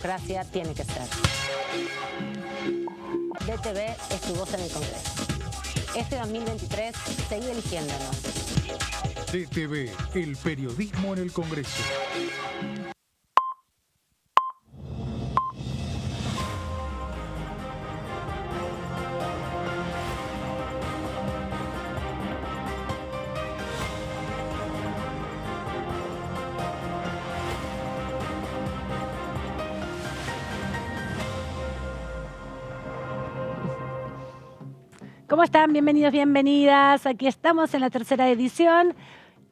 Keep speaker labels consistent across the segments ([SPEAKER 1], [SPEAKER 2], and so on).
[SPEAKER 1] democracia tiene que ser. DTV es tu voz en el Congreso. Este 2023 seguí eligiéndonos.
[SPEAKER 2] DTV, el periodismo en el Congreso.
[SPEAKER 3] ¿Cómo están? Bienvenidos, bienvenidas. Aquí estamos en la tercera edición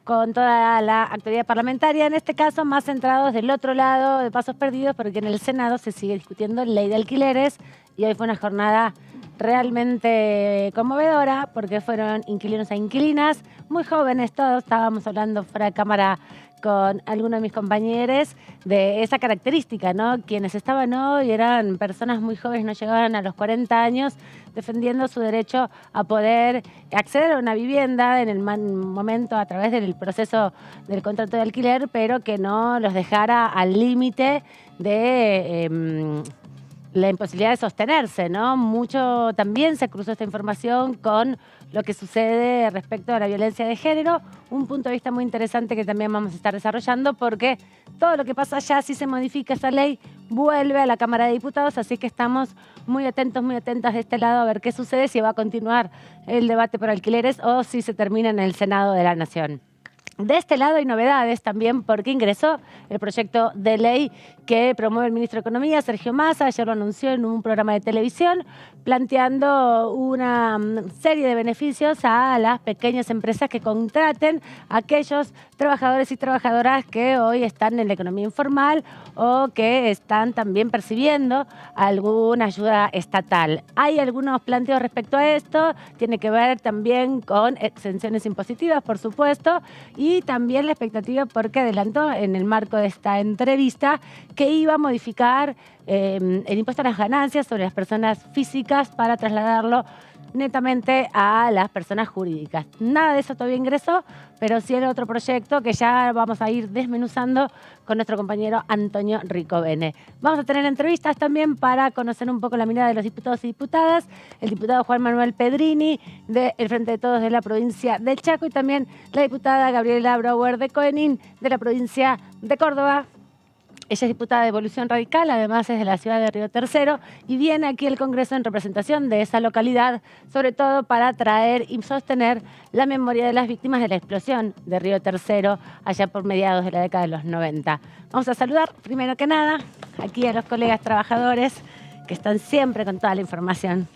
[SPEAKER 3] con toda la actividad parlamentaria, en este caso más centrados del otro lado de Pasos Perdidos, porque en el Senado se sigue discutiendo ley de alquileres y hoy fue una jornada realmente conmovedora porque fueron inquilinos e inquilinas, muy jóvenes todos, estábamos hablando fuera de cámara con algunos de mis compañeros de esa característica, ¿no? Quienes estaban hoy eran personas muy jóvenes, no llegaban a los 40 años, defendiendo su derecho a poder acceder a una vivienda en el momento a través del proceso del contrato de alquiler, pero que no los dejara al límite de la imposibilidad de sostenerse, ¿no? Mucho también se cruzó esta información con lo que sucede respecto a la violencia de género, un punto de vista muy interesante que también vamos a estar desarrollando porque todo lo que pasa allá, si se modifica esa ley, vuelve a la Cámara de Diputados, así que estamos muy atentos, muy atentas de este lado a ver qué sucede, si va a continuar el debate por alquileres o si se termina en el Senado de la Nación. De este lado hay novedades también porque ingresó el proyecto de ley que promueve el ministro de Economía, Sergio Massa. Ayer lo anunció en un programa de televisión, planteando una serie de beneficios a las pequeñas empresas que contraten a aquellos trabajadores y trabajadoras que hoy están en la economía informal o que están también percibiendo alguna ayuda estatal. Hay algunos planteos respecto a esto, tiene que ver también con exenciones impositivas, por supuesto, y también la expectativa, porque adelantó en el marco de esta entrevista, que iba a modificar el impuesto a las ganancias sobre las personas físicas para trasladarlo netamente a las personas jurídicas. Nada de eso todavía ingresó, pero sí era otro proyecto que ya vamos a ir desmenuzando con nuestro compañero Antonio Ricovene. Vamos a tener entrevistas también para conocer un poco la mirada de los diputados y diputadas, el diputado Juan Manuel Pedrini del Frente de Todos de la provincia del Chaco y también la diputada Gabriela Brouwer de Coenin de la provincia de Córdoba. Ella es diputada de Evolución Radical, además es de la ciudad de Río Tercero y viene aquí al Congreso en representación de esa localidad, sobre todo para traer y sostener la memoria de las víctimas de la explosión de Río Tercero allá por mediados de la década de los 90. Vamos a saludar, primero que nada, aquí a los colegas trabajadores que están siempre con toda la información.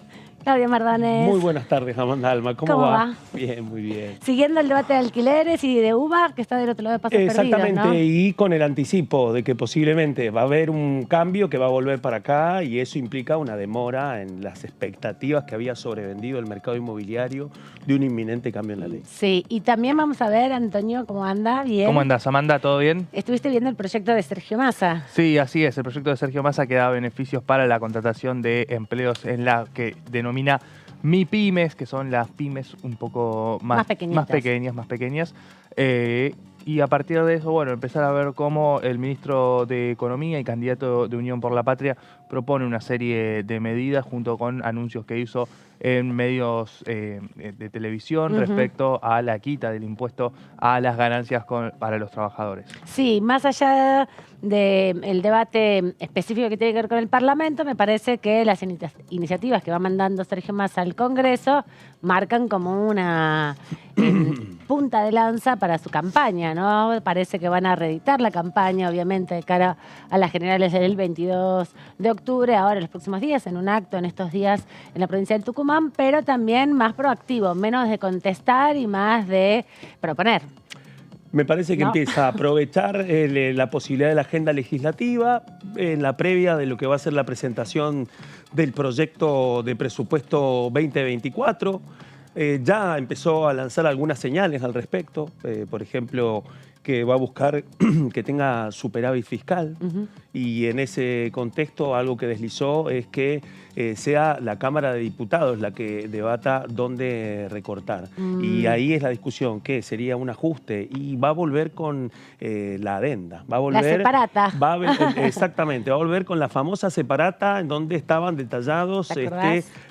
[SPEAKER 3] Claudia Mardones.
[SPEAKER 4] Muy buenas tardes, Amanda Alma. ¿Cómo va? Bien, muy bien.
[SPEAKER 3] Siguiendo el debate de alquileres y de UBA, que está del otro lado de Pasos Perdidos, ¿no?
[SPEAKER 4] Exactamente, y con el anticipo de que posiblemente va a haber un cambio que va a volver para acá y eso implica una demora en las expectativas que había sobrevendido el mercado inmobiliario de un inminente cambio en la ley.
[SPEAKER 3] Sí, y también vamos a ver, Antonio, ¿cómo anda? Bien.
[SPEAKER 5] ¿Cómo andás, Amanda? ¿Todo bien?
[SPEAKER 3] Estuviste viendo el proyecto de Sergio Massa.
[SPEAKER 5] Sí, así es. El proyecto de Sergio Massa que da beneficios para la contratación de empleos en la que denomina MIPYMES, que son las pymes un poco más pequeñas. Y a partir de eso, bueno, empezar a ver cómo el ministro de Economía y candidato de Unión por la Patria propone una serie de medidas junto con anuncios que hizo en medios de televisión respecto a la quita del impuesto a las ganancias para los trabajadores.
[SPEAKER 3] Sí, más allá del debate específico que tiene que ver con el Parlamento, me parece que las iniciativas que va mandando Sergio Massa al Congreso marcan como una punta de lanza para su campaña, ¿no? Parece que van a reeditar la campaña, obviamente, de cara a las generales del 22 de octubre, ahora en los próximos días, en un acto en estos días en la provincia del Tucumán, pero también más proactivo, menos de contestar y más de proponer.
[SPEAKER 4] Me parece que empieza a aprovechar la posibilidad de la agenda legislativa en la previa de lo que va a ser la presentación del proyecto de presupuesto 2024. Ya empezó a lanzar algunas señales al respecto. Por ejemplo, que va a buscar que tenga superávit fiscal. Y en ese contexto algo que deslizó es que sea la Cámara de Diputados la que debata dónde recortar. Y ahí es la discusión, que sería un ajuste y va a volver con la adenda. Va a volver,
[SPEAKER 3] la separata.
[SPEAKER 4] Exactamente, va a volver con la famosa separata en donde estaban detallados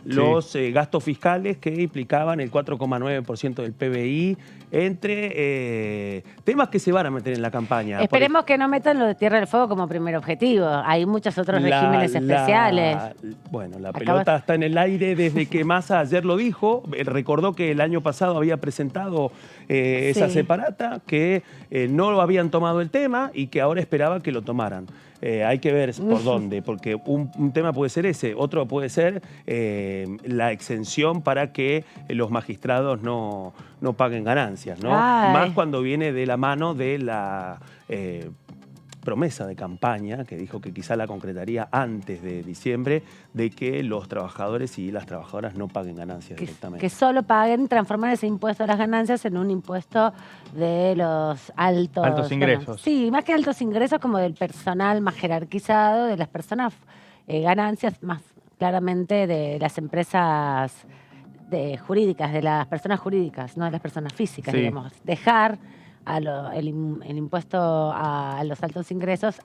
[SPEAKER 4] los gastos fiscales que implicaban el 4,9% del PBI entre temas que se van a meter en la campaña.
[SPEAKER 3] Esperemos que no metan lo de Tierra del Fuego como primer objetivo. Hay muchos otros regímenes especiales.
[SPEAKER 4] Bueno, la pelota está en el aire desde que Massa ayer lo dijo. Recordó que el año pasado había presentado esa separata, que no lo habían tomado el tema y que ahora esperaba que lo tomaran. Hay que ver por dónde, porque un tema puede ser ese, otro puede ser la exención para que los magistrados no paguen ganancias, ¿no? Más cuando viene de la mano de la promesa de campaña, que dijo que quizá la concretaría antes de diciembre, de que los trabajadores y las trabajadoras no paguen ganancias directamente.
[SPEAKER 3] Que solo paguen, transformar ese impuesto a las ganancias en un impuesto de los altos
[SPEAKER 5] ingresos.
[SPEAKER 3] Bueno, sí, más que altos ingresos, como del personal más jerarquizado, de las personas, ganancias más claramente de las empresas jurídicas, de las personas jurídicas, no de las personas físicas, digamos. Dejar el impuesto a los altos ingresos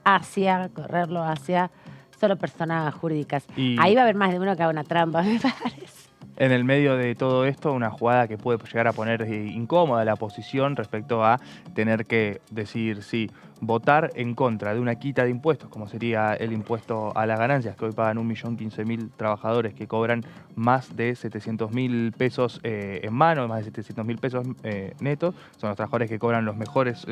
[SPEAKER 3] correrlo hacia solo personas jurídicas. Y ahí va a haber más de uno que haga una trampa, me parece.
[SPEAKER 5] En el medio de todo esto, una jugada que puede llegar a poner incómoda la oposición respecto a tener que decidir si votar en contra de una quita de impuestos, como sería el impuesto a las ganancias, que hoy pagan 1.015.000 trabajadores que cobran más de 700.000 pesos en mano, más de 700.000 pesos netos. Son los trabajadores que cobran los mejores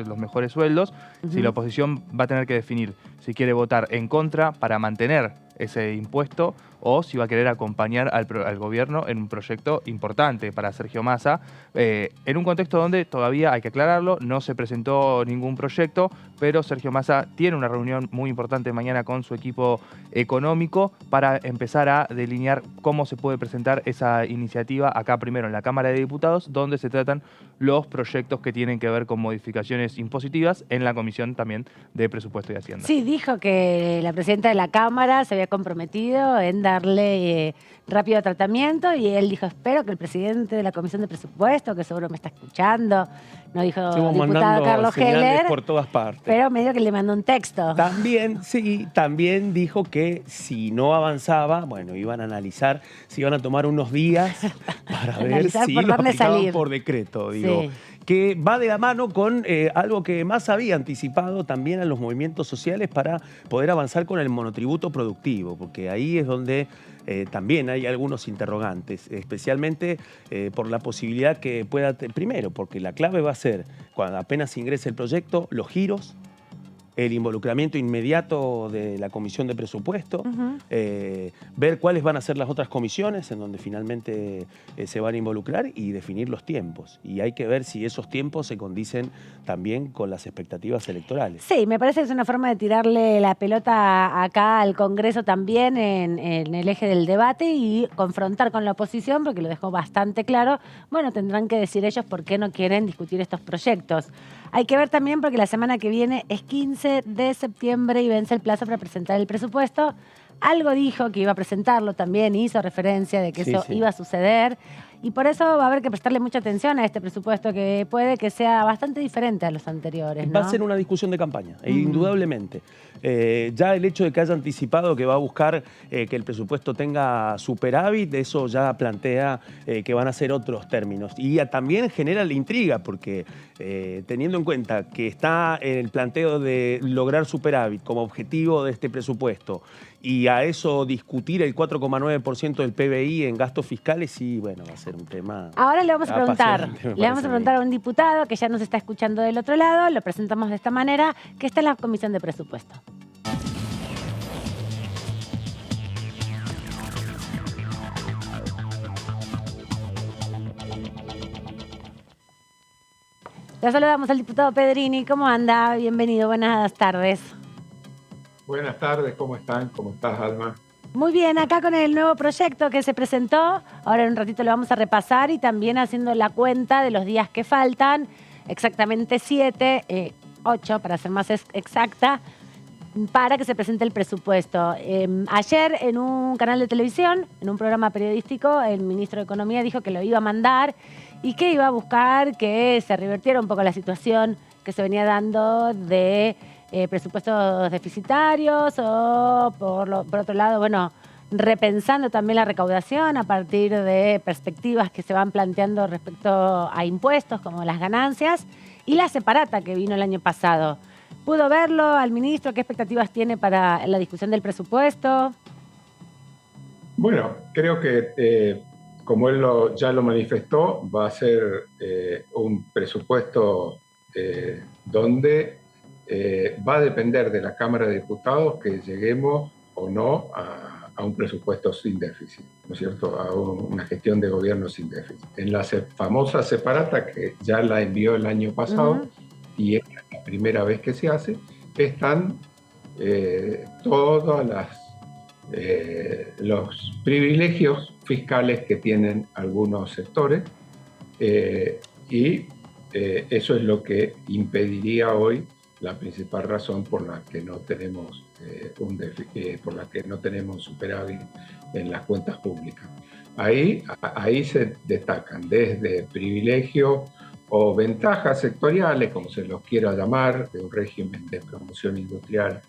[SPEAKER 5] sueldos. Si la oposición va a tener que definir si quiere votar en contra para mantener ese impuesto o si va a querer acompañar al gobierno en un proyecto importante para Sergio Massa, en un contexto donde todavía, hay que aclararlo, no se presentó ningún proyecto, pero Sergio Massa tiene una reunión muy importante mañana con su equipo económico para empezar a delinear cómo se puede presentar esa iniciativa acá primero en la Cámara de Diputados, donde se tratan los proyectos que tienen que ver con modificaciones impositivas en la Comisión también de Presupuesto y Hacienda.
[SPEAKER 3] Sí, dijo que la presidenta de la Cámara se había comprometido en darle rápido tratamiento y él dijo, espero que el presidente de la Comisión de Presupuesto, que seguro me está escuchando, no dijo diputado Carlos Heller,
[SPEAKER 4] por todas partes.
[SPEAKER 3] Pero medio que le mandó un texto.
[SPEAKER 4] También dijo que si no avanzaba, bueno, iban a analizar, si iban a tomar unos días para ver si lo aplicaban por decreto, digo. Que va de la mano con algo que Massa había anticipado también a los movimientos sociales para poder avanzar con el monotributo productivo, porque ahí es donde también hay algunos interrogantes, especialmente por la posibilidad que pueda, primero, porque la clave va a ser, cuando apenas ingrese el proyecto, los giros, el involucramiento inmediato de la Comisión de Presupuesto, ver cuáles van a ser las otras comisiones en donde finalmente se van a involucrar y definir los tiempos. Y hay que ver si esos tiempos se condicen también con las expectativas electorales.
[SPEAKER 3] Sí, me parece que es una forma de tirarle la pelota acá al Congreso también en el eje del debate y confrontar con la oposición, porque lo dejó bastante claro. Bueno, tendrán que decir ellos por qué no quieren discutir estos proyectos. Hay que ver también porque la semana que viene es 15 de septiembre y vence el plazo para presentar el presupuesto. Algo dijo que iba a presentarlo también, hizo referencia de que eso iba a suceder. Y por eso va a haber que prestarle mucha atención a este presupuesto, que puede que sea bastante diferente a los anteriores, ¿no?
[SPEAKER 4] Va a ser una discusión de campaña, indudablemente. Ya el hecho de que haya anticipado que va a buscar que el presupuesto tenga superávit, eso ya plantea que van a ser otros términos. Y también genera la intriga, porque teniendo en cuenta que está en el planteo de lograr superávit como objetivo de este presupuesto, y a eso discutir el 4,9% del PBI en gastos fiscales, sí, bueno, va a ser un tema.
[SPEAKER 3] Ahora le vamos a preguntar a un diputado que ya nos está escuchando del otro lado, lo presentamos de esta manera, que está en la Comisión de Presupuesto. Ya saludamos al diputado Pedrini. ¿Cómo anda? Bienvenido, buenas tardes.
[SPEAKER 6] Buenas tardes, ¿cómo están? ¿Cómo estás, Alma?
[SPEAKER 3] Muy bien, acá con el nuevo proyecto que se presentó. Ahora en un ratito lo vamos a repasar y también haciendo la cuenta de los días que faltan, exactamente 7. 8 para ser más exacta, para que se presente el presupuesto. Ayer en un canal de televisión, en un programa periodístico, el ministro de Economía dijo que lo iba a mandar y que iba a buscar que se revirtiera un poco la situación que se venía dando de presupuestos deficitarios o, por otro lado, bueno, repensando también la recaudación a partir de perspectivas que se van planteando respecto a impuestos como las ganancias y la separata que vino el año pasado. ¿Pudo verlo al ministro? ¿Qué expectativas tiene para la discusión del presupuesto?
[SPEAKER 6] Bueno, creo que como él ya lo manifestó, va a ser un presupuesto donde va a depender de la Cámara de Diputados que lleguemos o no a un presupuesto sin déficit, ¿no es cierto? A una gestión de gobierno sin déficit. En la famosa separata, que ya la envió el año pasado, y es la primera vez que se hace, están todos los privilegios fiscales que tienen algunos sectores, y eso es lo que impediría hoy, la principal razón por la que no tenemos por la que no tenemos superávit en las cuentas públicas. Ahí se destacan desde privilegios o ventajas sectoriales, como se los quiera llamar, de un régimen de promoción industrial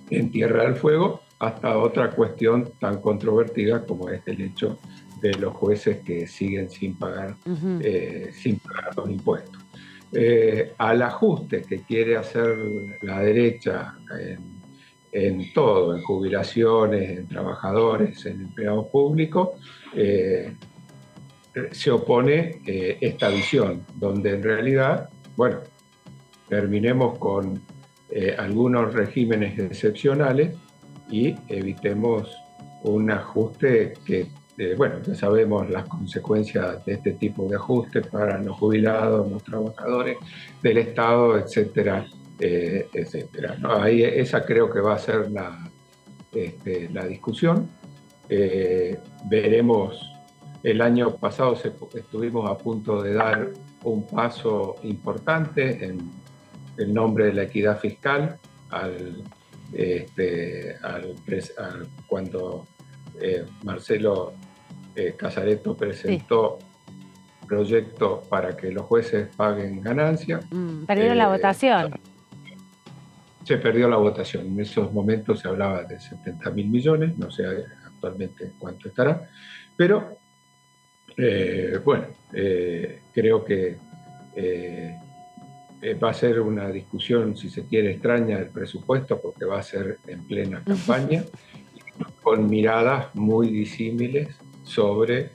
[SPEAKER 6] en Tierra del Fuego, hasta otra cuestión tan controvertida como es el hecho de los jueces que siguen sin pagar los impuestos. Al ajuste que quiere hacer la derecha en todo, en jubilaciones, en trabajadores, en empleados públicos, se opone esta visión, donde en realidad, bueno, terminemos con algunos regímenes excepcionales y evitemos un ajuste que, bueno, ya sabemos las consecuencias de este tipo de ajustes para los jubilados, los trabajadores del Estado, etcétera, etcétera, ¿no? Ahí esa creo que va a ser la discusión. Veremos. El año pasado estuvimos a punto de dar un paso importante en el nombre de la equidad fiscal cuando Marcelo Casareto presentó proyecto para que los jueces paguen ganancias.
[SPEAKER 3] Perdieron la votación.
[SPEAKER 6] Se perdió la votación. En esos momentos se hablaba de 70.000 millones, no sé actualmente cuánto estará, pero creo que va a ser una discusión, si se quiere, extraña del presupuesto, porque va a ser en plena campaña, con miradas muy disímiles sobre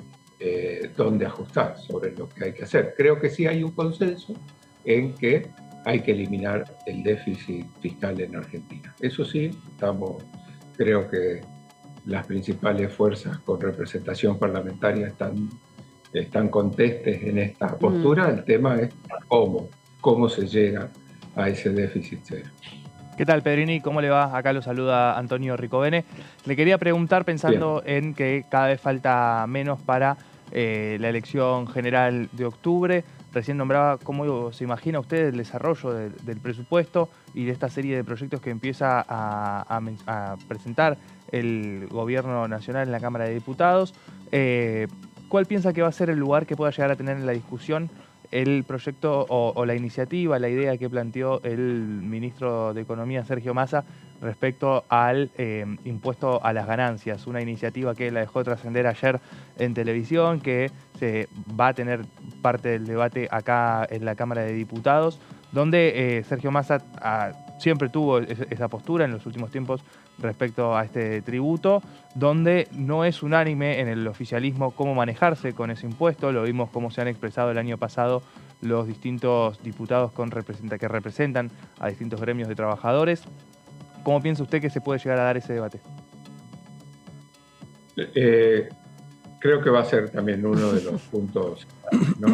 [SPEAKER 6] dónde ajustar, sobre lo que hay que hacer. Creo que sí hay un consenso en que hay que eliminar el déficit fiscal en Argentina. Eso sí, creo que las principales fuerzas con representación parlamentaria están contestes en esta postura. El tema es cómo se llega a ese déficit cero.
[SPEAKER 5] ¿Qué tal, Pedrini? ¿Cómo le va? Acá lo saluda Antonio Ricovene. Le quería preguntar, pensando en que cada vez falta menos para la elección general de octubre. Recién nombraba cómo se imagina usted el desarrollo del presupuesto y de esta serie de proyectos que empieza a presentar el Gobierno Nacional en la Cámara de Diputados. ¿Cuál piensa que va a ser el lugar que pueda llegar a tener en la discusión el proyecto o la iniciativa, la idea que planteó el ministro de Economía, Sergio Massa, respecto al impuesto a las ganancias? Una iniciativa que la dejó trascender ayer en televisión, que se va a tener parte del debate acá en la Cámara de Diputados, donde Sergio Massa siempre tuvo esa postura en los últimos tiempos respecto a este tributo, donde no es unánime en el oficialismo cómo manejarse con ese impuesto. Lo vimos cómo se han expresado el año pasado los distintos diputados que representan a distintos gremios de trabajadores. ¿Cómo piensa usted que se puede llegar a dar ese debate?
[SPEAKER 6] Creo que va a ser también uno de los puntos, ¿no?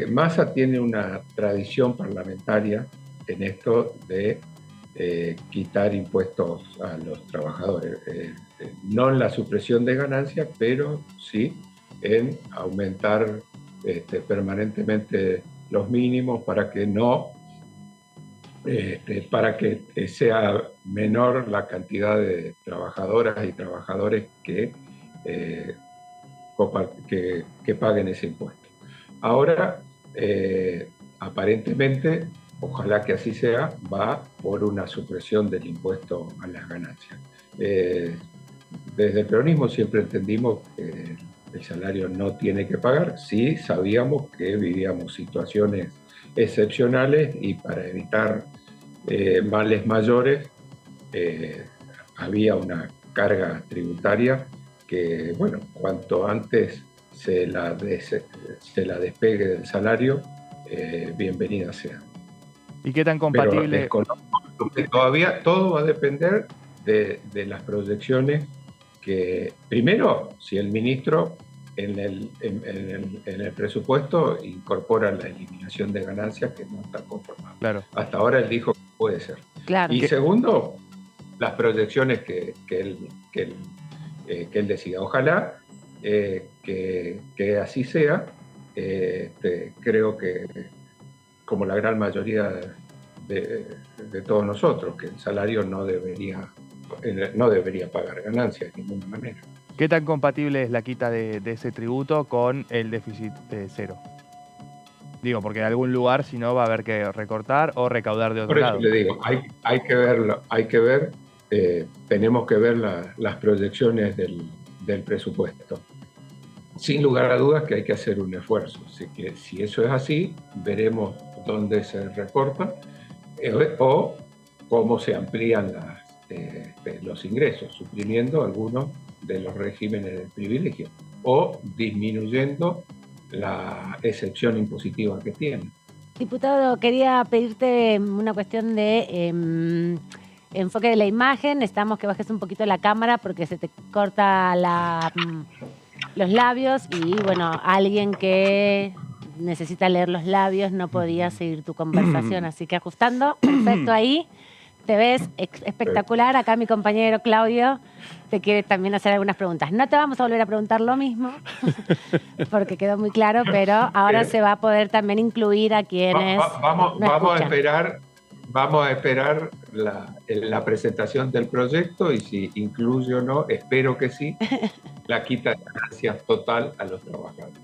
[SPEAKER 6] Massa tiene una tradición parlamentaria en esto de quitar impuestos a los trabajadores, no en la supresión de ganancias, pero sí en aumentar permanentemente los mínimos para que no para que sea menor la cantidad de trabajadoras y trabajadores que paguen ese impuesto. Ahora, aparentemente, ojalá que así sea, va por una supresión del impuesto a las ganancias. Desde el peronismo siempre entendimos que el salario no tiene que pagar. Sí, sabíamos que vivíamos situaciones excepcionales y para evitar males mayores había una carga tributaria que, bueno, cuanto antes se la despegue del salario, bienvenida sea.
[SPEAKER 5] ¿Y qué tan compatible?
[SPEAKER 6] Pero todavía todo va a depender de las proyecciones que, primero, si el ministro en el presupuesto incorpora la eliminación de ganancias que no está conformado.
[SPEAKER 5] Claro.
[SPEAKER 6] Hasta ahora él dijo que puede ser.
[SPEAKER 3] Claro.
[SPEAKER 6] Y segundo, las proyecciones que él decida. Ojalá que así sea. Creo que, como la gran mayoría de todos nosotros, que el salario no debería pagar ganancias de ninguna manera.
[SPEAKER 5] ¿Qué tan compatible es la quita de ese tributo con el déficit cero? Digo, porque en algún lugar, si no, va a haber que recortar o recaudar de otro lado.
[SPEAKER 6] Por eso le digo, hay que verlo, tenemos que ver las proyecciones del presupuesto. Sin lugar a dudas que hay que hacer un esfuerzo. Así que si eso es así, veremos dónde se recorta o cómo se amplían los ingresos, suprimiendo algunos de los regímenes de privilegio o disminuyendo la excepción impositiva que tienen.
[SPEAKER 3] Diputado, quería pedirte una cuestión de enfoque de la imagen. Necesitamos que bajes un poquito la cámara porque se te corta los labios y, bueno, alguien que necesita leer los labios no podía seguir tu conversación. Así que ajustando, perfecto ahí. Te ves espectacular. Acá mi compañero Claudio te quiere también hacer algunas preguntas. No te vamos a volver a preguntar lo mismo, porque quedó muy claro, pero ahora se va a poder también incluir a quienes
[SPEAKER 6] vamos a esperar la presentación del proyecto y si incluye o no, espero que sí, la quita de ganancias total a los trabajadores.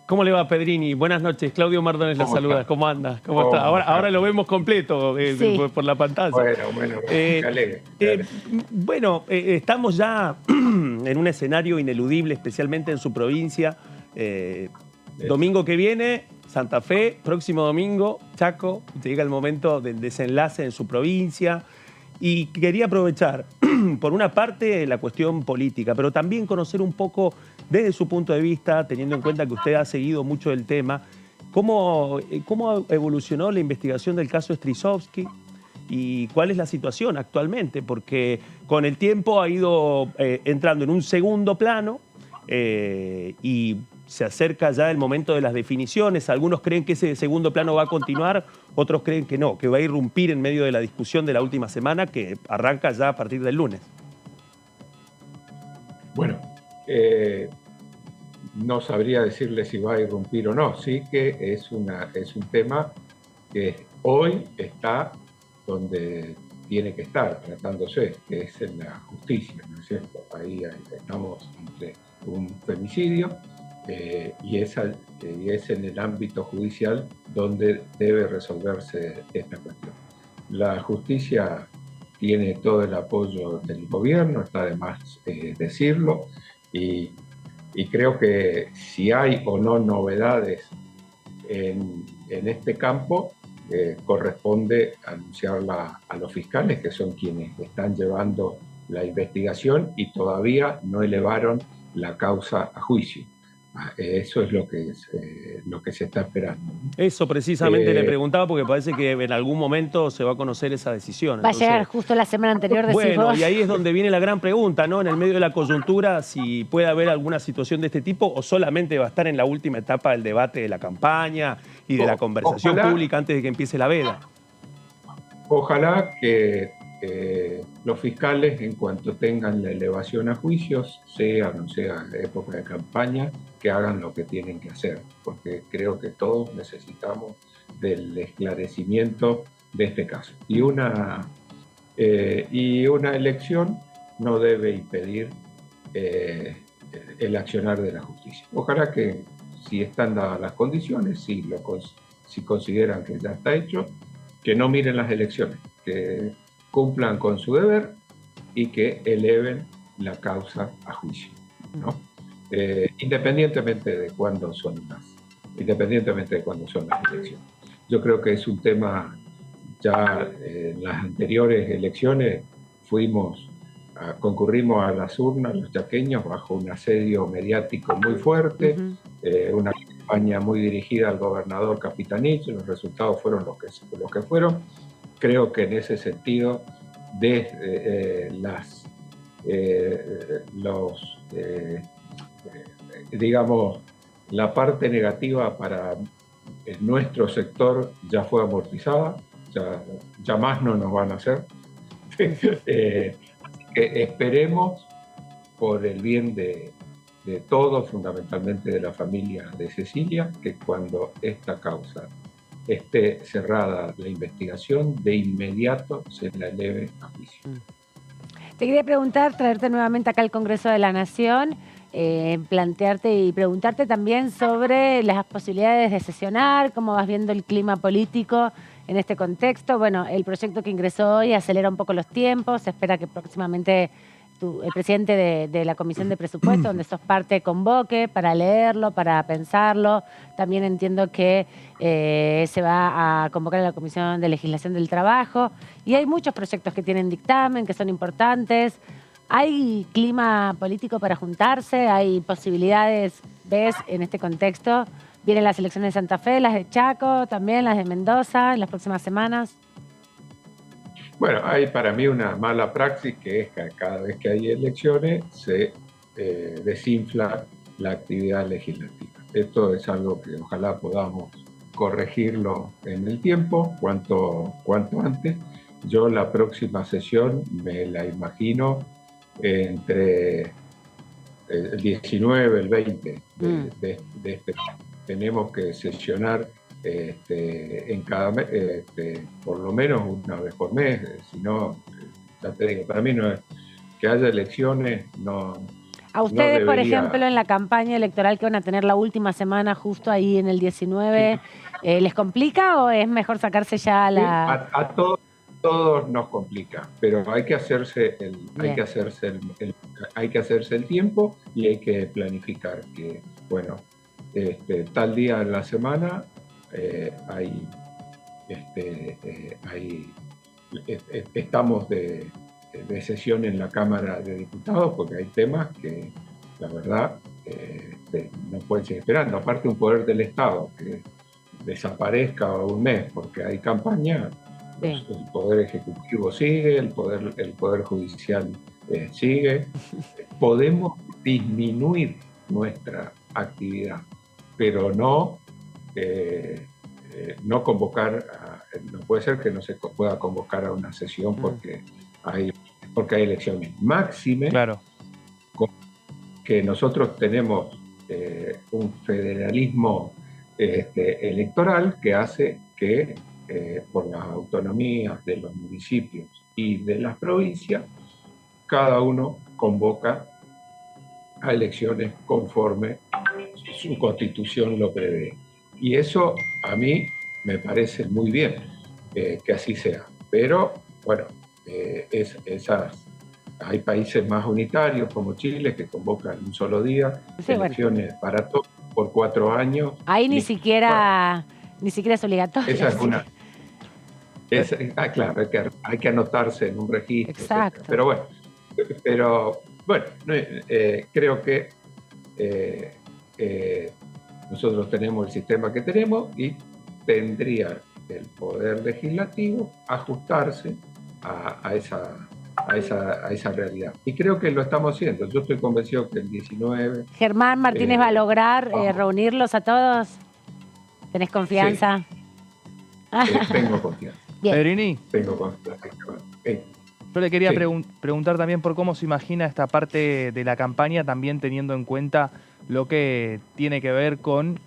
[SPEAKER 4] ¿Cómo le va, Pedrini? Buenas noches. Claudio Mardones la saluda. ¿Cómo anda? ¿Cómo está? Ahora lo vemos completo sí. por la pantalla.
[SPEAKER 6] Bueno, me alegre.
[SPEAKER 4] Bueno, estamos ya en un escenario ineludible, especialmente en su provincia. Domingo que viene, Santa Fe. Próximo domingo, Chaco. Llega el momento del desenlace en su provincia. Y quería aprovechar, por una parte, la cuestión política, pero también conocer un poco desde su punto de vista, teniendo en cuenta que usted ha seguido mucho el tema, cómo evolucionó la investigación del caso Strisovsky y cuál es la situación actualmente, porque con el tiempo ha ido entrando en un segundo plano y se acerca ya el momento de las definiciones. Algunos creen que ese segundo plano va a continuar, otros creen que no, que va a irrumpir en medio de la discusión de la última semana que arranca ya a partir del lunes.
[SPEAKER 6] Bueno, no sabría decirle si va a irrumpir o no. Sí que es un tema que hoy está donde tiene que estar tratándose, que es en la justicia, ¿no es cierto? Ahí estamos entre un femicidio y es en el ámbito judicial donde debe resolverse esta cuestión. La justicia tiene todo el apoyo del gobierno, está de más decirlo, y creo que si hay o no novedades en este campo, corresponde anunciarla a los fiscales, que son quienes están llevando la investigación y todavía no elevaron la causa a juicio. Eso es lo que se está esperando.
[SPEAKER 4] Eso precisamente le preguntaba porque parece que en algún momento se va a conocer esa decisión.
[SPEAKER 3] Va a llegar justo la semana anterior de
[SPEAKER 4] Bueno, y ahí es donde viene la gran pregunta, ¿no? En el medio de la coyuntura, si puede haber alguna situación de este tipo o solamente va a estar en la última etapa del debate de la campaña y de la conversación pública antes de que empiece la veda.
[SPEAKER 6] Ojalá que los fiscales, en cuanto tengan la elevación a juicios, sea o no sea época de campaña, que hagan lo que tienen que hacer, porque creo que todos necesitamos del esclarecimiento de este caso. Y una elección no debe impedir el accionar de la justicia. Ojalá que, si están dadas las condiciones, si consideran que ya está hecho, que no miren las elecciones, que cumplan con su deber y que eleven la causa a juicio, ¿no? Independientemente de cuándo son las elecciones. Yo creo que es un tema, ya en las anteriores elecciones concurrimos a las urnas, los chaqueños, bajo un asedio mediático muy fuerte, una campaña muy dirigida al gobernador Capitanich. Los resultados fueron los que fueron. Creo que en ese sentido, digamos, la parte negativa para nuestro sector ya fue amortizada, ya más no nos van a hacer. Esperemos, por el bien de todos, fundamentalmente de la familia de Cecilia, que cuando esta causa esté cerrada la investigación, de inmediato se la eleve a juicio.
[SPEAKER 3] Te quería preguntar, traerte nuevamente acá al Congreso de la Nación, plantearte y preguntarte también sobre las posibilidades de sesionar, cómo vas viendo el clima político en este contexto. Bueno, el proyecto que ingresó hoy acelera un poco los tiempos, se espera que próximamente el presidente de la Comisión de Presupuesto, donde sos parte, convoque para leerlo, para pensarlo. También entiendo que se va a convocar a la Comisión de Legislación del Trabajo. Y hay muchos proyectos que tienen dictamen, que son importantes. ¿Hay clima político para juntarse? ¿Hay posibilidades, ves, en este contexto? Vienen las elecciones de Santa Fe, las de Chaco, también las de Mendoza, en las próximas semanas.
[SPEAKER 6] Bueno, hay para mí una mala praxis, que es que cada vez que hay elecciones se desinfla la actividad legislativa. Esto es algo que ojalá podamos corregirlo en el tiempo, cuanto antes. Yo la próxima sesión me la imagino entre el 19 y el 20 de este año. Tenemos que sesionar en cada mes, por lo menos una vez por mes. Si no, ya te digo, para mí no es que haya elecciones, no.
[SPEAKER 3] ¿A ustedes,
[SPEAKER 6] no
[SPEAKER 3] por
[SPEAKER 6] debería...
[SPEAKER 3] ejemplo, en la campaña electoral que van a tener la última semana, justo ahí en el 19, les complica o es mejor sacarse ya la...?
[SPEAKER 6] A todos nos complica, pero hay que hacerse el tiempo y hay que planificar que, bueno, tal día en la semana estamos de sesión en la Cámara de Diputados, porque hay temas que, la verdad, no pueden seguir esperando. Aparte, un poder del Estado que desaparezca un mes porque hay campaña, el Poder Ejecutivo sigue, el Poder Judicial sigue. Podemos disminuir nuestra actividad, pero no convocar, no puede ser que no se pueda convocar a una sesión porque hay elecciones. Máxime,
[SPEAKER 5] claro,
[SPEAKER 6] que nosotros tenemos un federalismo electoral que hace que por las autonomías de los municipios y de las provincias, cada uno convoca a elecciones conforme su constitución lo prevé. Y eso a mí me parece muy bien que así sea. Pero, bueno, hay países más unitarios como Chile que convocan un solo día, elecciones para todos por 4 años.
[SPEAKER 3] Ahí ni siquiera es obligatorio.
[SPEAKER 6] Esa es una... claro, hay que anotarse en un registro.
[SPEAKER 3] Exacto.
[SPEAKER 6] Etcétera. Pero bueno, creo que nosotros tenemos el sistema que tenemos y tendría el Poder Legislativo ajustarse a esa realidad. Y creo que lo estamos haciendo. Yo estoy convencido que el 19...
[SPEAKER 3] Germán Martínez va a lograr reunirlos a todos. ¿Tenés confianza?
[SPEAKER 6] Sí. Tengo confianza.
[SPEAKER 5] Pedrini,
[SPEAKER 6] Tengo confianza.
[SPEAKER 5] yo le quería preguntar también por cómo se imagina esta parte de la campaña, también teniendo en cuenta lo que tiene que ver con,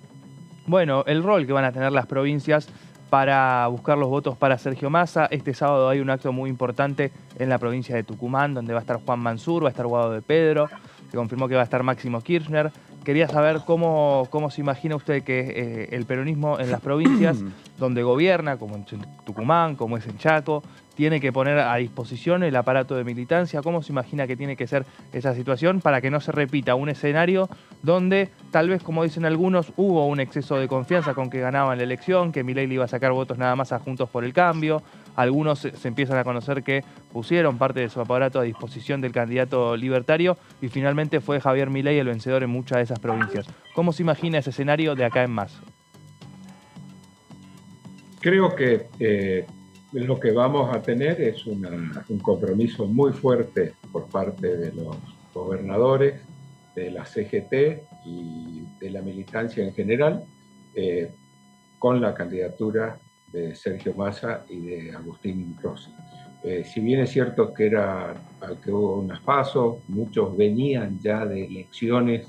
[SPEAKER 5] bueno, el rol que van a tener las provincias para buscar los votos para Sergio Massa. Este sábado hay un acto muy importante en la provincia de Tucumán, donde va a estar Juan Mansur, va a estar Guado de Pedro, se confirmó que va a estar Máximo Kirchner. Quería saber cómo se imagina usted que el peronismo en las provincias donde gobierna, como en Tucumán, como es en Chaco, tiene que poner a disposición el aparato de militancia. ¿Cómo se imagina que tiene que ser esa situación para que no se repita un escenario donde tal vez, como dicen algunos, hubo un exceso de confianza con que ganaban la elección, que Milei le iba a sacar votos nada más a Juntos por el Cambio? Algunos se empiezan a conocer que pusieron parte de su aparato a disposición del candidato libertario y finalmente fue Javier Milei el vencedor en muchas de esas provincias. ¿Cómo se imagina ese escenario de acá en más?
[SPEAKER 6] Creo que lo que vamos a tener es un compromiso muy fuerte por parte de los gobernadores, de la CGT y de la militancia en general, con la candidatura de Sergio Massa y de Agustín Rossi. Si bien es cierto que hubo unas PASO, muchos venían ya de elecciones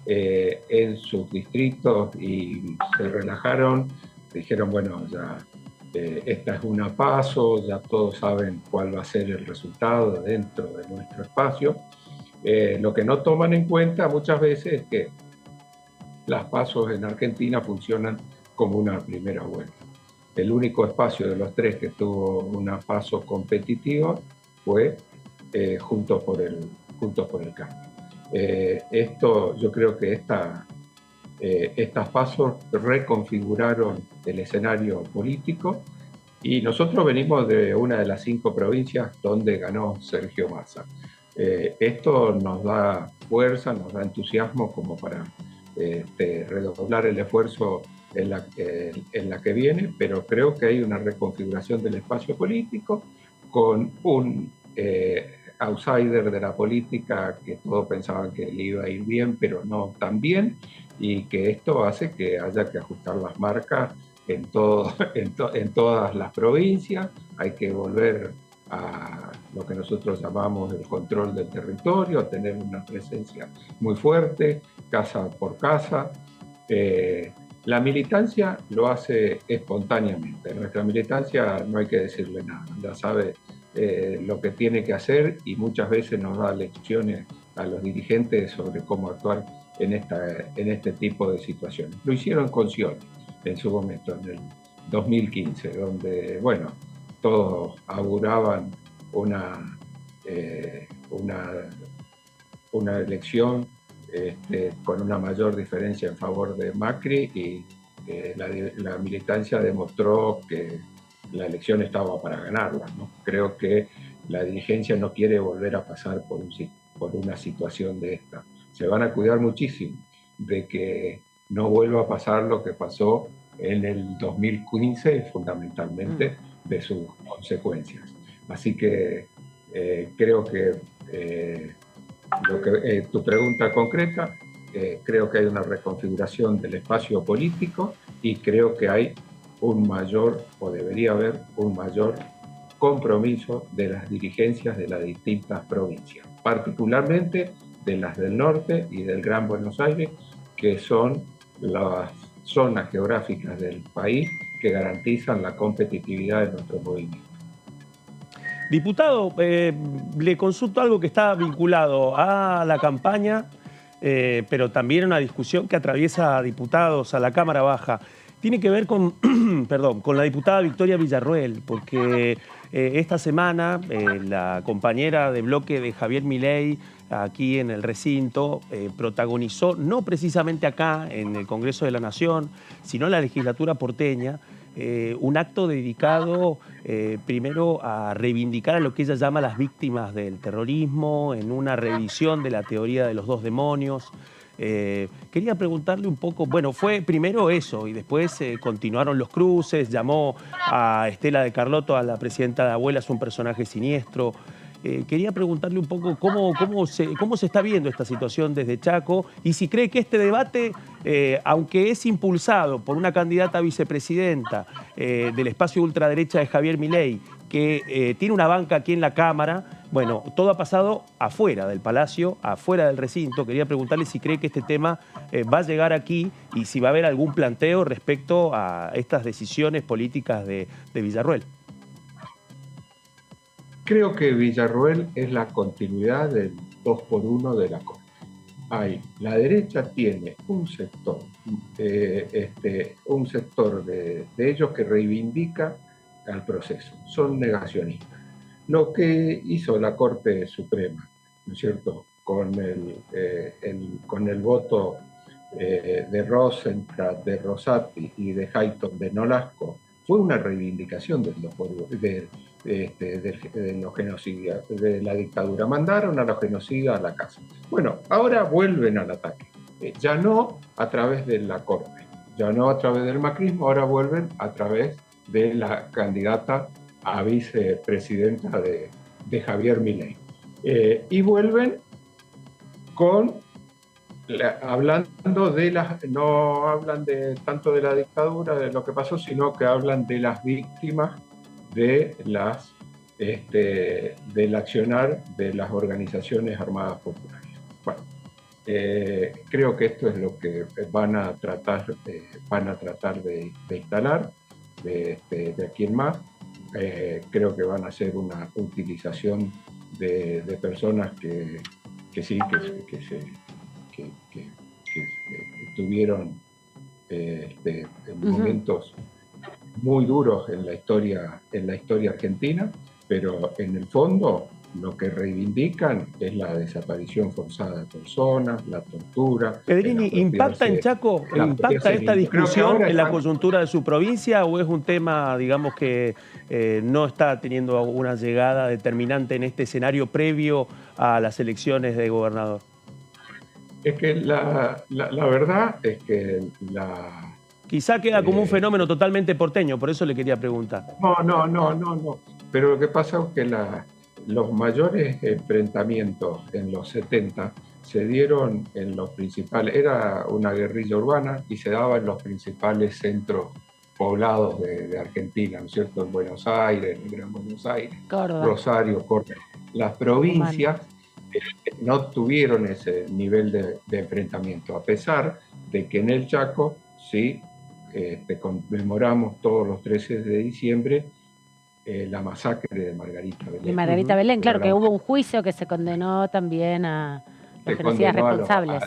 [SPEAKER 6] en sus distritos y se relajaron, dijeron, bueno, ya esta es una PASO, ya todos saben cuál va a ser el resultado dentro de nuestro espacio. Lo que no toman en cuenta muchas veces es que las PASOs en Argentina funcionan como una primera vuelta. El único espacio de los tres que tuvo una PASO competitiva fue Juntos por el Cambio. Yo creo que estas PASO reconfiguraron el escenario político y nosotros venimos de una de las 5 provincias donde ganó Sergio Massa. Esto nos da fuerza, nos da entusiasmo como para redoblar el esfuerzo en la que viene, pero creo que hay una reconfiguración del espacio político con un outsider de la política que todos pensaban que le iba a ir bien, pero no tan bien, y que esto hace que haya que ajustar las marcas en todas las provincias. Hay que volver a lo que nosotros llamamos el control del territorio, tener una presencia muy fuerte, casa por casa. La militancia lo hace espontáneamente. Nuestra militancia no hay que decirle nada, ya sabe lo que tiene que hacer y muchas veces nos da lecciones a los dirigentes sobre cómo actuar en este tipo de situaciones. Lo hicieron con Scioli en su momento, en el 2015, donde, bueno, todos auguraban una elección con una mayor diferencia en favor de Macri y la militancia demostró que la elección estaba para ganarla, ¿no? Creo que la dirigencia no quiere volver a pasar por una situación de esta. Se van a cuidar muchísimo de que no vuelva a pasar lo que pasó en el 2015, fundamentalmente de sus consecuencias. Así que creo que tu pregunta concreta, creo que hay una reconfiguración del espacio político y creo que hay debería haber un mayor compromiso de las dirigencias de las distintas provincias, particularmente de las del norte y del Gran Buenos Aires, que son las zonas geográficas del país que garantizan la competitividad de nuestro movimiento.
[SPEAKER 4] Diputado, le consulto algo que está vinculado a la campaña, pero también a una discusión que atraviesa a diputados, a la Cámara Baja. Tiene que ver con, con la diputada Victoria Villarroel, porque esta semana la compañera de bloque de Javier Milei aquí en el recinto protagonizó, no precisamente acá en el Congreso de la Nación, sino en la legislatura porteña, un acto dedicado primero a reivindicar a lo que ella llama las víctimas del terrorismo, en una revisión de la teoría de los 2 demonios. Quería preguntarle un poco, bueno, fue primero eso y después continuaron los cruces, llamó a Estela de Carlotto, a la presidenta de Abuelas, un personaje siniestro. Quería preguntarle un poco cómo se está viendo esta situación desde Chaco y si cree que este debate, aunque es impulsado por una candidata a vicepresidenta del espacio ultraderecha de Javier Milei, que tiene una banca aquí en la Cámara, Bueno, todo ha pasado afuera del Palacio, afuera del recinto. Quería preguntarle si cree que este tema va a llegar aquí y si va a haber algún planteo respecto a estas decisiones políticas de Villarruel.
[SPEAKER 6] Creo que Villarruel es la continuidad del 2x1 de la Corte. La derecha tiene un sector de ellos que reivindica al proceso, son negacionistas. Lo que hizo la Corte Suprema, ¿no es cierto?, con el voto de Rosenkrantz, de Rosati y de Hayton de Nolasco, fue una reivindicación de los genocidas, de la dictadura. Mandaron a los genocidas a la casa. Bueno, ahora vuelven al ataque. Ya no a través de la Corte, ya no a través del macrismo, ahora vuelven a través de la candidata a vicepresidenta de Javier Milei. Y vuelven hablando de no hablan tanto de la dictadura, de lo que pasó, sino que hablan de las víctimas del accionar de las organizaciones armadas populares. Bueno, creo que esto es lo que van a tratar de instalar de aquí en más. Creo que van a hacer una utilización de personas que tuvieron momentos muy duros en la historia argentina, pero en el fondo lo que reivindican es la desaparición forzada de personas, la tortura.
[SPEAKER 4] Pedrini, ¿impacta en Chaco, impacta esta discusión en la coyuntura de su provincia o es un tema, digamos, que no está teniendo una llegada determinante en este escenario previo a las elecciones de gobernador?
[SPEAKER 6] Es que la verdad es que
[SPEAKER 4] quizá queda como un fenómeno totalmente porteño, por eso le quería preguntar.
[SPEAKER 6] No. Pero lo que pasa es que los mayores enfrentamientos en los 70 se dieron en los principales, era una guerrilla urbana y se daba en los principales centros poblados de Argentina, ¿no es cierto? En Buenos Aires, en Gran Buenos Aires,
[SPEAKER 3] Córdoba.
[SPEAKER 6] Rosario, Córdoba. Las provincias no tuvieron ese nivel de enfrentamiento, a pesar de que en el Chaco sí conmemoramos todos los 13 de diciembre la masacre de Margarita Belén.
[SPEAKER 3] De Margarita Belén, claro, que hubo un juicio que se condenó también a los genocidas responsables.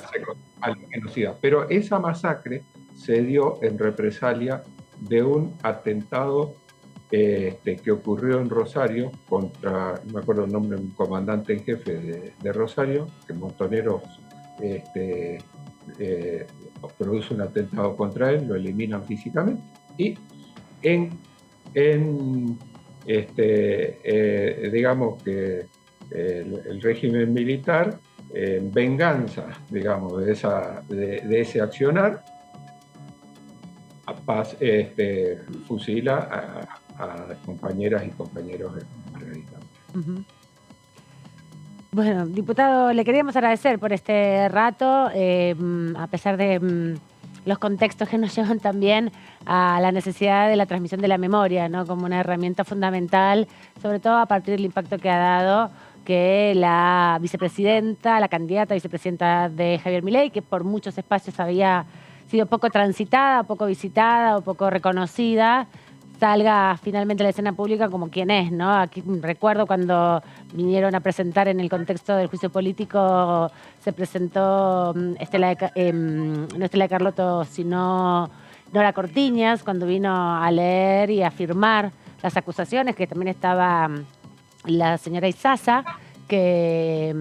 [SPEAKER 6] A los genocidas. Pero esa masacre se dio en represalia de un atentado que ocurrió en Rosario contra, no me acuerdo el nombre, un comandante en jefe de Rosario, que Montoneros produce un atentado contra él, lo eliminan físicamente, y digamos que el régimen militar, en venganza, digamos, de ese accionar, fusila a compañeras y compañeros de Margarita.
[SPEAKER 3] Uh-huh. Bueno, diputado, le queríamos agradecer por este rato, a pesar de los contextos que nos llevan también a la necesidad de la transmisión de la memoria, ¿no?, como una herramienta fundamental, sobre todo a partir del impacto que ha dado que la vicepresidenta, la candidata vicepresidenta de Javier Milei, que por muchos espacios había sido poco transitada, poco visitada o poco reconocida, salga finalmente a la escena pública como quien es, ¿no? Aquí recuerdo cuando vinieron a presentar en el contexto del juicio político, se presentó no Estela de Carlotto, sino Nora Cortiñas, cuando vino a leer y a firmar las acusaciones, que también estaba la señora Izaza, que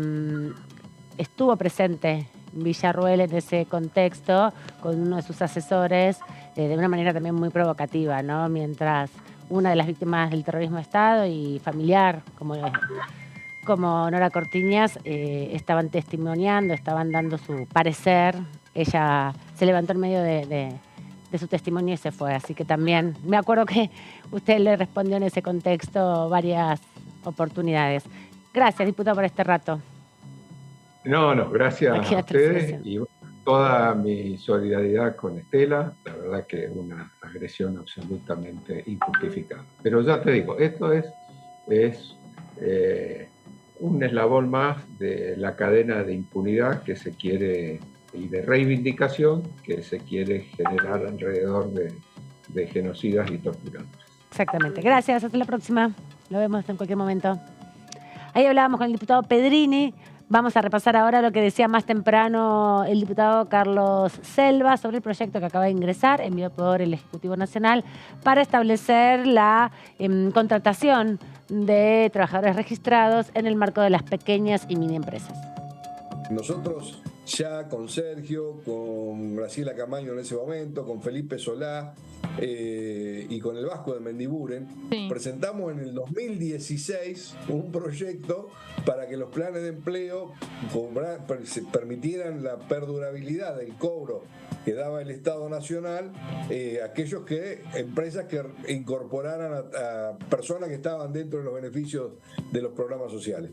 [SPEAKER 3] estuvo presente Villarruel en ese contexto con uno de sus asesores, de una manera también muy provocativa, ¿no? Mientras una de las víctimas del terrorismo de Estado y familiar, como Nora Cortiñas, estaban testimoniando, estaban dando su parecer. Ella se levantó en medio de su testimonio y se fue. Así que también me acuerdo que usted le respondió en ese contexto varias oportunidades. Gracias, diputado, por este rato.
[SPEAKER 6] No, gracias a ustedes y toda mi solidaridad con Estela. La verdad que es una agresión absolutamente injustificada. Pero ya te digo, esto es un eslabón más de la cadena de impunidad que se quiere y de reivindicación que se quiere generar alrededor de genocidas y torturantes.
[SPEAKER 3] Exactamente. Gracias. Hasta la próxima. Lo vemos en cualquier momento. Ahí hablábamos con el diputado Pedrini. Vamos a repasar ahora lo que decía más temprano el diputado Carlos Selva sobre el proyecto que acaba de ingresar, enviado por el Ejecutivo Nacional, para establecer la contratación de trabajadores registrados en el marco de las pequeñas y mini empresas.
[SPEAKER 7] Nosotros ya con Sergio, con Graciela Camaño en ese momento, con Felipe Solá y con el Vasco de Mendiburen, presentamos en el 2016 un proyecto para que los planes de empleo permitieran la perdurabilidad del cobro que daba el Estado Nacional, aquellos empresas que incorporaran a personas que estaban dentro de los beneficios de los programas sociales.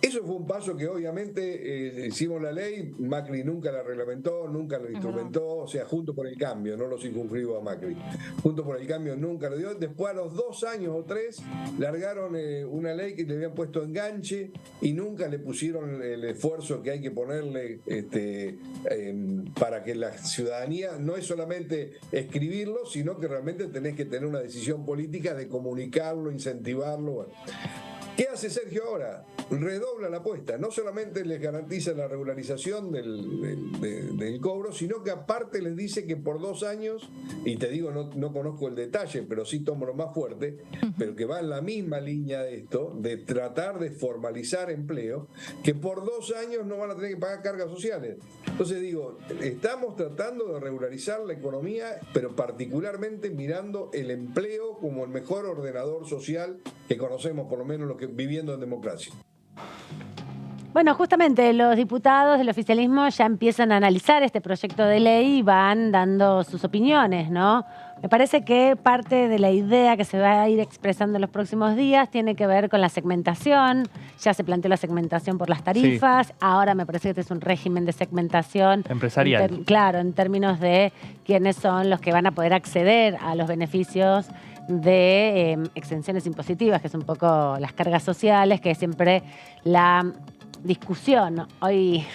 [SPEAKER 7] Eso fue un paso que obviamente hicimos la ley, Macri nunca la reglamentó, nunca lo instrumentó, o sea, Juntos por el Cambio, no lo circunscribo a Macri. Juntos por el Cambio nunca lo dio. Después, a los 2 años o 3, largaron una ley que le habían puesto enganche y nunca le pusieron el esfuerzo que hay que ponerle para que la ciudadanía no es solamente escribirlo, sino que realmente tenés que tener una decisión política de comunicarlo, incentivarlo. Bueno. ¿Qué hace Sergio ahora? Redobla la apuesta. No solamente les garantiza la regularización del cobro, sino que aparte les dice que por 2 años, y te digo, no conozco el detalle, pero sí tomo lo más fuerte, pero que va en la misma línea de esto, de tratar de formalizar empleo, que por 2 años no van a tener que pagar cargas sociales. Entonces digo, estamos tratando de regularizar la economía, pero particularmente mirando el empleo como el mejor ordenador social que conocemos, por lo menos lo que viviendo en democracia.
[SPEAKER 3] Bueno, justamente los diputados del oficialismo ya empiezan a analizar este proyecto de ley y van dando sus opiniones, ¿no? Me parece que parte de la idea que se va a ir expresando en los próximos días tiene que ver con la segmentación. Ya se planteó la segmentación por las tarifas. Sí. Ahora me parece que este es un régimen de segmentación
[SPEAKER 5] empresarial.
[SPEAKER 3] Claro, en términos de quiénes son los que van a poder acceder a los beneficios de exenciones impositivas, que es un poco las cargas sociales, que es siempre la discusión. Hoy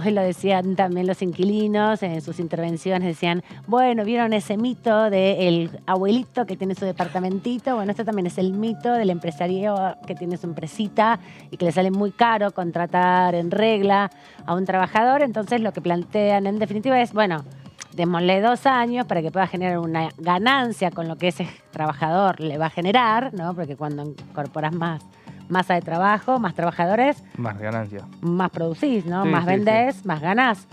[SPEAKER 3] lo decían también los inquilinos en sus intervenciones, decían, bueno, ¿vieron ese mito del abuelito que tiene su departamentito? Bueno, esto también es el mito del empresario que tiene su empresita y que le sale muy caro contratar en regla a un trabajador. Entonces lo que plantean en definitiva es, bueno, démosle 2 años para que pueda generar una ganancia con lo que ese trabajador le va a generar, ¿no? Porque cuando incorporas más masa de trabajo, más trabajadores,
[SPEAKER 5] más ganancia.
[SPEAKER 3] Más producís, ¿no? Sí, más vendés, más ganás.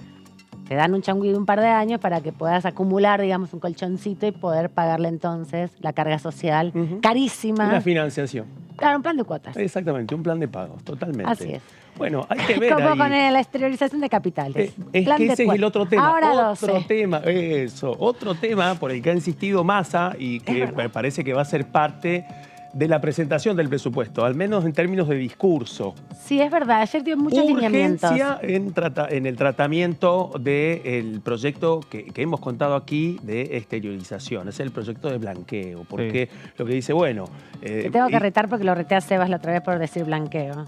[SPEAKER 3] Te dan un changüí de un par de años para que puedas acumular, digamos, un colchoncito y poder pagarle entonces la carga social carísima.
[SPEAKER 4] Una financiación.
[SPEAKER 3] Claro, un plan de cuotas.
[SPEAKER 4] Exactamente, un plan de pagos, totalmente.
[SPEAKER 3] Así es.
[SPEAKER 4] Bueno, hay que ver
[SPEAKER 3] como
[SPEAKER 4] ahí.
[SPEAKER 3] Con la exteriorización de capitales.
[SPEAKER 4] Es que ese es el otro tema.
[SPEAKER 3] Ahora
[SPEAKER 4] otro tema, eso. Otro tema por el que ha insistido Massa y que me parece que va a ser parte de la presentación del presupuesto, al menos en términos de discurso.
[SPEAKER 3] Sí, es verdad. Ayer dio muchos lineamientos.
[SPEAKER 4] Urgencia en el tratamiento del proyecto que hemos contado aquí de exteriorización. Es el proyecto de blanqueo. Porque lo que dice, bueno...
[SPEAKER 3] Te tengo que retar porque lo reté a Sebas la otra vez por decir blanqueo.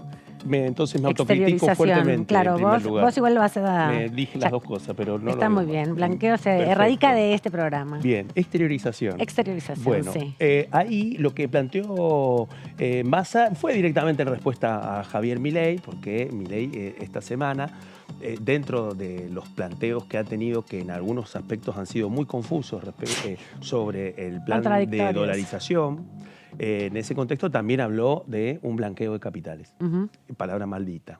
[SPEAKER 4] Entonces me autocritico fuertemente.
[SPEAKER 3] Claro, vos igual lo vas a dar.
[SPEAKER 4] Me dije las dos cosas, pero no
[SPEAKER 3] está
[SPEAKER 4] lo
[SPEAKER 3] muy bien. Blanqueo se erradica de este programa.
[SPEAKER 4] Bien, exteriorización.
[SPEAKER 3] Exteriorización,
[SPEAKER 4] bueno,
[SPEAKER 3] sí.
[SPEAKER 4] Ahí lo que planteó Massa fue directamente en respuesta a Javier Milei, porque Milei esta semana, dentro de los planteos que ha tenido, que en algunos aspectos han sido muy confusos sobre el plan de dolarización, en ese contexto también habló de un blanqueo de capitales, palabra maldita.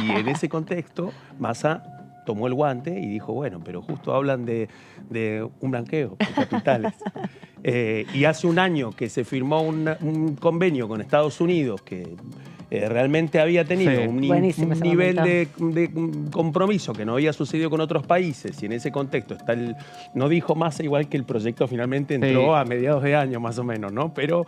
[SPEAKER 4] Y en ese contexto, Massa tomó el guante y dijo, bueno, pero justo hablan de un blanqueo de capitales. Y hace un año que se firmó un convenio con Estados Unidos que realmente había tenido un nivel de compromiso que no había sucedido con otros países, y en ese contexto está no dijo Massa igual que el proyecto finalmente entró a mediados de año más o menos, ¿no? Pero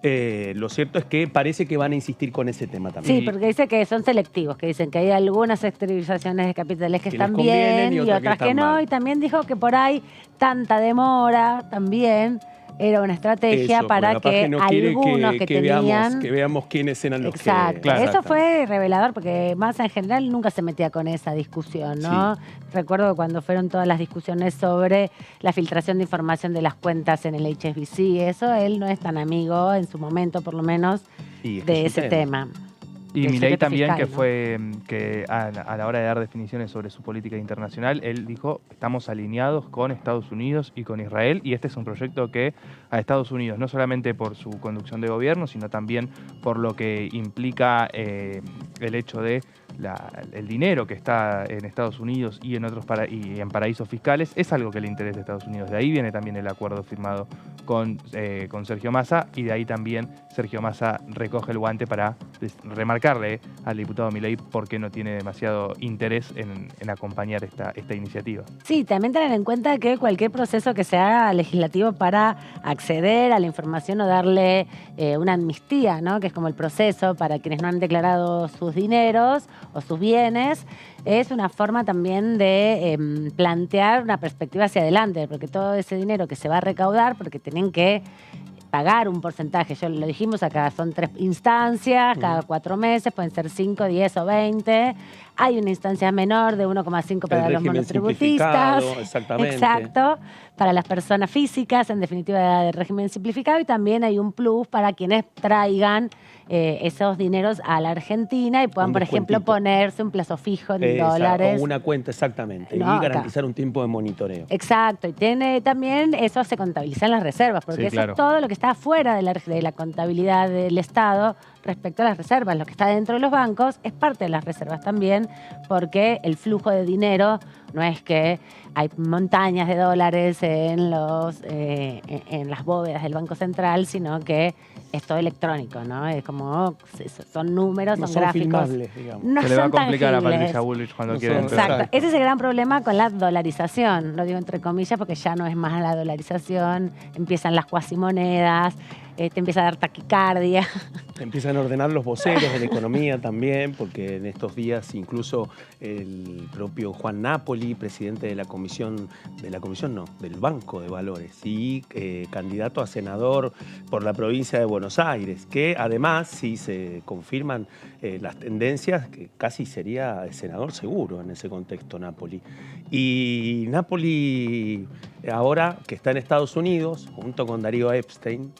[SPEAKER 4] lo cierto es que parece que van a insistir con ese tema también.
[SPEAKER 3] Sí, porque dice que son selectivos, que dicen que hay algunas exteriorizaciones de capitales que están bien y otras que no, y también dijo que por ahí tanta demora también era una estrategia
[SPEAKER 4] Eso,
[SPEAKER 3] para que
[SPEAKER 4] no
[SPEAKER 3] algunos que tenían...
[SPEAKER 4] que veamos quiénes eran los
[SPEAKER 3] Exacto.
[SPEAKER 4] que...
[SPEAKER 5] Claro.
[SPEAKER 3] Eso fue revelador porque Massa en general nunca se metía con esa discusión, ¿no?
[SPEAKER 4] Sí.
[SPEAKER 3] Recuerdo que cuando fueron todas las discusiones sobre la filtración de información de las cuentas en el HSBC, eso, él no es tan amigo, en su momento por lo menos,
[SPEAKER 4] Sí, es que
[SPEAKER 3] de
[SPEAKER 4] es un
[SPEAKER 3] ese tema.
[SPEAKER 5] Y
[SPEAKER 3] del
[SPEAKER 5] Milei
[SPEAKER 3] secreto
[SPEAKER 5] también,
[SPEAKER 3] fiscal,
[SPEAKER 5] que
[SPEAKER 3] ¿no?
[SPEAKER 5] fue que a la hora de dar definiciones sobre su política internacional, él dijo, estamos alineados con Estados Unidos y con Israel, y este es un proyecto que a Estados Unidos, no solamente por su conducción de gobierno, sino también por lo que implica el hecho de el dinero que está en Estados Unidos y en otros y en paraísos fiscales, es algo que le interesa a Estados Unidos. De ahí viene también el acuerdo firmado con Sergio Massa, y de ahí también Sergio Massa recoge el guante para remarcarle al diputado Milei por qué no tiene demasiado interés en acompañar esta iniciativa.
[SPEAKER 3] Sí, también tener en cuenta que cualquier proceso que se haga legislativo para acceder a la información o darle una amnistía, ¿no? Que es como el proceso para quienes no han declarado sus dineros o sus bienes, es una forma también de plantear una perspectiva hacia adelante, porque todo ese dinero que se va a recaudar, porque tienen que pagar un porcentaje, yo lo dijimos acá, son 3 instancias, cada 4 meses, pueden ser 5, 10 o 20. Hay una instancia menor de 1,5 para los monotributistas.
[SPEAKER 4] Exactamente.
[SPEAKER 3] Exacto, para las personas físicas, en definitiva, del régimen simplificado. Y también hay un plus para quienes traigan esos dineros a la Argentina y puedan, por ejemplo, ponerse un plazo fijo en dólares.
[SPEAKER 4] O una cuenta, exactamente,
[SPEAKER 3] No,
[SPEAKER 4] y garantizar un tiempo de monitoreo.
[SPEAKER 3] Exacto, y tiene también, eso se contabiliza en las reservas, porque
[SPEAKER 5] Sí,
[SPEAKER 3] eso
[SPEAKER 5] claro.
[SPEAKER 3] es todo lo que está fuera de la contabilidad del Estado respecto a las reservas. Lo que está dentro de los bancos es parte de las reservas también, porque el flujo de dinero no es que hay montañas de dólares en las bóvedas del Banco Central, sino que es todo electrónico, ¿no? Es como, son números,
[SPEAKER 4] No
[SPEAKER 3] son
[SPEAKER 4] son
[SPEAKER 3] gráficos.
[SPEAKER 4] filmables, digamos.
[SPEAKER 3] No
[SPEAKER 5] Se le va a
[SPEAKER 3] son
[SPEAKER 5] complicar a
[SPEAKER 3] tangibles.
[SPEAKER 5] Patricia Bullrich cuando
[SPEAKER 4] No
[SPEAKER 5] quiera
[SPEAKER 4] son-
[SPEAKER 5] entrar.
[SPEAKER 3] Exacto. Ese es el gran problema con la dolarización. Lo digo entre comillas porque ya no es más la dolarización, empiezan las cuasimonedas, te empieza a dar taquicardia.
[SPEAKER 4] Empiezan a ordenar los voceros de la economía también, porque en estos días incluso el propio Juan Napoli, presidente de la comisión no, del Banco de Valores y candidato a senador por la provincia de Buenos Aires, que además, si se confirman las tendencias, que casi sería senador seguro en ese contexto Napoli. Y Napoli, ahora que está en Estados Unidos, junto con Darío Epstein,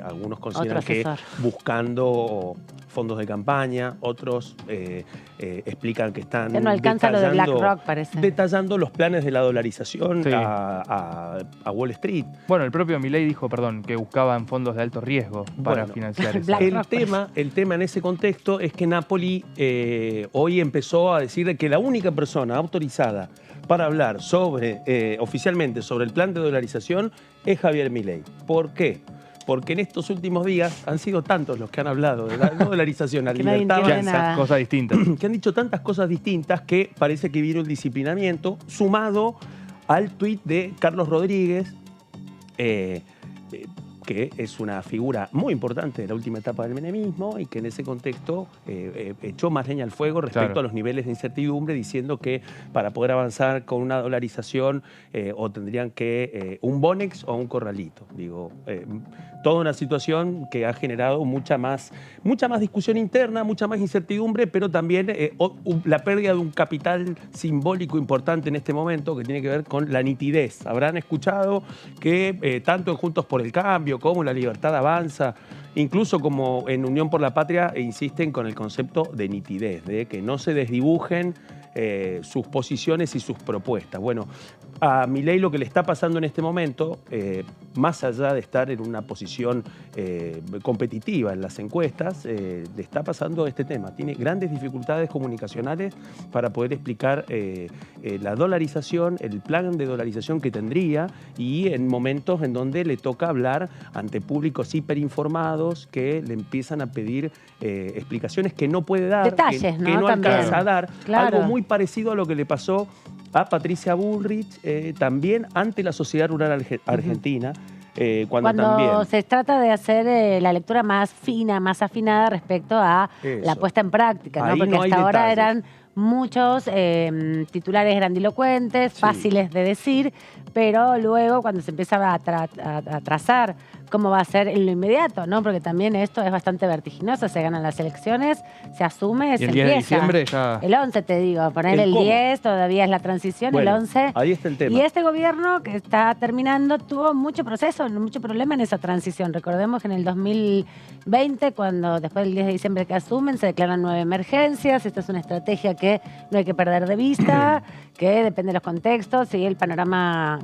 [SPEAKER 4] algunos consideran que buscando fondos de campaña, otros explican que están
[SPEAKER 3] Que no alcanza lo de BlackRock, parece.
[SPEAKER 4] detallando los planes de la dolarización
[SPEAKER 5] Sí.
[SPEAKER 4] a Wall Street.
[SPEAKER 5] Bueno, el propio Milei dijo, perdón, que buscaban fondos de alto riesgo para
[SPEAKER 4] Bueno,
[SPEAKER 5] financiar eso.
[SPEAKER 4] El tema en ese contexto es que Napoli hoy empezó a decir que la única persona autorizada para hablar oficialmente sobre el plan de dolarización es Javier Milei. ¿Por qué? Porque en estos últimos días han sido tantos los que han hablado de la dolarización, la
[SPEAKER 3] Que nadie
[SPEAKER 4] libertad
[SPEAKER 3] entiende
[SPEAKER 4] avanza,
[SPEAKER 3] nada.
[SPEAKER 5] Cosas distintas.
[SPEAKER 4] que han dicho tantas cosas distintas que parece que vino el disciplinamiento, sumado al tuit de Carlos Rodríguez, que es una figura muy importante de la última etapa del menemismo y que en ese contexto echó más leña al fuego respecto a los niveles de incertidumbre, diciendo que para poder avanzar con una dolarización o tendrían que un Bonex o un corralito. Digo, toda una situación que ha generado mucha más discusión interna, mucha más incertidumbre, pero también la pérdida de un capital simbólico importante en este momento que tiene que ver con la nitidez. Habrán escuchado que tanto en Juntos por el Cambio como La Libertad Avanza, incluso como en Unión por la Patria, insisten con el concepto de nitidez, de que no se desdibujen sus posiciones y sus propuestas. Bueno, a Milei lo que le está pasando en este momento, más allá de estar en una posición competitiva en las encuestas, le está pasando este tema. Tiene grandes dificultades comunicacionales para poder explicar la dolarización, el plan de dolarización que tendría, y en momentos en donde le toca hablar ante públicos hiperinformados que le empiezan a pedir explicaciones que no puede dar,
[SPEAKER 3] Detalles,
[SPEAKER 4] que
[SPEAKER 3] ¿no?
[SPEAKER 4] no
[SPEAKER 3] También.
[SPEAKER 4] alcanza a dar.
[SPEAKER 3] Claro.
[SPEAKER 4] Algo muy parecido a lo que le pasó a Patricia Bullrich también ante la Sociedad Rural Argentina, cuando también...
[SPEAKER 3] se trata de hacer la lectura más fina, más afinada respecto a
[SPEAKER 4] Eso.
[SPEAKER 3] la puesta en práctica, ¿no?
[SPEAKER 4] Ahí
[SPEAKER 3] Porque
[SPEAKER 4] no hay
[SPEAKER 3] hasta ahora
[SPEAKER 4] detalles.
[SPEAKER 3] eran muchos titulares grandilocuentes, fáciles de decir, pero luego cuando se empieza a trazar cómo va a ser en lo inmediato, ¿no? Porque también esto es bastante vertiginoso, se ganan las elecciones, se asume, se
[SPEAKER 5] el 10 de
[SPEAKER 3] empieza.
[SPEAKER 5] diciembre ya...
[SPEAKER 3] El 11 te digo, poner el 10, todavía es la transición,
[SPEAKER 4] bueno,
[SPEAKER 3] el 11.
[SPEAKER 4] Ahí está el tema.
[SPEAKER 3] Y este gobierno que está terminando tuvo mucho proceso, mucho problema en esa transición. Recordemos que en el 2020, cuando después del 10 de diciembre que asumen, se declaran 9 emergencias. Esta es una estrategia que no hay que perder de vista, que depende de los contextos y el panorama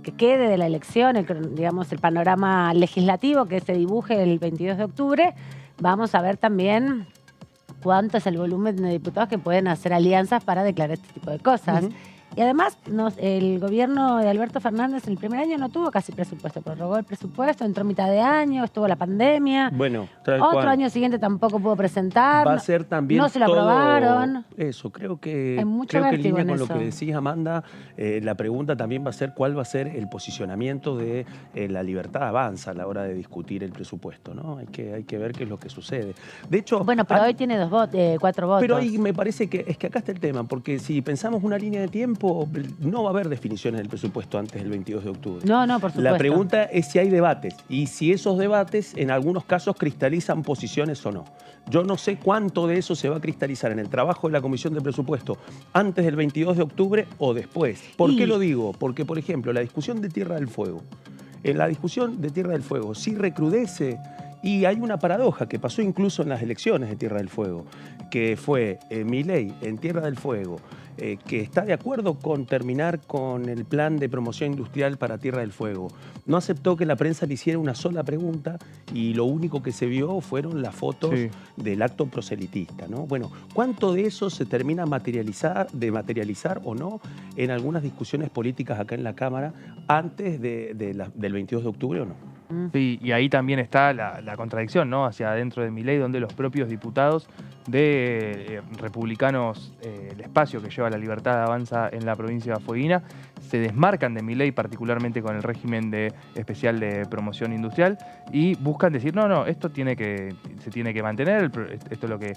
[SPEAKER 3] que quede de la elección, el panorama legislativo que se dibuje el 22 de octubre. Vamos a ver también cuánto es el volumen de diputados que pueden hacer alianzas para declarar este tipo de cosas. Y además, el gobierno de Alberto Fernández en el primer año no tuvo casi presupuesto, prorrogó el presupuesto, entró mitad de año, estuvo la pandemia.
[SPEAKER 4] Bueno,
[SPEAKER 3] otro año siguiente tampoco pudo presentar.
[SPEAKER 4] Va a ser también
[SPEAKER 3] no se lo aprobaron.
[SPEAKER 4] Eso, creo que
[SPEAKER 3] en
[SPEAKER 4] línea con lo que decís, Amanda, la pregunta también va a ser cuál va a ser el posicionamiento de la Libertad Avanza a la hora de discutir el presupuesto, ¿no? Hay que ver qué es lo que sucede. De hecho,
[SPEAKER 3] bueno, pero hoy tiene 4 votos.
[SPEAKER 4] Pero ahí me parece que acá está el tema, porque si pensamos una línea de tiempo, no va a haber definiciones del presupuesto antes del 22 de octubre.
[SPEAKER 3] No, por supuesto.
[SPEAKER 4] La pregunta es si hay debates y si esos debates en algunos casos cristalizan posiciones o no. Yo no sé cuánto de eso se va a cristalizar en el trabajo de la Comisión de Presupuesto antes del 22 de octubre o después. ¿Por qué lo digo? Porque, por ejemplo, la discusión de Tierra del Fuego. En la discusión de Tierra del Fuego sí recrudece. Y hay una paradoja que pasó incluso en las elecciones de Tierra del Fuego, que fue Milei en Tierra del Fuego, que está de acuerdo con terminar con el plan de promoción industrial para Tierra del Fuego. No aceptó que la prensa le hiciera una sola pregunta y lo único que se vio fueron las fotos del acto proselitista, ¿no? Bueno, ¿cuánto de eso se termina de materializar o no en algunas discusiones políticas acá en la Cámara antes del 22 de octubre o no?
[SPEAKER 5] Sí, y ahí también está la contradicción, ¿no? Hacia adentro de Milei, donde los propios diputados de republicanos, el espacio que lleva la Libertad Avanza en la provincia de Fueguina, se desmarcan de Milei, particularmente con el régimen especial de promoción industrial, y buscan decir, no, esto se tiene que mantener, esto lo que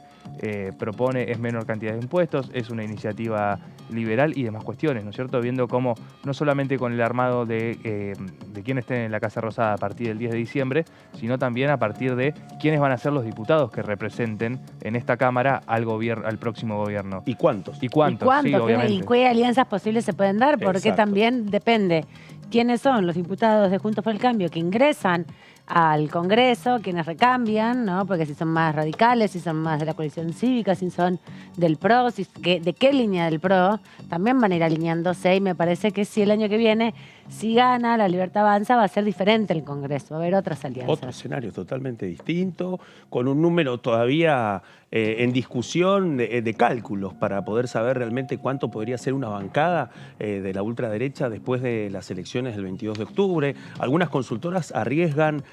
[SPEAKER 5] propone es menor cantidad de impuestos, es una iniciativa liberal y demás cuestiones, ¿no es cierto? Viendo cómo, no solamente con el armado de quienes estén en la Casa Rosada a partir del 10 de diciembre, sino también a partir de quiénes van a ser los diputados que representen en esta Cámara al próximo gobierno.
[SPEAKER 4] ¿Y cuántos?
[SPEAKER 5] ¿Y cuántos? Sí, obviamente.
[SPEAKER 3] ¿Y qué alianzas posibles se pueden dar? Porque también depende quiénes son los diputados de Juntos por el Cambio que ingresan al Congreso, quienes recambian, ¿no? Porque si son más radicales, si son más de la coalición cívica, si son del PRO, de qué línea del PRO, también van a ir alineándose y me parece que si el año que viene, si gana la Libertad Avanza, va a ser diferente el Congreso, va a haber otras alianzas.
[SPEAKER 4] Otro escenario totalmente distinto, con un número todavía en discusión de cálculos para poder saber realmente cuánto podría ser una bancada de la ultraderecha después de las elecciones del 22 de octubre. Algunas consultoras arriesgan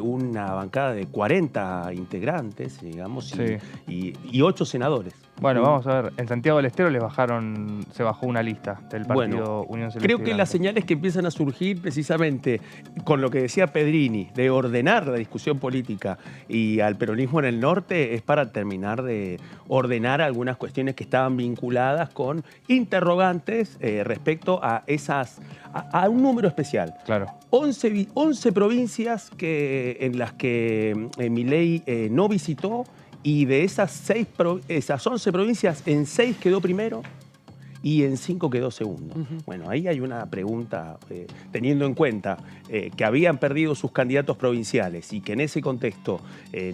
[SPEAKER 4] una bancada de 40 integrantes, digamos, y 8 senadores.
[SPEAKER 5] Bueno, vamos a ver, en Santiago del Estero se bajó una lista del partido Unión Celeste.
[SPEAKER 4] Creo que las señales que empiezan a surgir precisamente con lo que decía Pedrini, de ordenar la discusión política y al peronismo en el norte, es para terminar de ordenar algunas cuestiones que estaban vinculadas con interrogantes respecto a a un número especial.
[SPEAKER 5] Claro.
[SPEAKER 4] 11 provincias en las que Milei no visitó. Y de esas 11 provincias, en 6 quedó primero y en 5 quedó segundo. Bueno, ahí hay una pregunta, teniendo en cuenta que habían perdido sus candidatos provinciales y que en ese contexto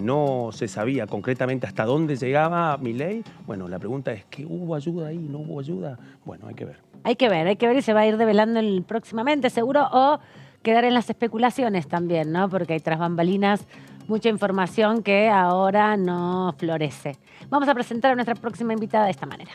[SPEAKER 4] no se sabía concretamente hasta dónde llegaba Milei. Bueno, la pregunta es, ¿qué hubo ayuda ahí? ¿No hubo ayuda? Bueno, hay que ver.
[SPEAKER 3] Hay que ver y se va a ir develando próximamente, seguro, o quedar en las especulaciones también, ¿no? Porque hay tras bambalinas mucha información que ahora no florece. Vamos a presentar a nuestra próxima invitada de esta manera.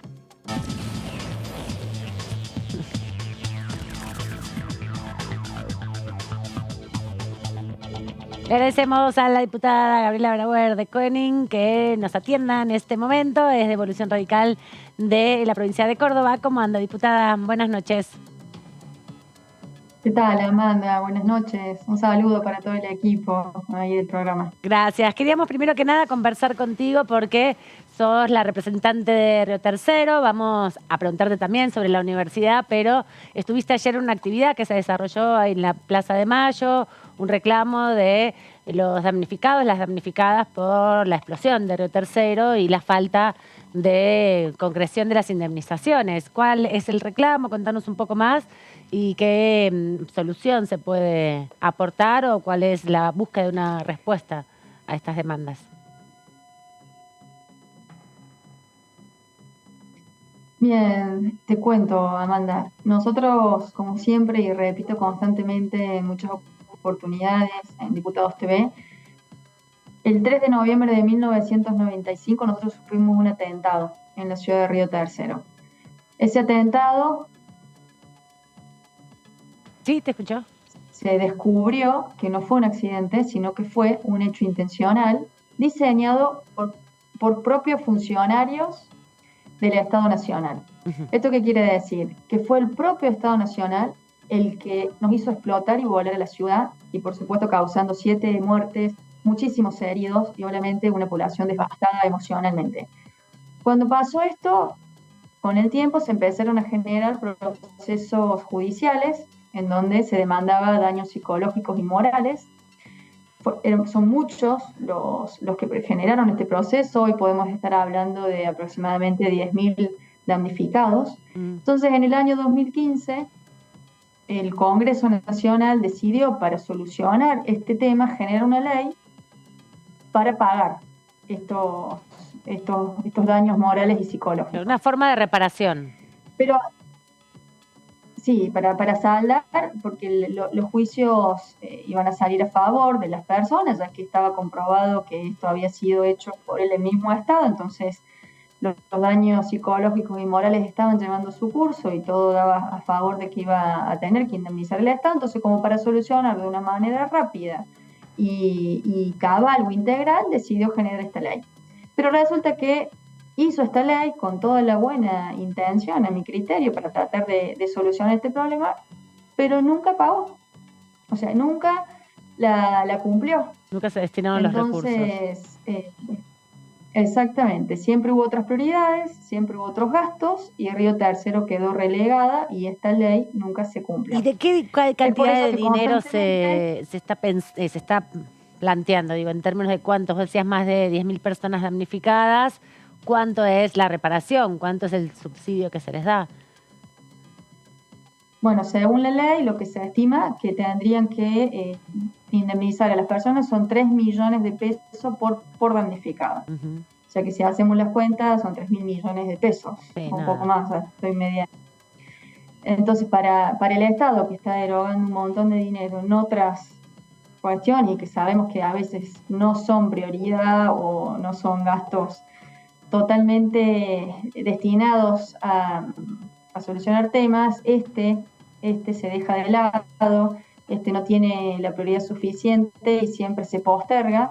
[SPEAKER 3] Le agradecemos a la diputada Gabriela Brauer de Koenig que nos atienda en este momento. Es de Evolución Radical de la provincia de Córdoba. ¿Cómo anda, diputada? Buenas noches.
[SPEAKER 8] ¿Qué tal, Amanda? Buenas noches. Un saludo para todo el equipo ahí del programa.
[SPEAKER 3] Gracias. Queríamos primero que nada conversar contigo porque sos la representante de Río Tercero. Vamos a preguntarte también sobre la universidad, pero estuviste ayer en una actividad que se desarrolló en la Plaza de Mayo, un reclamo de los damnificados, las damnificadas por la explosión de Río Tercero y la falta de concreción de las indemnizaciones. ¿Cuál es el reclamo? Contanos un poco más y qué solución se puede aportar o cuál es la búsqueda de una respuesta a estas demandas.
[SPEAKER 8] Bien, te cuento, Amanda. Nosotros, como siempre, y repito constantemente en muchas oportunidades en Diputados TV, el 3 de noviembre de 1995 nosotros sufrimos un atentado en la ciudad de Río Tercero. Ese atentado...
[SPEAKER 3] Sí, te escucho.
[SPEAKER 8] Se descubrió que no fue un accidente, sino que fue un hecho intencional diseñado por propios funcionarios del Estado Nacional. ¿Esto qué quiere decir? Que fue el propio Estado Nacional el que nos hizo explotar y volar a la ciudad y por supuesto causando 7 muertes, muchísimos heridos y obviamente una población devastada emocionalmente. Cuando pasó esto, con el tiempo se empezaron a generar procesos judiciales en donde se demandaba daños psicológicos y morales. Son muchos los que generaron este proceso. Hoy podemos estar hablando de aproximadamente 10.000 damnificados. Entonces, en el año 2015, el Congreso Nacional decidió, para solucionar este tema, generar una ley para pagar estos daños morales y psicológicos.
[SPEAKER 3] Una forma de reparación.
[SPEAKER 8] Pero sí, para saldar, porque los juicios iban a salir a favor de las personas, ya que estaba comprobado que esto había sido hecho por el mismo Estado, entonces los daños psicológicos y morales estaban llevando su curso y todo daba a favor de que iba a tener que indemnizar el Estado. Entonces, como para solucionar de una manera rápida y cabal o integral, decidió generar esta ley. Pero resulta que hizo esta ley con toda la buena intención, a mi criterio, para tratar de solucionar este problema, pero nunca pagó. O sea, nunca la cumplió.
[SPEAKER 3] Nunca se destinaron los recursos.
[SPEAKER 8] Exactamente. Siempre hubo otras prioridades, siempre hubo otros gastos, y Río Tercero quedó relegada y esta ley nunca se cumplió.
[SPEAKER 3] ¿Y de qué cantidad de dinero se está planteando? Digo, en términos de cuántos, vos decías más de 10.000 personas damnificadas. ¿Cuánto es la reparación? ¿Cuánto es el subsidio que se les da?
[SPEAKER 8] Bueno, según la ley, lo que se estima que tendrían que indemnizar a las personas son 3 millones de pesos por damnificado. O sea que si hacemos las cuentas son 3.000 millones de pesos, un poco más, estoy mediando. Entonces, para el Estado, que está erogando un montón de dinero en otras cuestiones y que sabemos que a veces no son prioridad o no son gastos totalmente destinados a solucionar temas, este se deja de lado, no tiene la prioridad suficiente y siempre se posterga.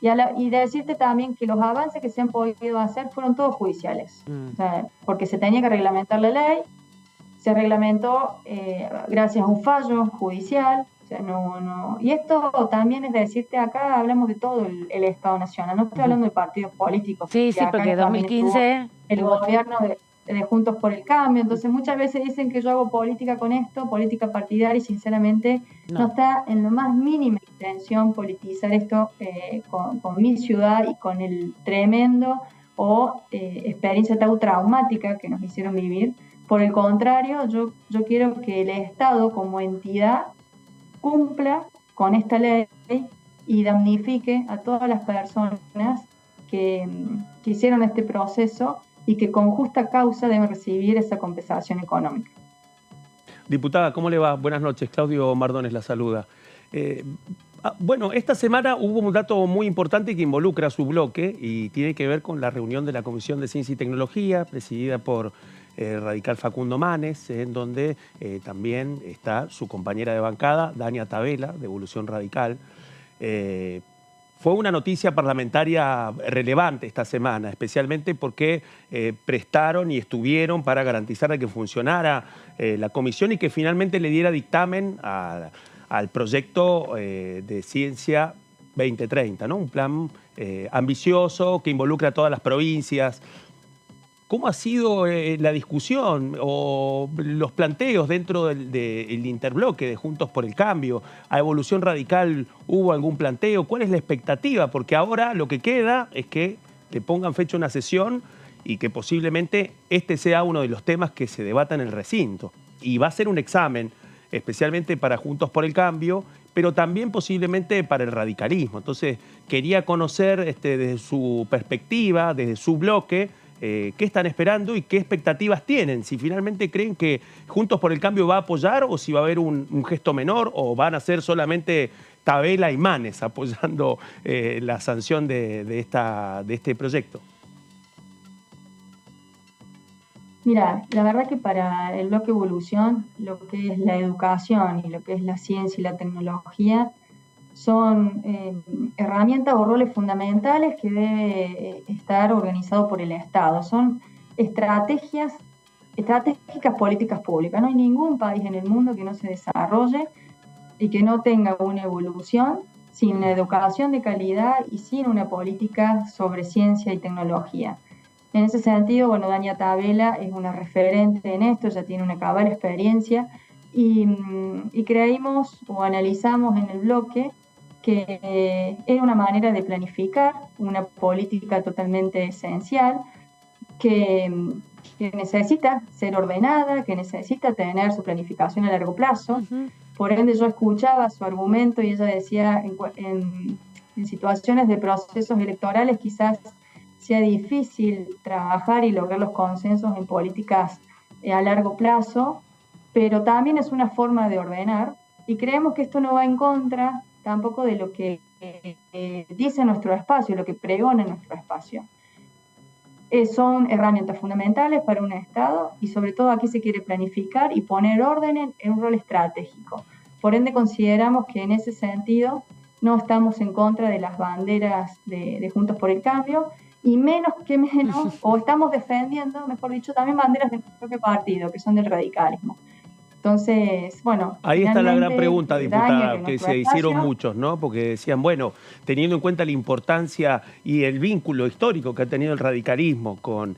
[SPEAKER 8] Y de decirte también que los avances que se han podido hacer fueron todos judiciales, o sea, porque se tenía que reglamentar la ley, se reglamentó gracias a un fallo judicial. O sea, y esto también es decirte, acá hablamos de todo el Estado Nacional, no estoy hablando de partidos políticos.
[SPEAKER 3] Sí, porque 2015...
[SPEAKER 8] El gobierno de Juntos por el Cambio, entonces muchas veces dicen que yo hago política con esto, política partidaria, y sinceramente no está en lo más mínima intención politizar esto con mi ciudad y con el tremendo experiencia tan traumática que nos hicieron vivir. Por el contrario, yo quiero que el Estado como entidad cumpla con esta ley y damnifique a todas las personas que hicieron este proceso y que con justa causa deben recibir esa compensación económica.
[SPEAKER 4] Diputada, ¿cómo le va? Buenas noches. Claudio Mardones la saluda. Bueno, esta semana hubo un dato muy importante que involucra a su bloque y tiene que ver con la reunión de la Comisión de Ciencia y Tecnología, presidida por radical Facundo Manes, en donde también está su compañera de bancada, Dania Tabela, de Evolución Radical. fue una noticia parlamentaria relevante esta semana, especialmente porque prestaron y estuvieron para garantizar de que funcionara la comisión y que finalmente le diera dictamen al proyecto de Ciencia 2030, ¿no? Un plan ambicioso que involucra a todas las provincias. ¿Cómo ha sido la discusión o los planteos dentro del interbloque de Juntos por el Cambio? ¿A Evolución Radical hubo algún planteo? ¿Cuál es la expectativa? Porque ahora lo que queda es que le pongan fecha a una sesión y que posiblemente este sea uno de los temas que se debata en el recinto. Y va a ser un examen, especialmente para Juntos por el Cambio, pero también posiblemente para el radicalismo. Entonces, quería conocer desde su perspectiva, desde su bloque, qué están esperando y qué expectativas tienen. Si finalmente creen que Juntos por el Cambio va a apoyar o si va a haber un gesto menor o van a ser solamente Tabela y Manes apoyando la sanción de este proyecto.
[SPEAKER 8] Mira, la verdad que para el bloque Evolución, lo que es la educación y lo que es la ciencia y la tecnología son herramientas o roles fundamentales que debe estar organizado por el Estado. Son estratégicas políticas públicas. No hay ningún país en el mundo que no se desarrolle y que no tenga una evolución sin una educación de calidad y sin una política sobre ciencia y tecnología. En ese sentido, bueno, Dania Tabela es una referente en esto, ya tiene una cabal experiencia y creímos o analizamos en el bloque que era una manera de planificar una política totalmente esencial que necesita ser ordenada, que necesita tener su planificación a largo plazo. Por ende, yo escuchaba su argumento y ella decía, en situaciones de procesos electorales quizás sea difícil trabajar y lograr los consensos en políticas a largo plazo, pero también es una forma de ordenar y creemos que esto no va en contra tampoco de lo que dice nuestro espacio, lo que pregona nuestro espacio. Son herramientas fundamentales para un Estado y sobre todo aquí se quiere planificar y poner orden en un rol estratégico. Por ende consideramos que en ese sentido no estamos en contra de las banderas de Juntos por el Cambio y menos, o estamos defendiendo, mejor dicho, también banderas de nuestro propio partido, que son del radicalismo. Entonces, bueno.
[SPEAKER 4] Ahí está la gran pregunta, diputada, que se hicieron muchos, ¿no? Porque decían, bueno, teniendo en cuenta la importancia y el vínculo histórico que ha tenido el radicalismo con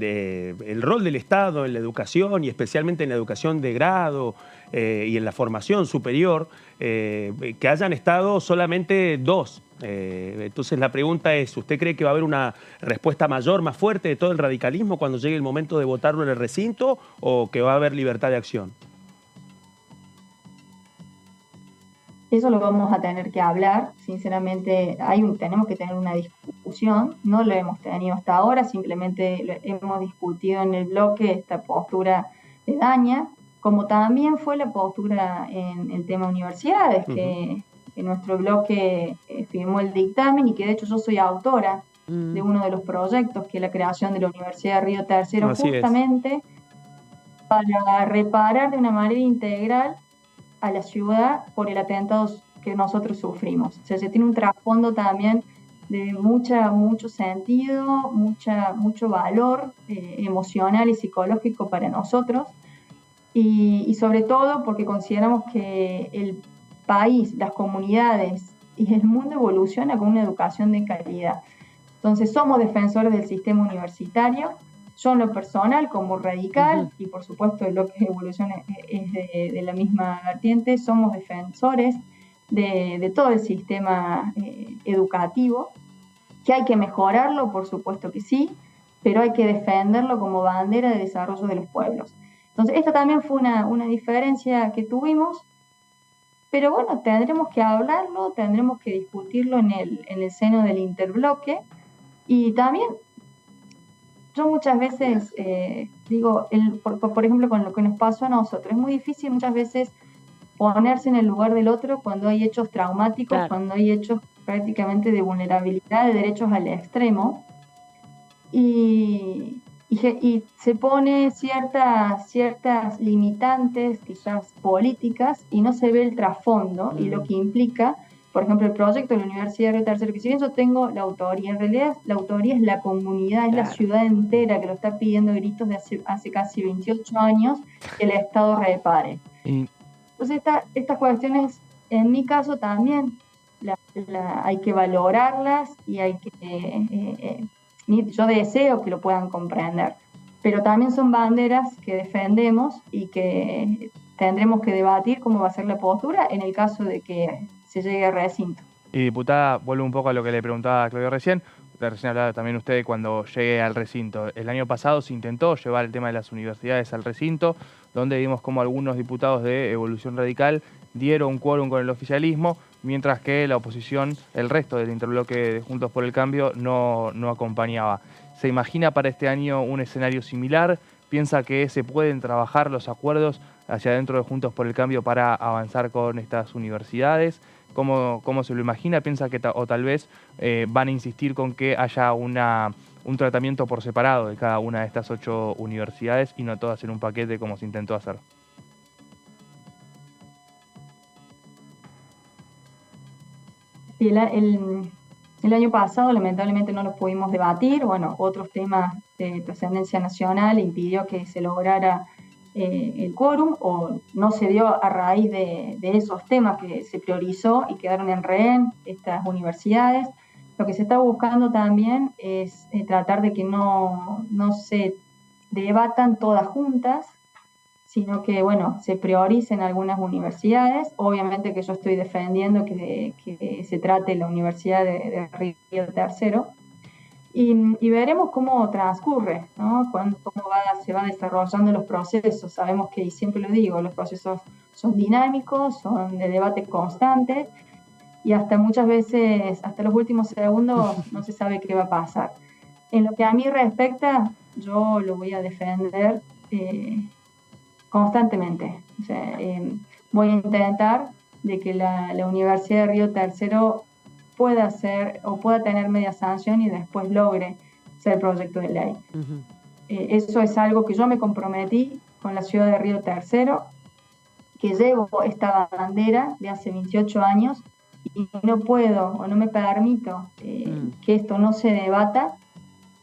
[SPEAKER 4] el rol del Estado en la educación y especialmente en la educación de grado y en la formación superior, que hayan estado solamente dos. Entonces la pregunta es, ¿usted cree que va a haber una respuesta mayor, más fuerte de todo el radicalismo cuando llegue el momento de votarlo en el recinto o que va a haber libertad de acción?
[SPEAKER 8] Eso lo vamos a tener que hablar, sinceramente tenemos que tener una discusión, no lo hemos tenido hasta ahora, simplemente hemos discutido en el bloque esta postura de Dania, como también fue la postura en el tema universidades, que nuestro bloque firmó el dictamen y que de hecho yo soy autora de uno de los proyectos, que es la creación de la Universidad de Río Tercero, justamente para reparar de una manera integral a la ciudad por el atentado que nosotros sufrimos. O sea, se tiene un trasfondo también de mucho sentido, mucho valor emocional y psicológico para nosotros y sobre todo porque consideramos que el país, las comunidades y el mundo evoluciona con una educación de calidad. Entonces somos defensores del sistema universitario, yo en lo personal como radical y por supuesto lo que evoluciona es de la misma vertiente, somos defensores de todo el sistema educativo, que hay que mejorarlo, por supuesto que sí, pero hay que defenderlo como bandera de desarrollo de los pueblos. Entonces esta también fue una diferencia que tuvimos, pero bueno, tendremos que hablarlo, tendremos que discutirlo en el seno del interbloque y también yo muchas veces digo, por ejemplo, con lo que nos pasó a nosotros, es muy difícil muchas veces ponerse en el lugar del otro cuando hay hechos traumáticos, cuando hay hechos prácticamente de vulnerabilidad de derechos al extremo y se pone ciertas limitantes, quizás políticas, y no se ve el trasfondo y lo que implica por ejemplo, el proyecto de la Universidad de Río Tercero, que si bien yo tengo la autoría, en realidad la autoría es la comunidad, es la ciudad entera que lo está pidiendo a gritos de hace casi 28 años que el Estado repare. Entonces estas cuestiones, en mi caso también, hay que valorarlas y hay que... yo deseo que lo puedan comprender, pero también son banderas que defendemos y que tendremos que debatir cómo va a ser la postura en el caso de que se llegue al recinto.
[SPEAKER 5] Y diputada, vuelvo un poco a lo que le preguntaba a Claudio recién. Recién hablaba también usted de cuando llegue al recinto. El año pasado se intentó llevar el tema de las universidades al recinto, donde vimos como algunos diputados de Evolución Radical dieron quórum con el oficialismo, mientras que la oposición, el resto del interbloque de Juntos por el Cambio, no acompañaba. ¿Se imagina para este año un escenario similar? ¿Piensa que se pueden trabajar los acuerdos hacia adentro de Juntos por el Cambio para avanzar con estas universidades? ¿Cómo se lo imagina? ¿Piensa que o tal vez van a insistir con que haya un tratamiento por separado de cada una de estas 8 universidades y no todas en un paquete como se intentó hacer?
[SPEAKER 8] El año pasado lamentablemente no los pudimos debatir, bueno, otros temas de trascendencia nacional impidió que se lograra el quórum, o no se dio a raíz de esos temas que se priorizó y quedaron en rehén estas universidades. Lo que se está buscando también es tratar de que no se debatan todas juntas, sino que, bueno, se prioricen algunas universidades. Obviamente que yo estoy defendiendo que se trate la Universidad de Río Tercero, y veremos cómo transcurre, ¿no? Cómo se van desarrollando los procesos. Sabemos que, y siempre lo digo, los procesos son dinámicos, son de debate constante, y hasta muchas veces, hasta los últimos segundos, no se sabe qué va a pasar. En lo que a mí respecta, yo lo voy a defender constantemente. O sea, voy a intentar de que la Universidad de Río Tercero pueda ser o pueda tener media sanción y después logre ser proyecto de ley. Uh-huh. Eso es algo que yo me comprometí con la ciudad de Río Tercero, que llevo esta bandera de hace 28 años y no puedo o no me permito que esto no se debata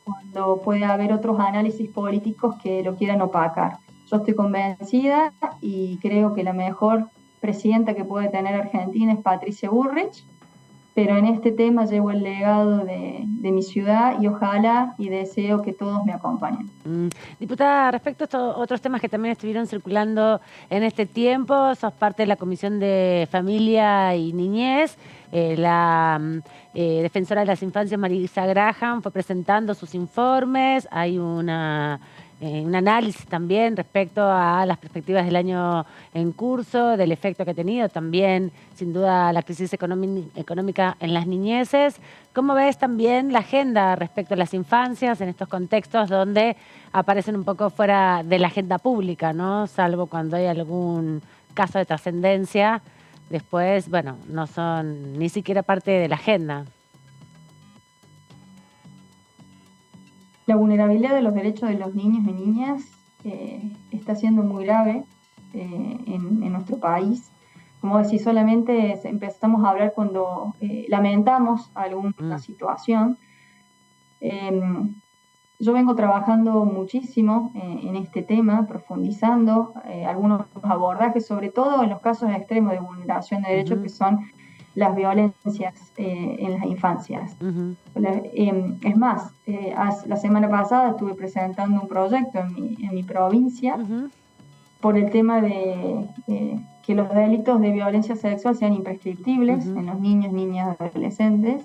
[SPEAKER 8] cuando puede haber otros análisis políticos que lo quieran opacar. Yo estoy convencida y creo que la mejor presidenta que puede tener Argentina es Patricia Bullrich, pero en este tema llevo el legado de mi ciudad y ojalá y deseo que todos me acompañen.
[SPEAKER 3] Diputada, respecto a estos otros temas que también estuvieron circulando en este tiempo, sos parte de la Comisión de Familia y Niñez. La defensora de las infancias, Marisa Graham, fue presentando sus informes. Hay un análisis también respecto a las perspectivas del año en curso, del efecto que ha tenido también, sin duda, la crisis económica en las niñeces. ¿Cómo ves también la agenda respecto a las infancias en estos contextos donde aparecen un poco fuera de la agenda pública, ¿no? Salvo cuando hay algún caso de trascendencia, después, bueno, no son ni siquiera parte de la agenda?
[SPEAKER 8] La vulnerabilidad de los derechos de los niños y niñas está siendo muy grave en nuestro país. Como decís, solamente empezamos a hablar cuando lamentamos alguna situación. Yo vengo trabajando muchísimo en este tema, profundizando algunos abordajes, sobre todo en los casos extremos de vulneración de derechos, que son las violencias en las infancias. Es más, la semana pasada estuve presentando un proyecto en mi provincia por el tema de que los delitos de violencia sexual sean imprescriptibles en los niños, niñas, adolescentes.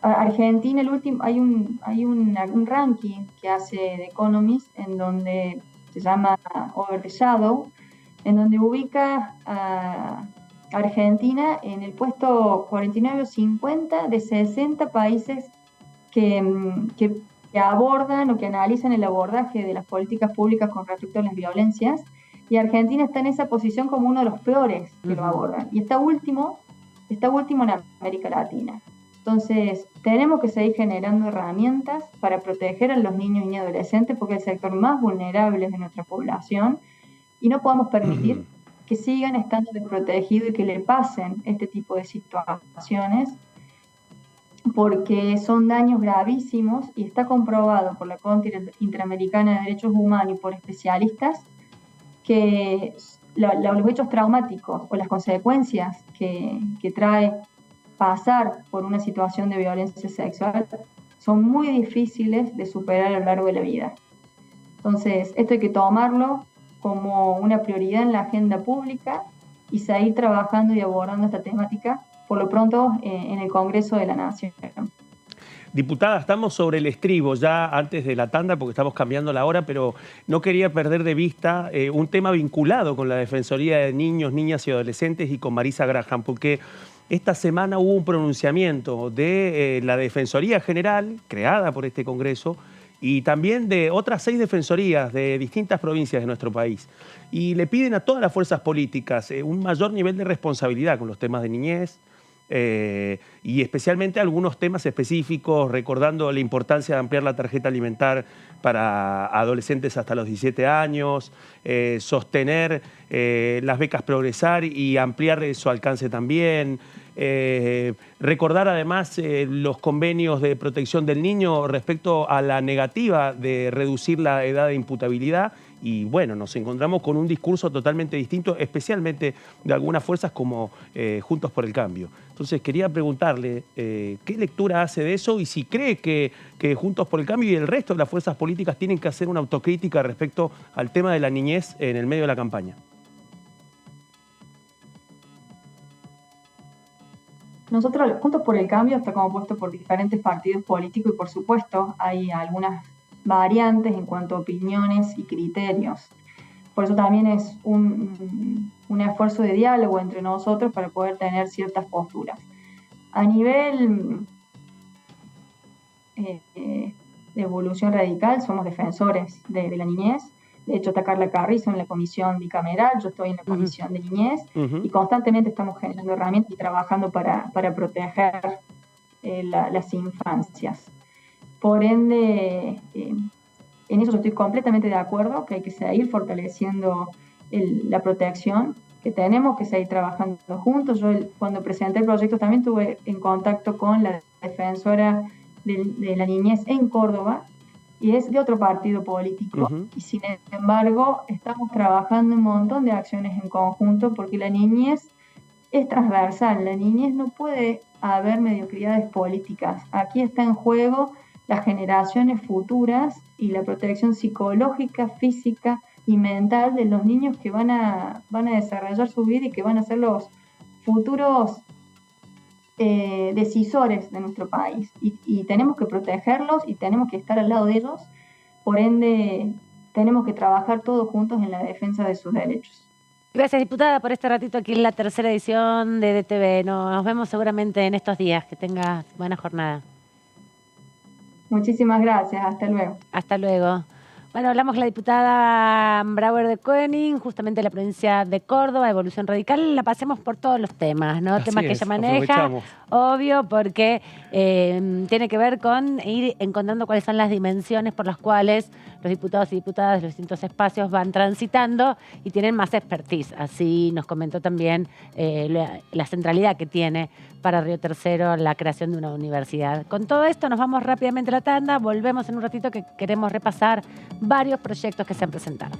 [SPEAKER 8] Argentina, hay un ranking que hace The Economist, en donde se llama Over the Shadow, en donde ubica a Argentina en el puesto 49 o 50 de 60 países que abordan o que analizan el abordaje de las políticas públicas con respecto a las violencias, y Argentina está en esa posición como uno de los peores que lo abordan, y está último en América Latina. Entonces, tenemos que seguir generando herramientas para proteger a los niños y adolescentes, porque es el sector más vulnerable de nuestra población, y no podemos permitir que sigan estando desprotegidos y que le pasen este tipo de situaciones, porque son daños gravísimos y está comprobado por la Corte Interamericana de Derechos Humanos y por especialistas que los hechos traumáticos o las consecuencias que trae pasar por una situación de violencia sexual son muy difíciles de superar a lo largo de la vida. Entonces, esto hay que tomarlo como una prioridad en la agenda pública y seguir trabajando y abordando esta temática, por lo pronto, en el Congreso de la Nación.
[SPEAKER 4] Diputada, estamos sobre el estribo ya antes de la tanda porque estamos cambiando la hora, pero no quería perder de vista un tema vinculado con la Defensoría de Niños, Niñas y Adolescentes y con Marisa Graham, porque esta semana hubo un pronunciamiento de la Defensoría General, creada por este Congreso, y también de otras 6 defensorías de distintas provincias de nuestro país. Y le piden a todas las fuerzas políticas un mayor nivel de responsabilidad con los temas de niñez, y especialmente algunos temas específicos, recordando la importancia de ampliar la tarjeta alimentar para adolescentes hasta los 17 años, sostener las becas Progresar y ampliar su alcance también, recordar además los convenios de protección del niño respecto a la negativa de reducir la edad de imputabilidad. Y bueno, nos encontramos con un discurso totalmente distinto, especialmente de algunas fuerzas como Juntos por el Cambio. Entonces quería preguntarle qué lectura hace de eso y si cree que Juntos por el Cambio y el resto de las fuerzas políticas tienen que hacer una autocrítica respecto al tema de la niñez en el medio de la campaña.
[SPEAKER 8] Nosotros, Juntos por el Cambio, está compuesto por diferentes partidos políticos y, por supuesto, hay algunas variantes en cuanto a opiniones y criterios. Por eso también es un esfuerzo de diálogo entre nosotros para poder tener ciertas posturas. A nivel de Evolución Radical, somos defensores de la niñez. De hecho, está Carla Carrizo en la comisión bicameral, yo estoy en la comisión de niñez, y constantemente estamos generando herramientas y trabajando para proteger las infancias. Por ende, en eso yo estoy completamente de acuerdo, que hay que seguir fortaleciendo la protección, que tenemos que seguir trabajando juntos. Yo cuando presenté el proyecto también estuve en contacto con la defensora de la niñez en Córdoba, y es de otro partido político, y sin embargo estamos trabajando un montón de acciones en conjunto, porque la niñez es transversal, la niñez no puede haber mediocridades políticas. Aquí está en juego las generaciones futuras y la protección psicológica, física y mental de los niños que van a desarrollar su vida y que van a ser los futuros decisores de nuestro país. Y tenemos que protegerlos y tenemos que estar al lado de ellos. Por ende, tenemos que trabajar todos juntos en la defensa de sus derechos.
[SPEAKER 3] Gracias, diputada, por este ratito aquí en la tercera edición de DTV. Nos vemos seguramente en estos días. Que tengas buena jornada.
[SPEAKER 8] Muchísimas gracias, hasta luego.
[SPEAKER 3] Hasta luego. Bueno, hablamos con la diputada Brauer de Koenig, justamente de la provincia de Córdoba, Evolución Radical. La pasemos por todos los temas, ¿no? Temas que ella maneja, obvio, porque tiene que ver con ir encontrando cuáles son las dimensiones por las cuales los diputados y diputadas de los distintos espacios van transitando y tienen más expertise. Así nos comentó también la centralidad que tiene para Río Tercero la creación de una universidad. Con todo esto nos vamos rápidamente a la tanda, volvemos en un ratito que queremos repasar varios proyectos que se han presentado.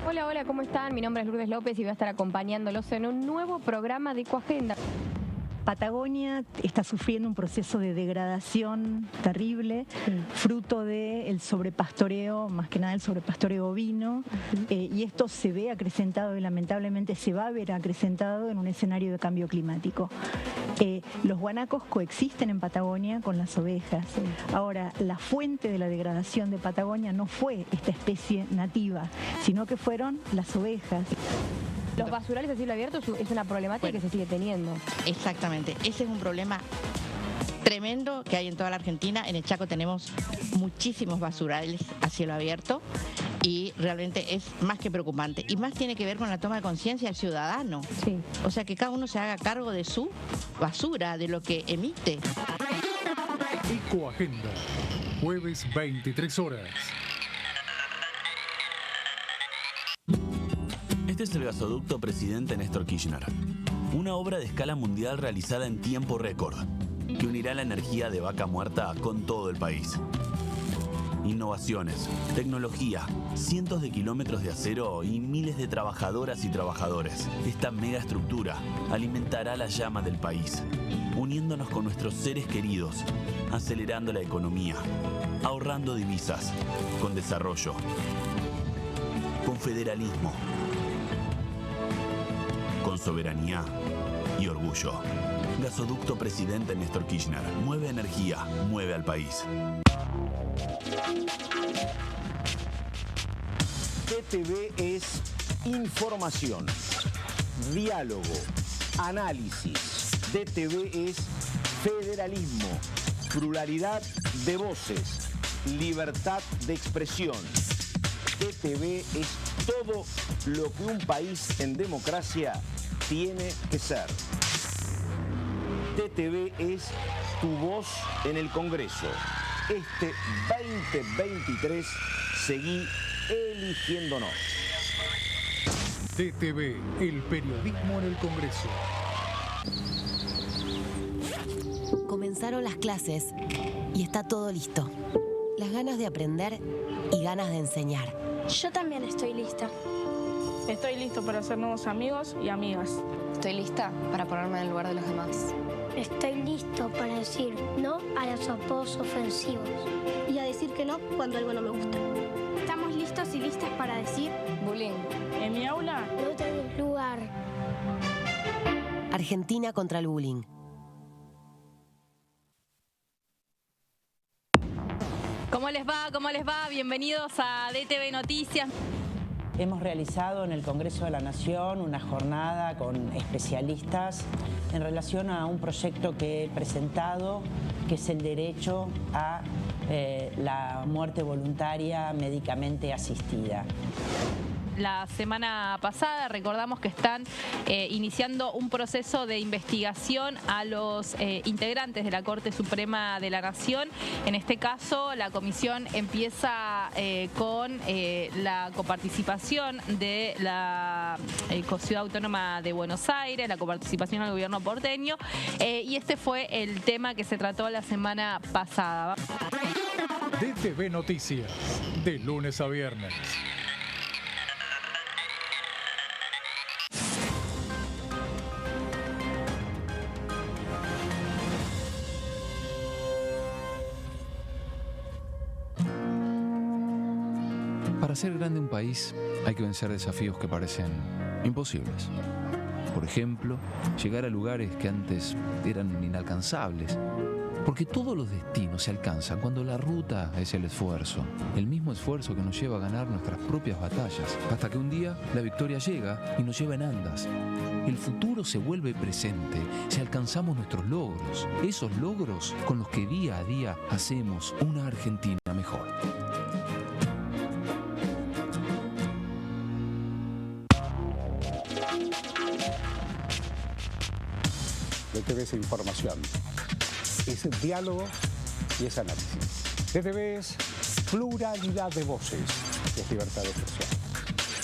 [SPEAKER 9] Hola, ¿cómo están? Mi nombre es Lourdes López y voy a estar acompañándolos en un nuevo programa de Ecoagenda.
[SPEAKER 10] Patagonia está sufriendo un proceso de degradación terrible, fruto del sobrepastoreo, más que nada el sobrepastoreo ovino, y esto se ve acrecentado y lamentablemente se va a ver acrecentado en un escenario de cambio climático. Los guanacos coexisten en Patagonia con las ovejas. Ahora, la fuente de la degradación de Patagonia no fue esta especie nativa, sino que fueron las ovejas.
[SPEAKER 9] Los basurales a cielo abierto es una problemática que se sigue teniendo.
[SPEAKER 11] Exactamente, ese es un problema tremendo que hay en toda la Argentina. En el Chaco tenemos muchísimos basurales a cielo abierto y realmente es más que preocupante. Y más tiene que ver con la toma de conciencia del ciudadano.
[SPEAKER 3] Sí.
[SPEAKER 11] O sea, que cada uno se haga cargo de su basura, de lo que emite.
[SPEAKER 2] Ecoagenda, jueves 23 horas.
[SPEAKER 12] Este es el gasoducto Presidente Néstor Kirchner, una obra de escala mundial realizada en tiempo récord, que unirá la energía de Vaca Muerta con todo el país. Innovaciones, tecnología, cientos de kilómetros de acero y miles de trabajadoras y trabajadores. Esta megaestructura alimentará la llama del país, uniéndonos con nuestros seres queridos, acelerando la economía, ahorrando divisas, con desarrollo, con federalismo, con soberanía y orgullo. Gasoducto Presidente Néstor Kirchner. Mueve energía, mueve al país.
[SPEAKER 13] DTV es información, diálogo, análisis. DTV es federalismo, pluralidad de voces, libertad de expresión. DTV es todo lo que un país en democracia tiene que ser. DTV es tu voz en el Congreso. Este 2023 seguí eligiéndonos.
[SPEAKER 2] DTV, el periodismo en el Congreso.
[SPEAKER 14] Comenzaron las clases y está todo listo. Las ganas de aprender y ganas de enseñar.
[SPEAKER 15] Yo también estoy lista.
[SPEAKER 16] Estoy listo para hacer nuevos amigos y amigas.
[SPEAKER 17] Estoy lista para ponerme en el lugar de los demás.
[SPEAKER 15] Estoy listo para decir no a los apodos ofensivos y a decir que no cuando algo no me gusta. Estamos listos y listas para decir
[SPEAKER 17] bullying.
[SPEAKER 16] En mi aula
[SPEAKER 15] no tenés lugar.
[SPEAKER 14] Argentina contra el bullying.
[SPEAKER 18] ¿Cómo les va? ¿Cómo les va? Bienvenidos a DTV Noticias.
[SPEAKER 19] Hemos realizado en el Congreso de la Nación una jornada con especialistas en relación a un proyecto que he presentado, que es el derecho a la muerte voluntaria médicamente asistida.
[SPEAKER 18] La semana pasada recordamos que están iniciando un proceso de investigación a los integrantes de la Corte Suprema de la Nación. En este caso, la comisión empieza con la coparticipación de la Ciudad Autónoma de Buenos Aires, la coparticipación al gobierno porteño, y este fue el tema que se trató la semana pasada.
[SPEAKER 2] DTV Noticias, de lunes a viernes.
[SPEAKER 20] Para hacer grande un país hay que vencer desafíos que parecen imposibles. Por ejemplo, llegar a lugares que antes eran inalcanzables. Porque todos los destinos se alcanzan cuando la ruta es el esfuerzo. El mismo esfuerzo que nos lleva a ganar nuestras propias batallas. Hasta que un día la victoria llega y nos lleva en andas. El futuro se vuelve presente si alcanzamos nuestros logros. Esos logros con los que día a día hacemos una Argentina mejor.
[SPEAKER 21] DTV es información, es diálogo y es análisis. DTV es pluralidad de voces y es libertad de expresión.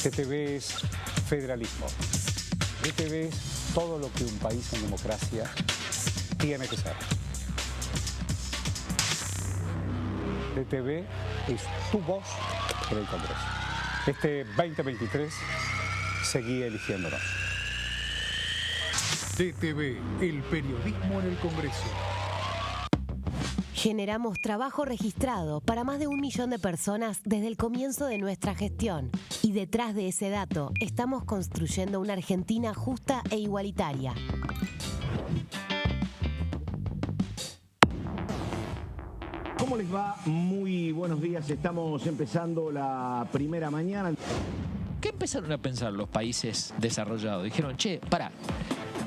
[SPEAKER 21] DTV es federalismo. DTV es todo lo que un país en democracia tiene que ser. DTV es tu voz en el Congreso. Este 2023 seguí eligiéndonos.
[SPEAKER 2] DTV, el periodismo en el Congreso.
[SPEAKER 14] Generamos trabajo registrado para más de 1 millón de personas desde el comienzo de nuestra gestión. Y detrás de ese dato, estamos construyendo una Argentina justa e igualitaria.
[SPEAKER 13] ¿Cómo les va? Muy buenos días. Estamos empezando la primera mañana.
[SPEAKER 22] ¿Qué empezaron a pensar los países desarrollados? Dijeron, che, pará,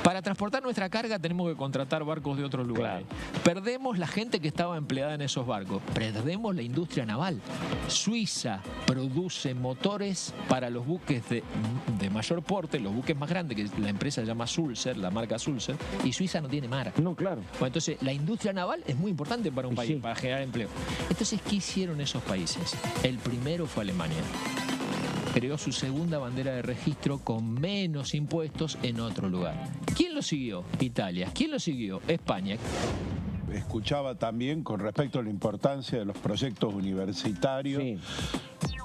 [SPEAKER 1] Para transportar nuestra carga tenemos que contratar barcos de otros lugares. Perdemos la gente que estaba empleada en esos barcos. Perdemos la industria naval. Suiza produce motores para los buques de mayor porte, los buques más grandes, que la empresa se llama Sulzer, la marca Sulzer, y Suiza no tiene mar.
[SPEAKER 13] No, claro.
[SPEAKER 1] Bueno, entonces, la industria naval es muy importante para un país, para generar empleo. Entonces, ¿qué hicieron esos países? El primero fue Alemania. Creó su segunda bandera de registro con menos impuestos en otro lugar. ¿Quién lo siguió? Italia. ¿Quién lo siguió? España.
[SPEAKER 22] Escuchaba también con respecto a la importancia de los proyectos universitarios,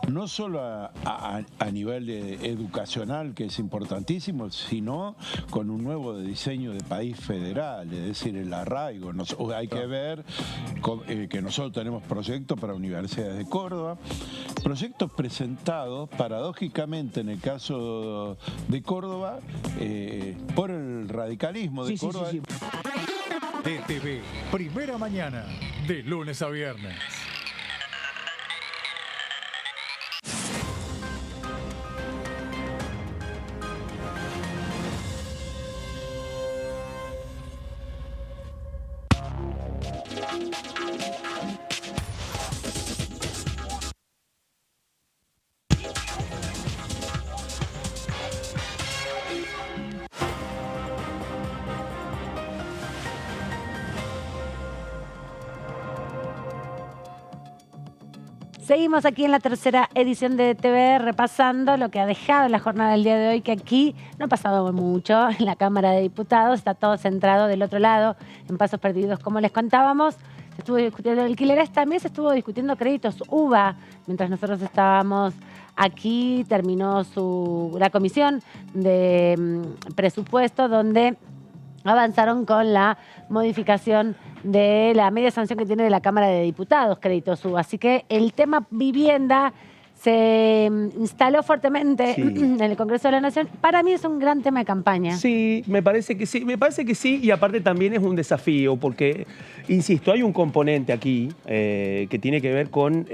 [SPEAKER 22] no solo a nivel educacional, que es importantísimo, sino con un nuevo diseño de país federal, es decir, el arraigo. Hay que ver que nosotros tenemos proyectos para universidades de Córdoba, proyectos presentados paradójicamente en el caso de Córdoba por el radicalismo de Córdoba.
[SPEAKER 2] DTV, primera mañana, de lunes a viernes.
[SPEAKER 3] Seguimos aquí en la tercera edición de TV repasando lo que ha dejado la jornada del día de hoy, que aquí no ha pasado mucho en la Cámara de Diputados, está todo centrado del otro lado, en pasos perdidos, como les contábamos. Se estuvo discutiendo alquileres, también se estuvo discutiendo créditos UVA. Mientras nosotros estábamos aquí, terminó la comisión de presupuesto, donde avanzaron con la modificación de la media sanción que tiene de la Cámara de Diputados, créditos UVA. Así que el tema vivienda se instaló fuertemente en el Congreso de la Nación. Para mí es un gran tema de campaña.
[SPEAKER 4] Sí, me parece que sí, y aparte también es un desafío, porque, insisto, hay un componente aquí que tiene que ver con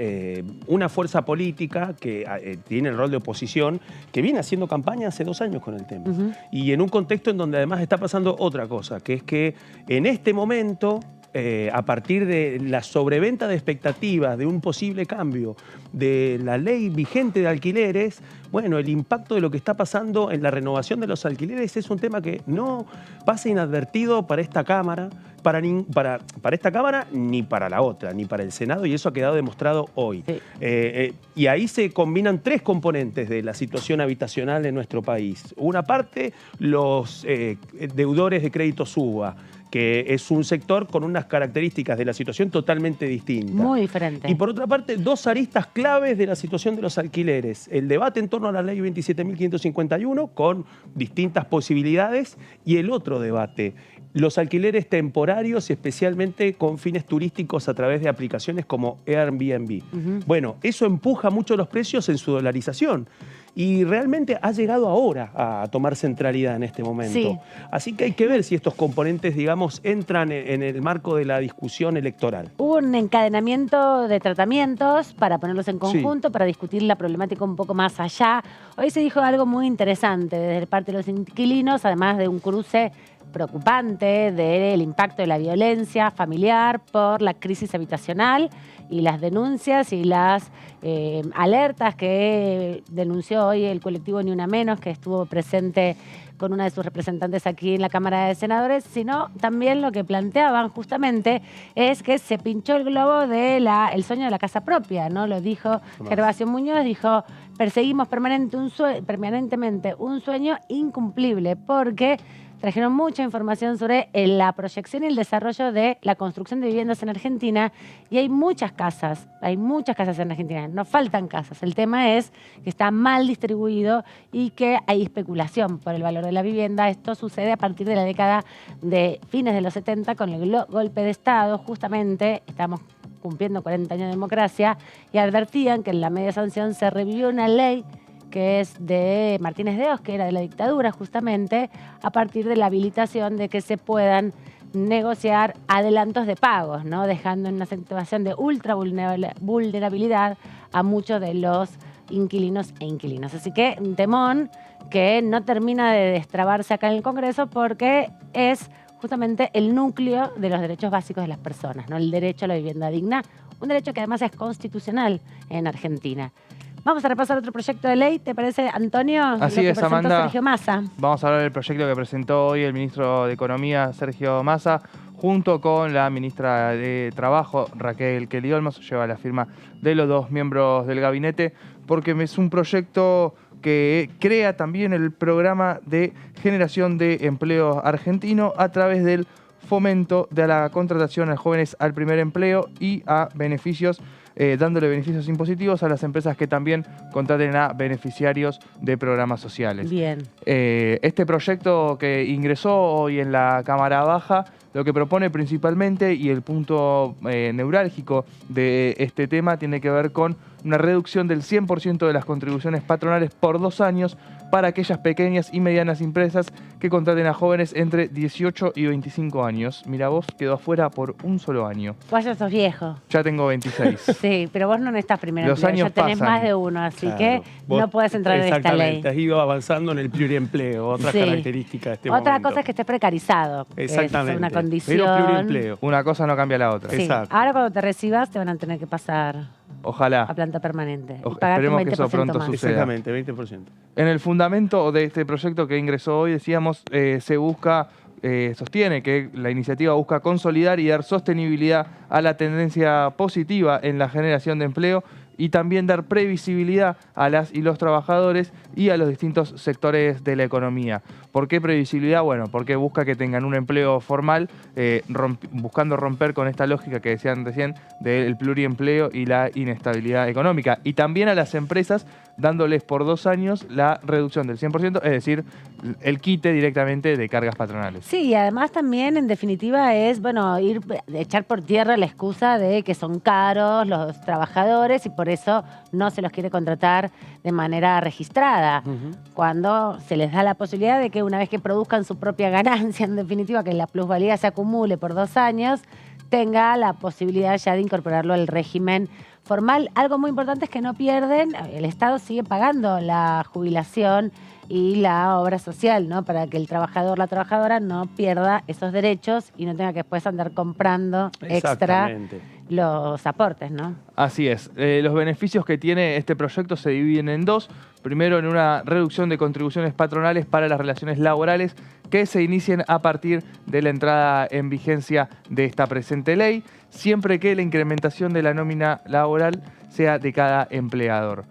[SPEAKER 4] una fuerza política que tiene el rol de oposición, que viene haciendo campaña hace 2 años con el tema. Y en un contexto en donde además está pasando otra cosa, que es que en este momento, a partir de la sobreventa de expectativas de un posible cambio de la ley vigente de alquileres, bueno, el impacto de lo que está pasando en la renovación de los alquileres es un tema que no pasa inadvertido para esta Cámara, para esta Cámara ni para la otra, ni para el Senado, y eso ha quedado demostrado hoy. Y ahí se combinan 3 componentes de la situación habitacional en nuestro país. Una parte, los deudores de créditos UVA, que es un sector con unas características de la situación totalmente distintas.
[SPEAKER 3] Muy diferente.
[SPEAKER 4] Y por otra parte, 2 aristas claves de la situación de los alquileres. El debate en torno a la ley 27.551, con distintas posibilidades, y el otro debate, los alquileres temporarios, especialmente con fines turísticos a través de aplicaciones como Airbnb. Bueno, eso empuja mucho los precios en su dolarización. Y realmente ha llegado ahora a tomar centralidad en este momento.
[SPEAKER 3] Sí.
[SPEAKER 4] Así que hay que ver si estos componentes, digamos, entran en el marco de la discusión electoral.
[SPEAKER 3] Hubo un encadenamiento de tratamientos para ponerlos en conjunto, para discutir la problemática un poco más allá. Hoy se dijo algo muy interesante desde parte de los inquilinos, además de un cruce preocupante del impacto de la violencia familiar por la crisis habitacional y las denuncias y las alertas que denunció hoy el colectivo Ni Una Menos, que estuvo presente con una de sus representantes aquí en la Cámara de Senadores, sino también lo que planteaban justamente es que se pinchó el globo del sueño de la casa propia, ¿no? Lo dijo Gervasio Muñoz, dijo, perseguimos permanentemente un sueño incumplible, porque trajeron mucha información sobre la proyección y el desarrollo de la construcción de viviendas en Argentina, y hay muchas casas en Argentina, no faltan casas. El tema es que está mal distribuido y que hay especulación por el valor de la vivienda. Esto sucede a partir de la década de fines de los 70 con el golpe de Estado. Justamente estamos cumpliendo 40 años de democracia y advertían que en la media sanción se revivió una ley que es de Martínez de Oz, que era de la dictadura justamente, a partir de la habilitación de que se puedan negociar adelantos de pagos, ¿no? Dejando en una situación de ultra vulnerabilidad a muchos de los inquilinos e inquilinas. Así que un temón que no termina de destrabarse acá en el Congreso porque es justamente el núcleo de los derechos básicos de las personas, ¿no? El derecho a la vivienda digna, un derecho que además es constitucional en Argentina. Vamos a repasar otro proyecto de ley, ¿te parece, Antonio?
[SPEAKER 5] Así es, Amanda.
[SPEAKER 3] Sergio Massa.
[SPEAKER 5] Vamos a hablar del proyecto que presentó hoy el ministro de Economía, Sergio Massa, junto con la ministra de Trabajo, Raquel Kelly Olmos, lleva la firma de los dos miembros del gabinete, porque es un proyecto que crea también el programa de generación de empleo argentino a través del fomento de la contratación a jóvenes al primer empleo y a beneficios, dándole beneficios impositivos a las empresas que también contraten a beneficiarios de programas sociales.
[SPEAKER 3] Bien.
[SPEAKER 5] Este proyecto que ingresó hoy en la Cámara Baja, lo que propone principalmente, y el punto neurálgico de este tema, tiene que ver con una reducción del 100% de las contribuciones patronales por 2 años para aquellas pequeñas y medianas empresas que contraten a jóvenes entre 18 y 25 años. Mira, vos quedó afuera por un solo año.
[SPEAKER 3] Vos ya sos viejo.
[SPEAKER 5] Ya tengo 26.
[SPEAKER 3] Sí, pero vos no estás primero
[SPEAKER 5] Los
[SPEAKER 3] empleo,
[SPEAKER 5] años
[SPEAKER 3] ya tenés
[SPEAKER 5] pasan.
[SPEAKER 3] más de uno, así
[SPEAKER 4] Claro.
[SPEAKER 3] que no podés entrar en esta ley.
[SPEAKER 4] Exactamente, has ido avanzando en el pluriempleo, otra
[SPEAKER 3] Sí.
[SPEAKER 4] característica de este
[SPEAKER 3] Otra
[SPEAKER 4] momento.
[SPEAKER 3] cosa es que estés precarizado. que
[SPEAKER 4] Exactamente.
[SPEAKER 3] Es una
[SPEAKER 4] Pero
[SPEAKER 3] condición.
[SPEAKER 4] pluriempleo.
[SPEAKER 5] Una cosa no cambia la otra.
[SPEAKER 3] Sí. Ahora cuando te recibas te van a tener que pasar
[SPEAKER 5] Ojalá.
[SPEAKER 3] a planta permanente. Y
[SPEAKER 5] Ojalá.
[SPEAKER 3] pagarte un
[SPEAKER 5] Esperemos que eso
[SPEAKER 3] 20%
[SPEAKER 5] pronto
[SPEAKER 3] más.
[SPEAKER 5] suceda.
[SPEAKER 4] Exactamente, 20%.
[SPEAKER 5] En el fundamento de este proyecto que ingresó hoy, decíamos, se busca, sostiene que la iniciativa busca consolidar y dar sostenibilidad a la tendencia positiva en la generación de empleo y también dar previsibilidad a las y los trabajadores y a los distintos sectores de la economía. ¿Por qué previsibilidad? Bueno, porque busca que tengan un empleo formal, buscando romper con esta lógica que decían recién del pluriempleo y la inestabilidad económica. Y también a las empresas dándoles por 2 años la reducción del 100%, es decir, el quite directamente de cargas patronales.
[SPEAKER 3] Sí, y además también, en definitiva, es, bueno, echar por tierra la excusa de que son caros los trabajadores y por eso no se los quiere contratar de manera registrada. Cuando se les da la posibilidad de que una vez que produzcan su propia ganancia, en definitiva, que la plusvalía se acumule por 2 años, tenga la posibilidad ya de incorporarlo al régimen formal. Algo muy importante es que no pierden, el Estado sigue pagando la jubilación y la obra social, ¿no? Para que el trabajador, la trabajadora no pierda esos derechos y no tenga que después andar comprando extra los aportes, ¿no?
[SPEAKER 5] Así es. Los beneficios que tiene este proyecto se dividen en 2. Primero, en una reducción de contribuciones patronales para las relaciones laborales que se inicien a partir de la entrada en vigencia de esta presente ley, siempre que la incrementación de la nómina laboral sea de cada empleador.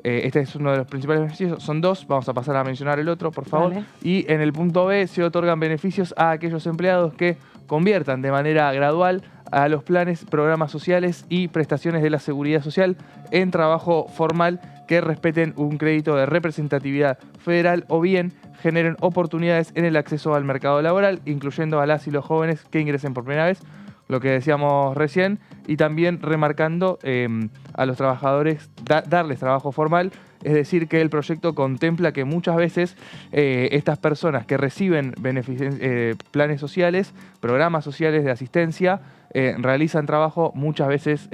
[SPEAKER 5] Este es uno de los principales beneficios, son 2, vamos a pasar a mencionar el otro, por favor.
[SPEAKER 3] Vale.
[SPEAKER 5] Y en el punto B se otorgan beneficios a aquellos empleados que conviertan de manera gradual a los planes, programas sociales y prestaciones de la seguridad social en trabajo formal que respeten un crédito de representatividad federal o bien generen oportunidades en el acceso al mercado laboral, incluyendo a las y los jóvenes que ingresen por primera vez, lo que decíamos recién, y también remarcando a los trabajadores darles trabajo formal, es decir, que el proyecto contempla que muchas veces estas personas que reciben planes sociales, programas sociales de asistencia, realizan trabajo muchas veces,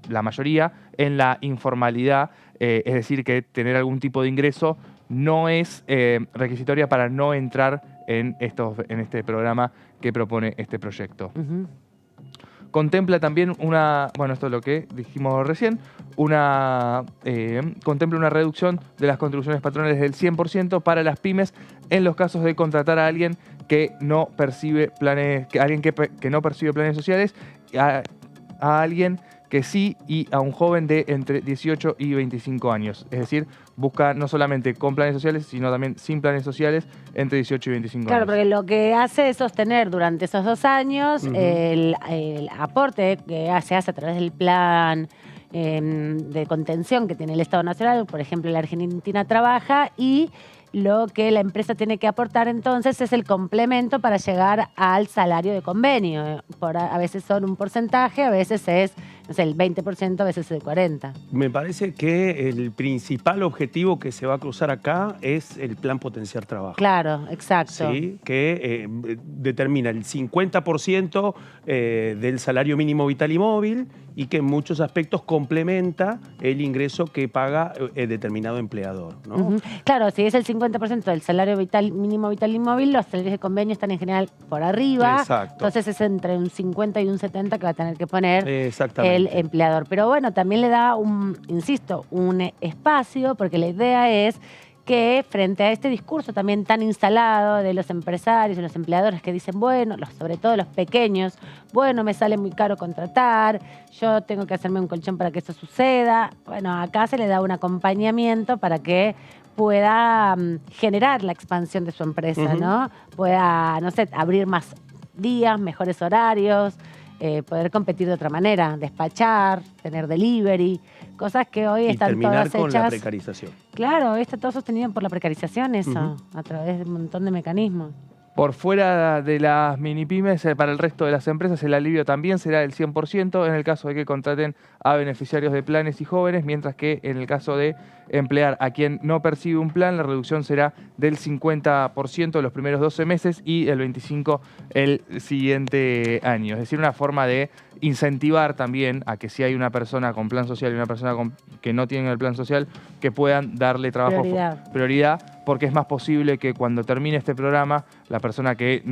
[SPEAKER 5] la mayoría, en la informalidad, es decir, que tener algún tipo de ingreso no es requisitoria para no entrar en este programa que propone este proyecto. Contempla también esto es lo que dijimos recién, contempla una reducción de las contribuciones patronales del 100% para las pymes en los casos de contratar a alguien que no percibe planes, que no percibe planes sociales, a alguien que sí y a un joven de entre 18 y 25 años. Es decir, busca no solamente con planes sociales, sino también sin planes sociales entre 18 y 25
[SPEAKER 3] Claro,
[SPEAKER 5] años.
[SPEAKER 3] porque lo que hace es sostener durante esos 2 años el aporte que se hace a través del plan de contención que tiene el Estado Nacional. Por ejemplo, la Argentina Trabaja, y lo que la empresa tiene que aportar entonces es el complemento para llegar al salario de convenio. A veces son un porcentaje, a veces es es el 20% a veces el 40%.
[SPEAKER 4] Me parece que el principal objetivo que se va a cruzar acá es el plan Potenciar Trabajo.
[SPEAKER 3] Claro, exacto.
[SPEAKER 4] Sí, que determina el 50% del salario mínimo vital y móvil y que en muchos aspectos complementa el ingreso que paga determinado empleador, ¿no?
[SPEAKER 3] Claro, si es el 50% del salario mínimo vital y móvil, los salarios de convenio están en general por arriba.
[SPEAKER 4] Exacto.
[SPEAKER 3] Entonces es entre un 50 y un 70 que va a tener que poner el empleador. Pero bueno, también le da un espacio, porque la idea es que frente a este discurso también tan instalado de los empresarios y los empleadores que dicen, bueno, sobre todo los pequeños, bueno, me sale muy caro contratar, yo tengo que hacerme un colchón para que eso suceda. Bueno, acá se le da un acompañamiento para que pueda generar la expansión de su empresa, ¿no? Pueda, no sé, abrir más días, mejores horarios, poder competir de otra manera, despachar, tener delivery, cosas que hoy están todas hechas. Y terminar con la
[SPEAKER 4] precarización.
[SPEAKER 3] Claro, hoy está todo sostenido por la precarización eso, a través de un montón de mecanismos.
[SPEAKER 5] Por fuera de las mini pymes, para el resto de las empresas el alivio también será del 100% en el caso de que contraten a beneficiarios de planes y jóvenes, mientras que en el caso de emplear a quien no percibe un plan, la reducción será del 50% los primeros 12 meses y el 25% el siguiente año. Es decir, una forma de incentivar también a que si hay una persona con plan social y una persona que no tiene el plan social, que puedan darle trabajo prioridad, porque es más posible que cuando termine este programa la persona que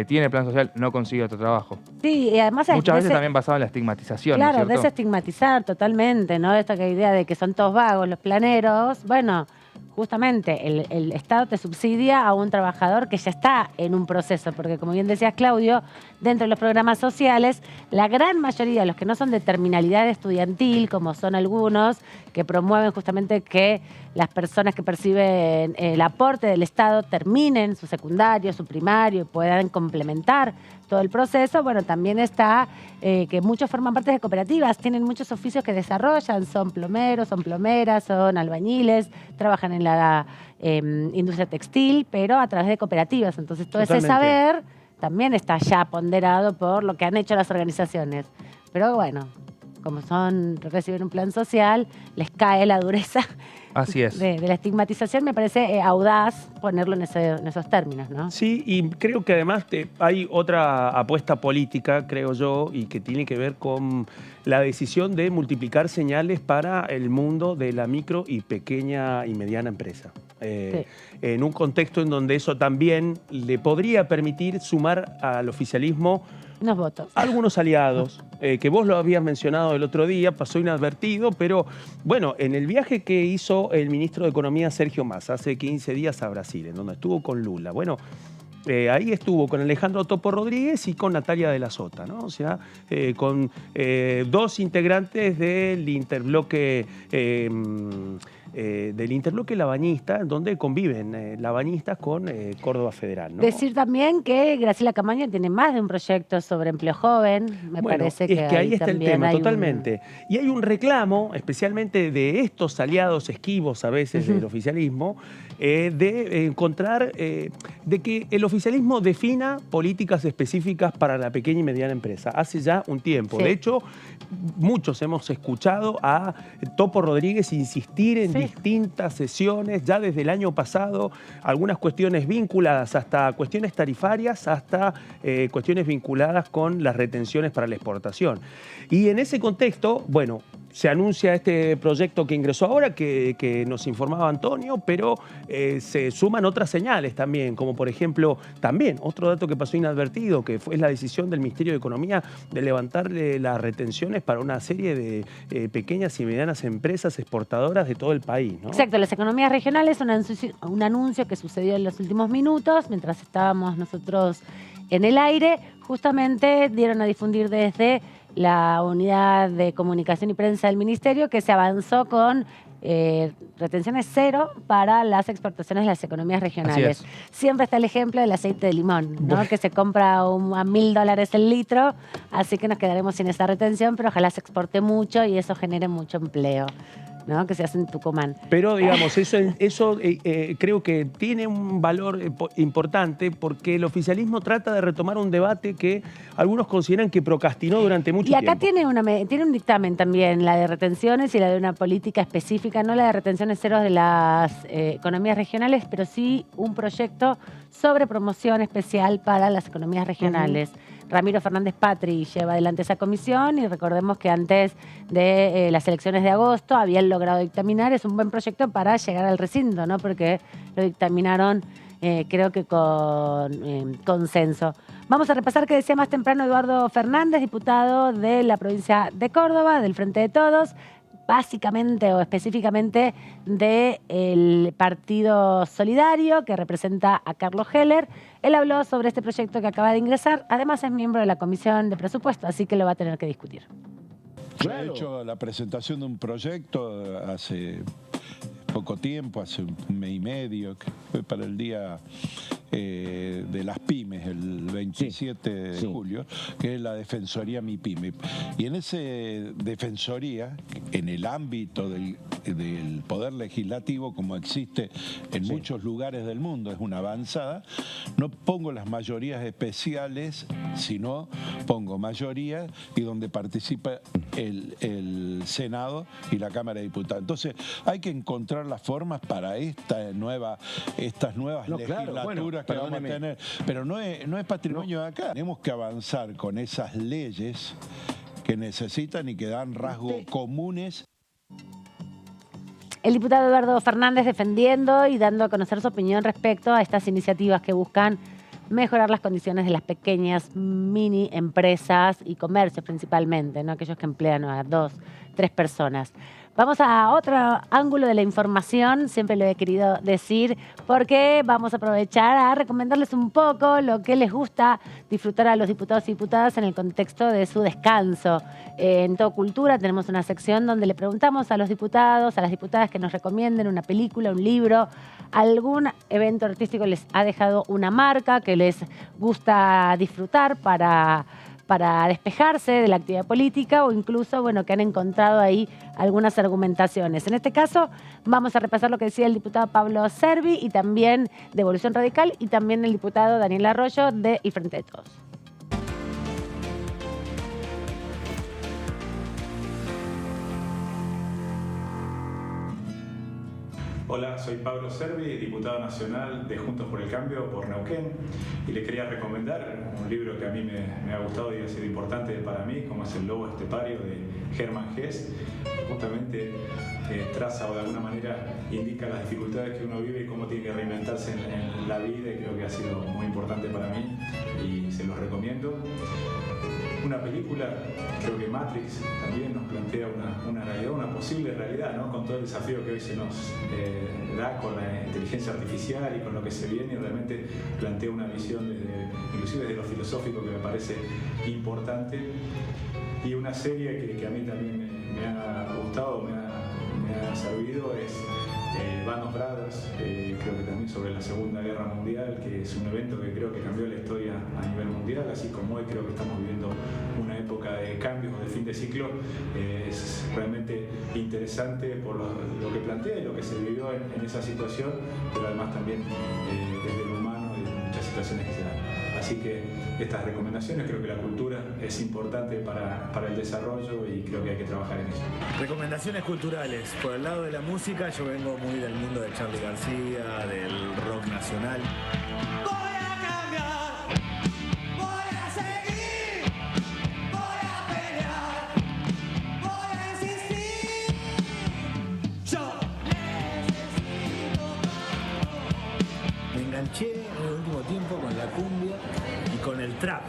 [SPEAKER 5] tiene plan social no consiga otro trabajo.
[SPEAKER 3] Sí, y además
[SPEAKER 5] muchas veces también basado en la estigmatización.
[SPEAKER 3] Claro,
[SPEAKER 5] ¿no es cierto?
[SPEAKER 3] desestigmatizar totalmente, ¿no? Esta idea de que son todos vagos los planeros. Bueno, justamente el Estado te subsidia a un trabajador que ya está en un proceso, porque como bien decías, Claudio, dentro de los programas sociales, la gran mayoría, los que no son de terminalidad estudiantil, como son algunos, que promueven justamente que las personas que perciben el aporte del Estado terminen su secundario, su primario y puedan complementar todo el proceso. Bueno, también está que muchos forman parte de cooperativas, tienen muchos oficios que desarrollan, son plomeros, son plomeras, son albañiles, trabajan en la industria textil, pero a través de cooperativas. Entonces todo ese saber también está ya ponderado por lo que han hecho las organizaciones. Pero bueno, como reciben un plan social, les cae la dureza.
[SPEAKER 5] Así es.
[SPEAKER 3] De la estigmatización. Me parece audaz ponerlo en esos términos, ¿no?
[SPEAKER 4] Sí, y creo que además hay otra apuesta política, creo yo, y que tiene que ver con la decisión de multiplicar señales para el mundo de la micro y pequeña y mediana empresa. En un contexto en donde eso también le podría permitir sumar al oficialismo
[SPEAKER 3] unos votos.
[SPEAKER 4] Algunos aliados, que vos lo habías mencionado el otro día, pasó inadvertido, pero bueno, en el viaje que hizo el ministro de Economía Sergio Massa hace 15 días a Brasil, en donde estuvo con Lula, bueno, ahí estuvo con Alejandro Topo Rodríguez y con Natalia de la Sota, ¿no? O sea, con dos integrantes del interbloque labañista, donde conviven labañistas con Córdoba Federal, ¿no?
[SPEAKER 3] Decir también que Graciela Camaño tiene más de un proyecto sobre empleo joven, me parece que
[SPEAKER 4] ahí está el tema, totalmente. Y hay un reclamo, especialmente de estos aliados esquivos a veces del oficialismo, de encontrar, de que el oficialismo defina políticas específicas para la pequeña y mediana empresa. Hace ya un tiempo. De hecho, muchos hemos escuchado a Topo Rodríguez insistir en distintas sesiones, ya desde el año pasado, algunas cuestiones vinculadas hasta cuestiones tarifarias, hasta cuestiones vinculadas con las retenciones para la exportación. Y en ese contexto, bueno, se anuncia este proyecto que ingresó ahora, que nos informaba Antonio, pero se suman otras señales también, como por ejemplo, también otro dato que pasó inadvertido, que fue la decisión del Ministerio de Economía de levantarle las retenciones para una serie de pequeñas y medianas empresas exportadoras de todo el país, ¿no?
[SPEAKER 3] Exacto, las economías regionales, un anuncio que sucedió en los últimos minutos, mientras estábamos nosotros en el aire, justamente dieron a difundir desde la unidad de comunicación y prensa del Ministerio que se avanzó con retenciones cero para las exportaciones de las economías regionales. Siempre está el ejemplo del aceite de limón, ¿no? Que se compra a $1.000 el litro, así que nos quedaremos sin esa retención, pero ojalá se exporte mucho y eso genere mucho empleo. ¿no? Que se hace en Tucumán.
[SPEAKER 4] Pero, digamos, eso creo que tiene un valor importante porque el oficialismo trata de retomar un debate que algunos consideran que procrastinó durante mucho tiempo.
[SPEAKER 3] Y acá tiene un dictamen también, la de retenciones y la de una política específica, no la de retenciones ceros de las economías regionales, pero sí un proyecto sobre promoción especial para las economías regionales. Ramiro Fernández Patri lleva adelante esa comisión y recordemos que antes de las elecciones de agosto habían logrado dictaminar. Es un buen proyecto para llegar al recinto, ¿no? Porque lo dictaminaron creo que con consenso. Vamos a repasar qué decía más temprano Eduardo Fernández, diputado de la provincia de Córdoba, del Frente de Todos, básicamente o específicamente del Partido Solidario, que representa a Carlos Heller. Él habló sobre este proyecto que acaba de ingresar. Además es miembro de la Comisión de Presupuesto, así que lo va a tener que discutir.
[SPEAKER 22] Yo he hecho la presentación de un proyecto hace poco tiempo, hace un mes y medio, que fue para el día de las pymes, el 27 de julio, que es la Defensoría Mi Pyme. Y en esa defensoría, en el ámbito del Poder Legislativo, como existe en muchos lugares del mundo, es una avanzada, no pongo las mayorías especiales, sino pongo mayorías y donde participa el Senado y la Cámara de Diputados. Entonces, hay que encontrar las formas para estas nuevas legislaturas que vamos a tener. Pero no es patrimonio de acá. Tenemos que avanzar con esas leyes que necesitan y que dan rasgos comunes.
[SPEAKER 3] El diputado Eduardo Fernández defendiendo y dando a conocer su opinión respecto a estas iniciativas que buscan mejorar las condiciones de las pequeñas mini empresas y comercios principalmente, ¿no? Aquellos que emplean a 2, 3 personas. Vamos a otro ángulo de la información, siempre lo he querido decir, porque vamos a aprovechar a recomendarles un poco lo que les gusta disfrutar a los diputados y diputadas en el contexto de su descanso. En Todo Cultura tenemos una sección donde le preguntamos a los diputados, a las diputadas que nos recomienden una película, un libro, algún evento artístico les ha dejado una marca que les gusta disfrutar para despejarse de la actividad política o incluso, bueno, que han encontrado ahí algunas argumentaciones. En este caso, vamos a repasar lo que decía el diputado Pablo Servi y también de Evolución Radical y también el diputado Daniel Arroyo de El Frente de Todos.
[SPEAKER 6] Hola, soy Pablo Servi, diputado nacional de Juntos por el Cambio por Neuquén, y le quería recomendar un libro que a mí me ha gustado y ha sido importante para mí, como es El Lobo Estepario de Hermann Hesse. Justamente traza o de alguna manera indica las dificultades que uno vive y cómo tiene que reinventarse en la vida, y creo que ha sido muy importante para mí y se los recomiendo. Una película, creo que Matrix también nos plantea una realidad, una posible realidad, ¿no? Con todo el desafío que hoy se nos da con la inteligencia artificial y con lo que se viene, y realmente plantea una visión inclusive desde lo filosófico, que me parece importante. Y una serie que a mí también me ha gustado, me ha servido, es Band of Brothers, creo que también sobre la Segunda Guerra Mundial, que es un evento que creo que cambió la historia a nivel mundial, así como hoy creo que estamos viviendo una época de cambios, de fin de ciclo. Es realmente interesante por lo que plantea y lo que se vivió en esa situación, pero además también desde lo humano y de muchas situaciones que se dan. Así que estas recomendaciones, creo que la cultura es importante para el desarrollo y creo que hay que trabajar en eso.
[SPEAKER 7] Recomendaciones culturales. Por el lado de la música, yo vengo muy del mundo de Charly García, del rock nacional. Me enganché en el último tiempo con la cumbia y con el trap.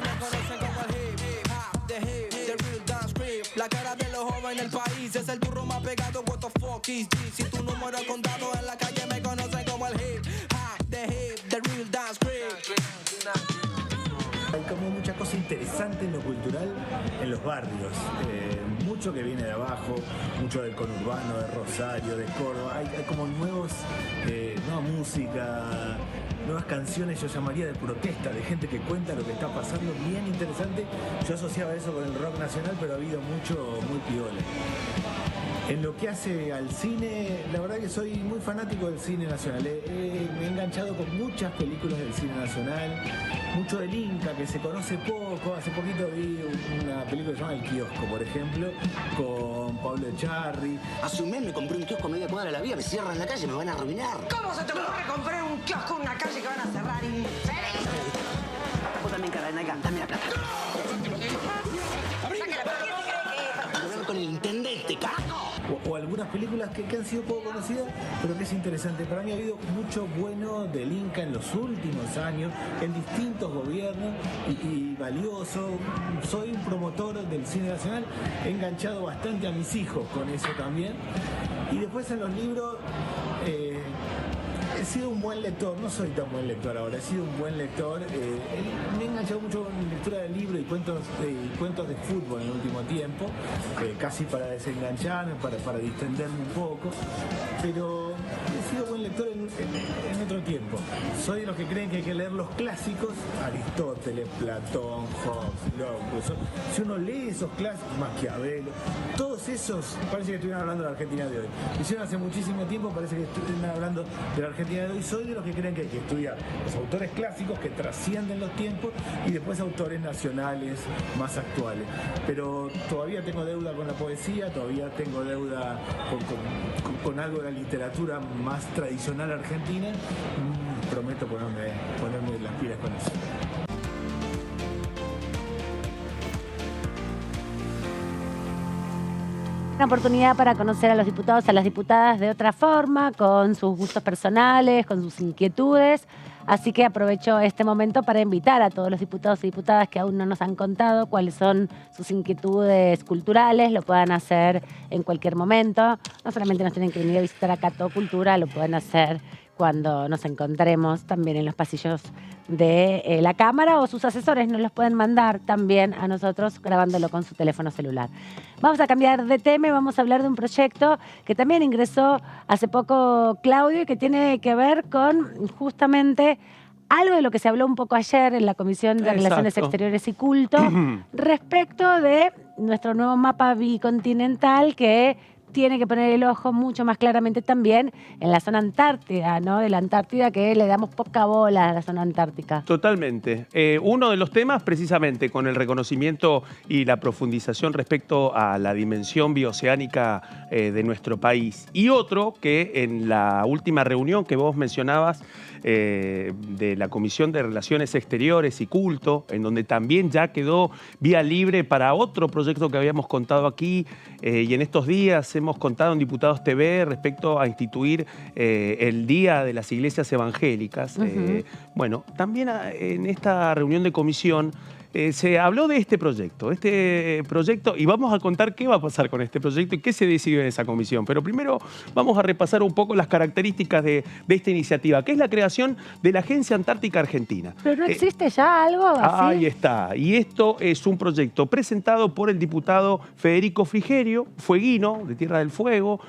[SPEAKER 23] La cara de los jóvenes en el país es el turro más pegado. What the fuck is this? Si tu número es contado en la calle me conocen como el hip hop, the real dance creep.
[SPEAKER 7] Hay como mucha cosa interesante en lo cultural en los barrios. Mucho que viene de abajo, mucho del conurbano, de Rosario, de Córdoba. Hay como nueva música, nuevas canciones, yo llamaría de protesta, de gente que cuenta lo que está pasando, bien interesante. Yo asociaba eso con el rock nacional, pero ha habido mucho muy piola. En lo que hace al cine, la verdad que soy muy fanático del cine nacional. Me he enganchado con muchas películas del cine nacional, mucho del Inca, que se conoce poco. Hace poquito vi una película que se llama El Kiosco, por ejemplo, con Pablo Echarri.
[SPEAKER 8] Hace un mes me compré un kiosco a media cuadra de la vía, me cierran la calle, me van a arruinar.
[SPEAKER 9] ¿Cómo se te ocurre comprar un kiosco en una calle que van a cerrar, infeliz? Vos también, cara de nalga, dame la plata.
[SPEAKER 8] Con el intendente, carajo.
[SPEAKER 7] O algunas películas que han sido poco conocidas, pero que es interesante. Para mí ha habido mucho bueno del Inca en los últimos años, en distintos gobiernos, y valioso. Soy un promotor del cine nacional, he enganchado bastante a mis hijos con eso también. Y después en los libros, he sido un buen lector, no soy tan buen lector ahora, he sido un buen lector. Me he enganchado mucho con lectura de libros y cuentos de fútbol en el último tiempo, casi para desengancharme, para distenderme un poco, pero he sido buen lector en otro tiempo. Soy de los que creen que hay que leer los clásicos, Aristóteles, Platón, Hobbes, Locke. Si uno lee esos clásicos, Maquiavelo, todos esos, parece que estuvieran hablando de la Argentina de hoy. Hicieron hace muchísimo tiempo, parece que estuvieran hablando de la Argentina de hoy. Soy de los que creen que hay que estudiar los autores clásicos que trascienden los tiempos y después autores nacionales más actuales. Pero todavía tengo deuda con la poesía, todavía tengo deuda con algo de la literatura más tradicional argentina. Prometo ponerme las pilas con eso.
[SPEAKER 3] Una oportunidad para conocer a los diputados, a las diputadas de otra forma, con sus gustos personales, con sus inquietudes. Así que aprovecho este momento para invitar a todos los diputados y diputadas que aún no nos han contado cuáles son sus inquietudes culturales. Lo puedan hacer en cualquier momento. No solamente nos tienen que venir a visitar acá Todo Cultura, lo pueden hacer cuando nos encontremos también en los pasillos de la Cámara, o sus asesores nos los pueden mandar también a nosotros grabándolo con su teléfono celular. Vamos a cambiar de tema y vamos a hablar de un proyecto que también ingresó hace poco Claudio y que tiene que ver con justamente algo de lo que se habló un poco ayer en la Comisión de Relaciones Exteriores y Culto respecto de nuestro nuevo mapa bicontinental, que tiene que poner el ojo mucho más claramente también en la zona antártida, ¿no? De la Antártida, que le damos poca bola a la zona antártica.
[SPEAKER 4] Totalmente. Uno de los temas, precisamente, con el reconocimiento y la profundización respecto a la dimensión bioceánica de nuestro país. Y otro que en la última reunión que vos mencionabas, de la Comisión de Relaciones Exteriores y Culto, en donde también ya quedó vía libre para otro proyecto que habíamos contado aquí, y en estos días hemos contado en Diputados TV respecto a instituir el Día de las Iglesias Evangélicas. Bueno, también en esta reunión de comisión se habló de este proyecto, y vamos a contar qué va a pasar con este proyecto y qué se decidió en esa comisión. Pero primero vamos a repasar un poco las características de esta iniciativa, que es la creación de la Agencia Antártica Argentina.
[SPEAKER 3] ¿Pero no existe ya algo así?
[SPEAKER 4] Ahí está. Y esto es un proyecto presentado por el diputado Federico Frigerio, fueguino de Tierra del Fuego,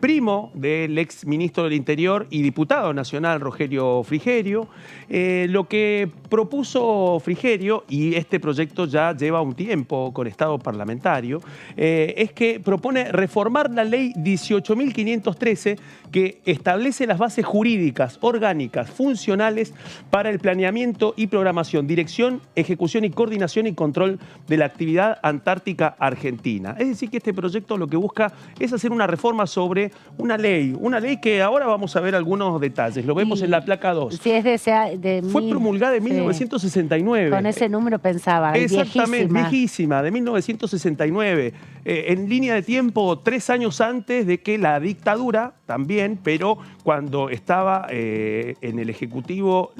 [SPEAKER 4] primo del ex ministro del Interior y diputado nacional Rogelio Frigerio. Lo que propuso Frigerio, y este proyecto ya lleva un tiempo con estado parlamentario, es que propone reformar la ley 18.513, que establece las bases jurídicas, orgánicas, funcionales para el planeamiento y programación, dirección, ejecución y coordinación y control de la actividad antártica argentina. Es decir, que este proyecto lo que busca es hacer una reforma sobre una ley que ahora vamos a ver algunos detalles. Lo vemos en la placa 2.
[SPEAKER 3] Sí,
[SPEAKER 4] fue promulgada en 1969.
[SPEAKER 3] Con ese número pensaba.
[SPEAKER 4] Exactamente, viejísima, de 1969. En línea de tiempo, 3 años antes de que la dictadura también, pero cuando estaba en el Ejecutivo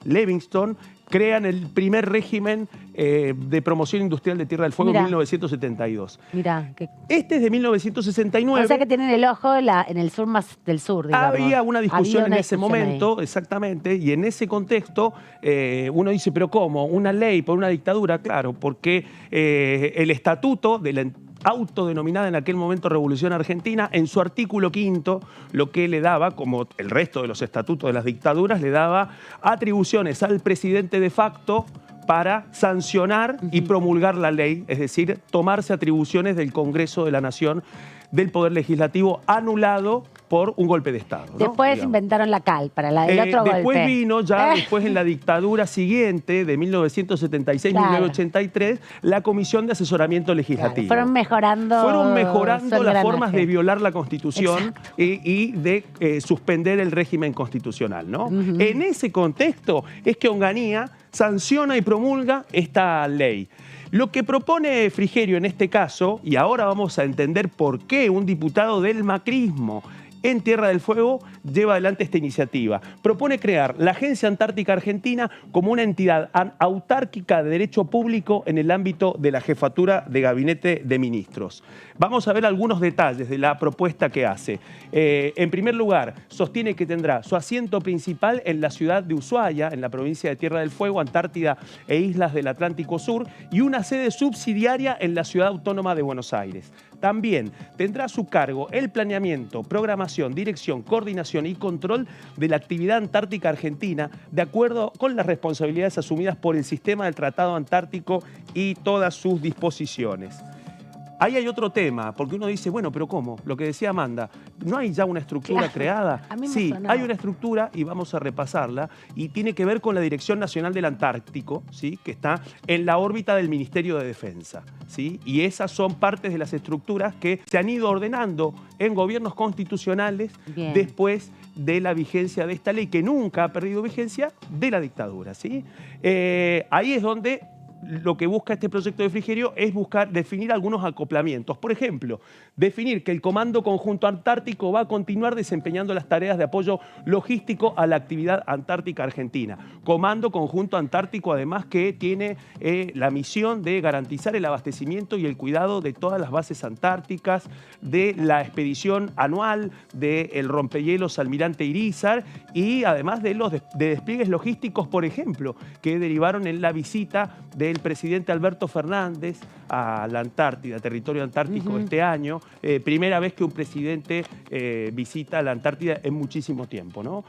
[SPEAKER 4] Livingston, crean el primer régimen de promoción industrial de Tierra del Fuego en 1972.
[SPEAKER 3] Mirá.
[SPEAKER 4] Este es de 1969.
[SPEAKER 3] O sea que tienen el ojo en el sur más del sur, digamos.
[SPEAKER 4] Había una discusión en ese momento, exactamente, y en ese contexto uno dice, ¿pero cómo? ¿Una ley por una dictadura? Claro, porque el estatuto de la autodenominada en aquel momento Revolución Argentina, en su artículo 5, lo que le daba, como el resto de los estatutos de las dictaduras, le daba atribuciones al presidente de facto para sancionar y promulgar la ley, es decir, tomarse atribuciones del Congreso de la Nación, del Poder Legislativo, anulado por un golpe de Estado, ¿no?
[SPEAKER 3] Después inventaron la CAL para la del otro golpe.
[SPEAKER 4] Después vino ya, después en la dictadura siguiente, de 1976-1983, la Comisión de Asesoramiento Legislativo.
[SPEAKER 3] Fueron mejorando
[SPEAKER 4] las formas de violar la Constitución y de suspender el régimen constitucional, ¿no? En ese contexto es que Onganía sanciona y promulga esta ley. Lo que propone Frigerio en este caso, y ahora vamos a entender por qué un diputado del macrismo en Tierra del Fuego lleva adelante esta iniciativa. Propone crear la Agencia Antártica Argentina como una entidad autárquica de derecho público en el ámbito de la Jefatura de Gabinete de Ministros. Vamos a ver algunos detalles de la propuesta que hace. En primer lugar, sostiene que tendrá su asiento principal en la ciudad de Ushuaia, en la provincia de Tierra del Fuego, Antártida e Islas del Atlántico Sur, y una sede subsidiaria en la ciudad autónoma de Buenos Aires. También tendrá a su cargo el planeamiento, programación, dirección, coordinación y control de la actividad antártica argentina, de acuerdo con las responsabilidades asumidas por el sistema del Tratado Antártico y todas sus disposiciones. Ahí hay otro tema, porque uno dice, bueno, pero ¿cómo? Lo que decía Amanda, ¿no hay ya una estructura creada? Sí, hay una estructura y vamos a repasarla, y tiene que ver con la Dirección Nacional del Antártico, ¿sí? Que está en la órbita del Ministerio de Defensa, ¿sí? Y esas son partes de las estructuras que se han ido ordenando en gobiernos constitucionales después de la vigencia de esta ley, que nunca ha perdido vigencia, de la dictadura, ¿sí? Ahí es donde lo que busca este proyecto de Frigerio es definir algunos acoplamientos. Por ejemplo, definir que el Comando Conjunto Antártico va a continuar desempeñando las tareas de apoyo logístico a la actividad antártica argentina. Comando Conjunto Antártico, además, que tiene la misión de garantizar el abastecimiento y el cuidado de todas las bases antárticas, de la expedición anual del rompehielos Almirante Irízar, y además de los despliegues logísticos, por ejemplo, que derivaron en la visita del presidente Alberto Fernández a la Antártida, territorio antártico, este año. Primera vez que un presidente visita la Antártida en muchísimo tiempo, ¿no?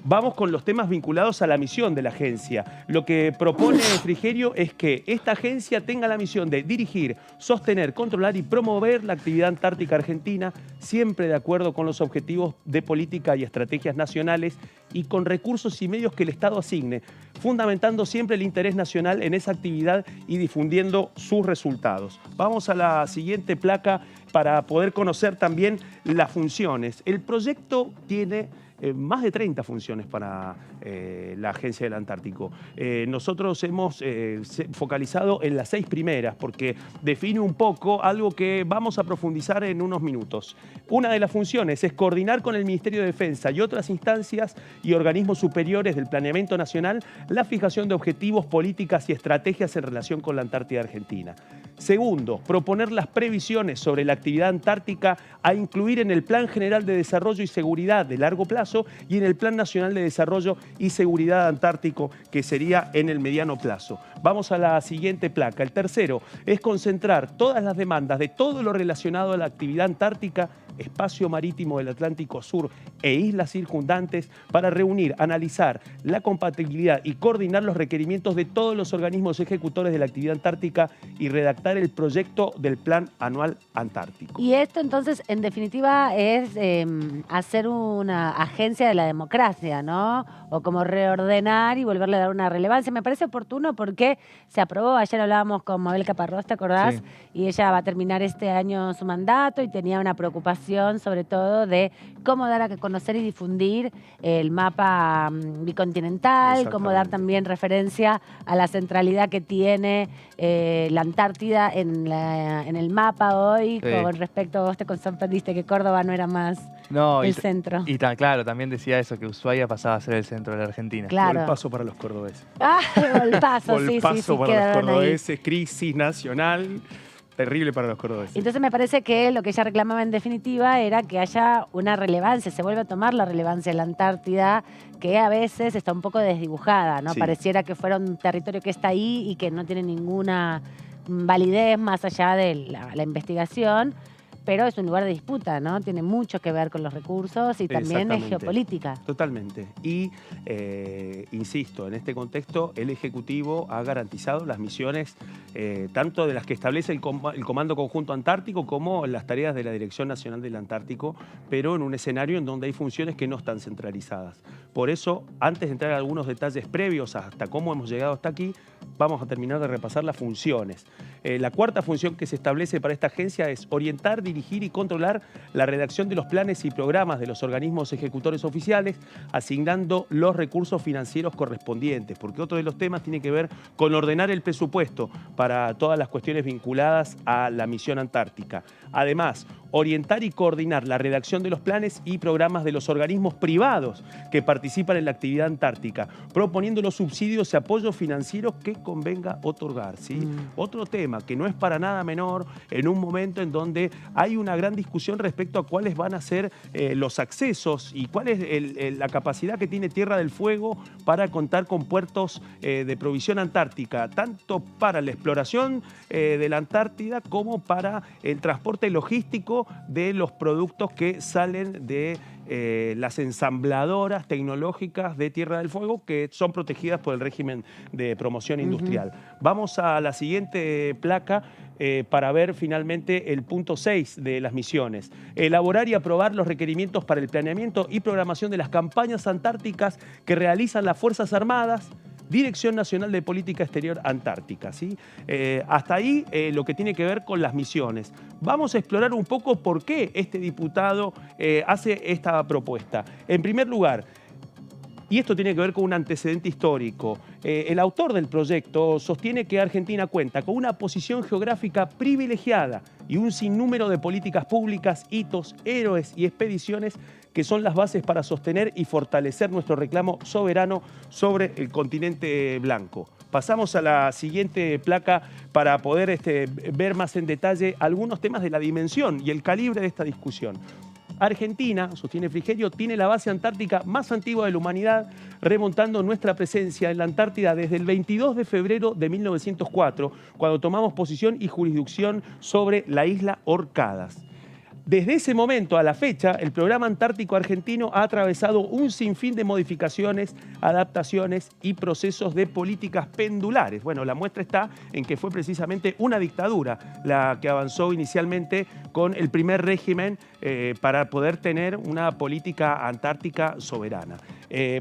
[SPEAKER 4] Vamos con los temas vinculados a la misión de la agencia. Lo que propone Frigerio es que esta agencia tenga la misión de dirigir, sostener, controlar y promover la actividad antártica argentina, siempre de acuerdo con los objetivos de política y estrategias nacionales y con recursos y medios que el Estado asigne, fundamentando siempre el interés nacional en esa actividad y difundiendo sus resultados. Vamos a la siguiente placa para poder conocer también las funciones. El proyecto tiene más de 30 funciones para la Agencia del Antártico. Nosotros hemos focalizado en las 6 primeras porque define un poco algo que vamos a profundizar en unos minutos. Una de las funciones es coordinar con el Ministerio de Defensa y otras instancias y organismos superiores del planeamiento nacional la fijación de objetivos, políticas y estrategias en relación con la Antártida Argentina. Segundo, proponer las previsiones sobre la actividad antártica a incluir en el Plan General de Desarrollo y Seguridad de largo plazo y en el Plan Nacional de Desarrollo y Seguridad Antártico, que sería en el mediano plazo. Vamos a la siguiente placa. El tercero es concentrar todas las demandas de todo lo relacionado a la actividad antártica, espacio marítimo del Atlántico Sur e islas circundantes para reunir, analizar la compatibilidad y coordinar los requerimientos de todos los organismos ejecutores de la actividad antártica y redactar el proyecto del Plan Anual Antártico.
[SPEAKER 3] Y esto entonces, en definitiva, es hacer una agencia de la democracia, ¿no? O como reordenar y volverle a dar una relevancia. Me parece oportuno porque se aprobó, ayer hablábamos con Mabel Caparrós, ¿te acordás? Sí. Y ella va a terminar este año su mandato y tenía una preocupación sobre todo de cómo dar a conocer y difundir el mapa bicontinental, cómo dar también referencia a la centralidad que tiene la Antártida en el mapa hoy, con respecto, vos te sorprendiste que Córdoba no era más el centro.
[SPEAKER 5] Y claro, también decía eso, que Ushuaia pasaba a ser el centro de la Argentina.
[SPEAKER 3] Claro.
[SPEAKER 4] Golpazo para los cordobeses.
[SPEAKER 3] Golpazo, sí,
[SPEAKER 4] para los cordobeses, crisis nacional. Terrible para los cordobeses.
[SPEAKER 3] Entonces me parece que lo que ella reclamaba en definitiva era que haya una relevancia, se vuelve a tomar la relevancia de la Antártida, que a veces está un poco desdibujada, ¿no? Sí. Pareciera que fuera un territorio que está ahí y que no tiene ninguna validez más allá de la investigación. pero es un lugar de disputa, ¿no? Tiene mucho que ver con los recursos y también es geopolítica.
[SPEAKER 4] Totalmente. Y, insisto, en este contexto el Ejecutivo ha garantizado las misiones tanto de las que establece el Comando Conjunto Antártico como las tareas de la Dirección Nacional del Antártico, pero en un escenario en donde hay funciones que no están centralizadas. Por eso, antes de entrar a algunos detalles previos hasta cómo hemos llegado hasta aquí, vamos a terminar de repasar las funciones. La cuarta función que se establece para esta agencia es orientar, dirigir y controlar la redacción de los planes y programas de los organismos ejecutores oficiales, asignando los recursos financieros correspondientes, porque otro de los temas tiene que ver con ordenar el presupuesto para todas las cuestiones vinculadas a la misión antártica. Además, orientar y coordinar la redacción de los planes y programas de los organismos privados que participan en la actividad antártica, proponiendo los subsidios y apoyos financieros que convenga otorgar, ¿sí? Otro tema que no es para nada menor en un momento en donde hay una gran discusión respecto a cuáles van a ser los accesos y cuál es la capacidad que tiene Tierra del Fuego para contar con puertos de provisión antártica, tanto para la exploración de la Antártida como para el transporte logístico de los productos que salen de las ensambladoras tecnológicas de Tierra del Fuego, que son protegidas por el régimen de promoción industrial. Vamos a la siguiente placa para ver finalmente el punto 6 de las misiones. Elaborar y aprobar los requerimientos para el planeamiento y programación de las campañas antárticas que realizan las Fuerzas Armadas, Dirección Nacional de Política Exterior Antártica, ¿sí? Hasta ahí lo que tiene que ver con las misiones. Vamos a explorar un poco por qué este diputado hace esta propuesta. En primer lugar, y esto tiene que ver con un antecedente histórico, el autor del proyecto sostiene que Argentina cuenta con una posición geográfica privilegiada y un sinnúmero de políticas públicas, hitos, héroes y expediciones que son las bases para sostener y fortalecer nuestro reclamo soberano sobre el continente blanco. Pasamos a la siguiente placa para poder ver más en detalle algunos temas de la dimensión y el calibre de esta discusión. Argentina, sostiene Frigerio, tiene la base antártica más antigua de la humanidad, remontando nuestra presencia en la Antártida desde el 22 de febrero de 1904, cuando tomamos posición y jurisdicción sobre la isla Orcadas. Desde ese momento a la fecha, el programa antártico argentino ha atravesado un sinfín de modificaciones, adaptaciones y procesos de políticas pendulares. Bueno, la muestra está en que fue precisamente una dictadura la que avanzó inicialmente con el primer régimen para poder tener una política antártica soberana.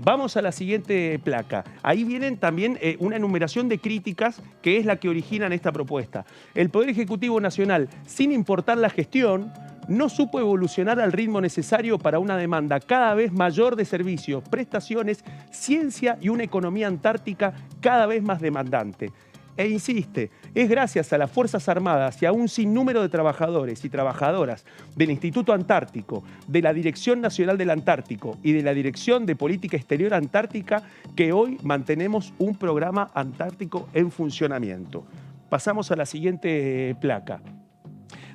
[SPEAKER 4] Vamos a la siguiente placa. Ahí vienen también una enumeración de críticas que es la que originan esta propuesta. El Poder Ejecutivo Nacional, sin importar la gestión, no supo evolucionar al ritmo necesario para una demanda cada vez mayor de servicios, prestaciones, ciencia y una economía antártica cada vez más demandante. E insiste, es gracias a las Fuerzas Armadas y a un sinnúmero de trabajadores y trabajadoras del Instituto Antártico, de la Dirección Nacional del Antártico y de la Dirección de Política Exterior Antártica que hoy mantenemos un programa antártico en funcionamiento. Pasamos a la siguiente placa.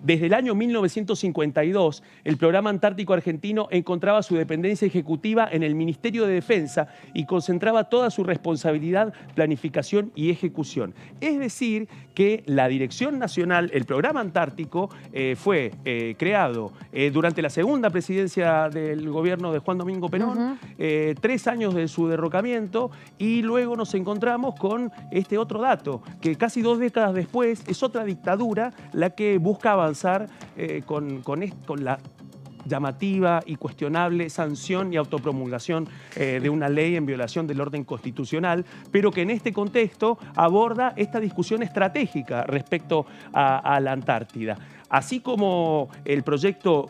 [SPEAKER 4] Desde el año 1952, el Programa Antártico Argentino encontraba su dependencia ejecutiva en el Ministerio de Defensa y concentraba toda su responsabilidad, planificación y ejecución. Es decir, que la Dirección Nacional, el Programa Antártico, fue creado durante la segunda presidencia del gobierno de Juan Domingo Perón, 3 años de su derrocamiento, y luego nos encontramos con este otro dato, que casi 2 décadas después es otra dictadura la que busca avanzar con la llamativa y cuestionable sanción y autopromulgación de una ley en violación del orden constitucional, pero que en este contexto aborda esta discusión estratégica respecto a la Antártida. Así como el proyecto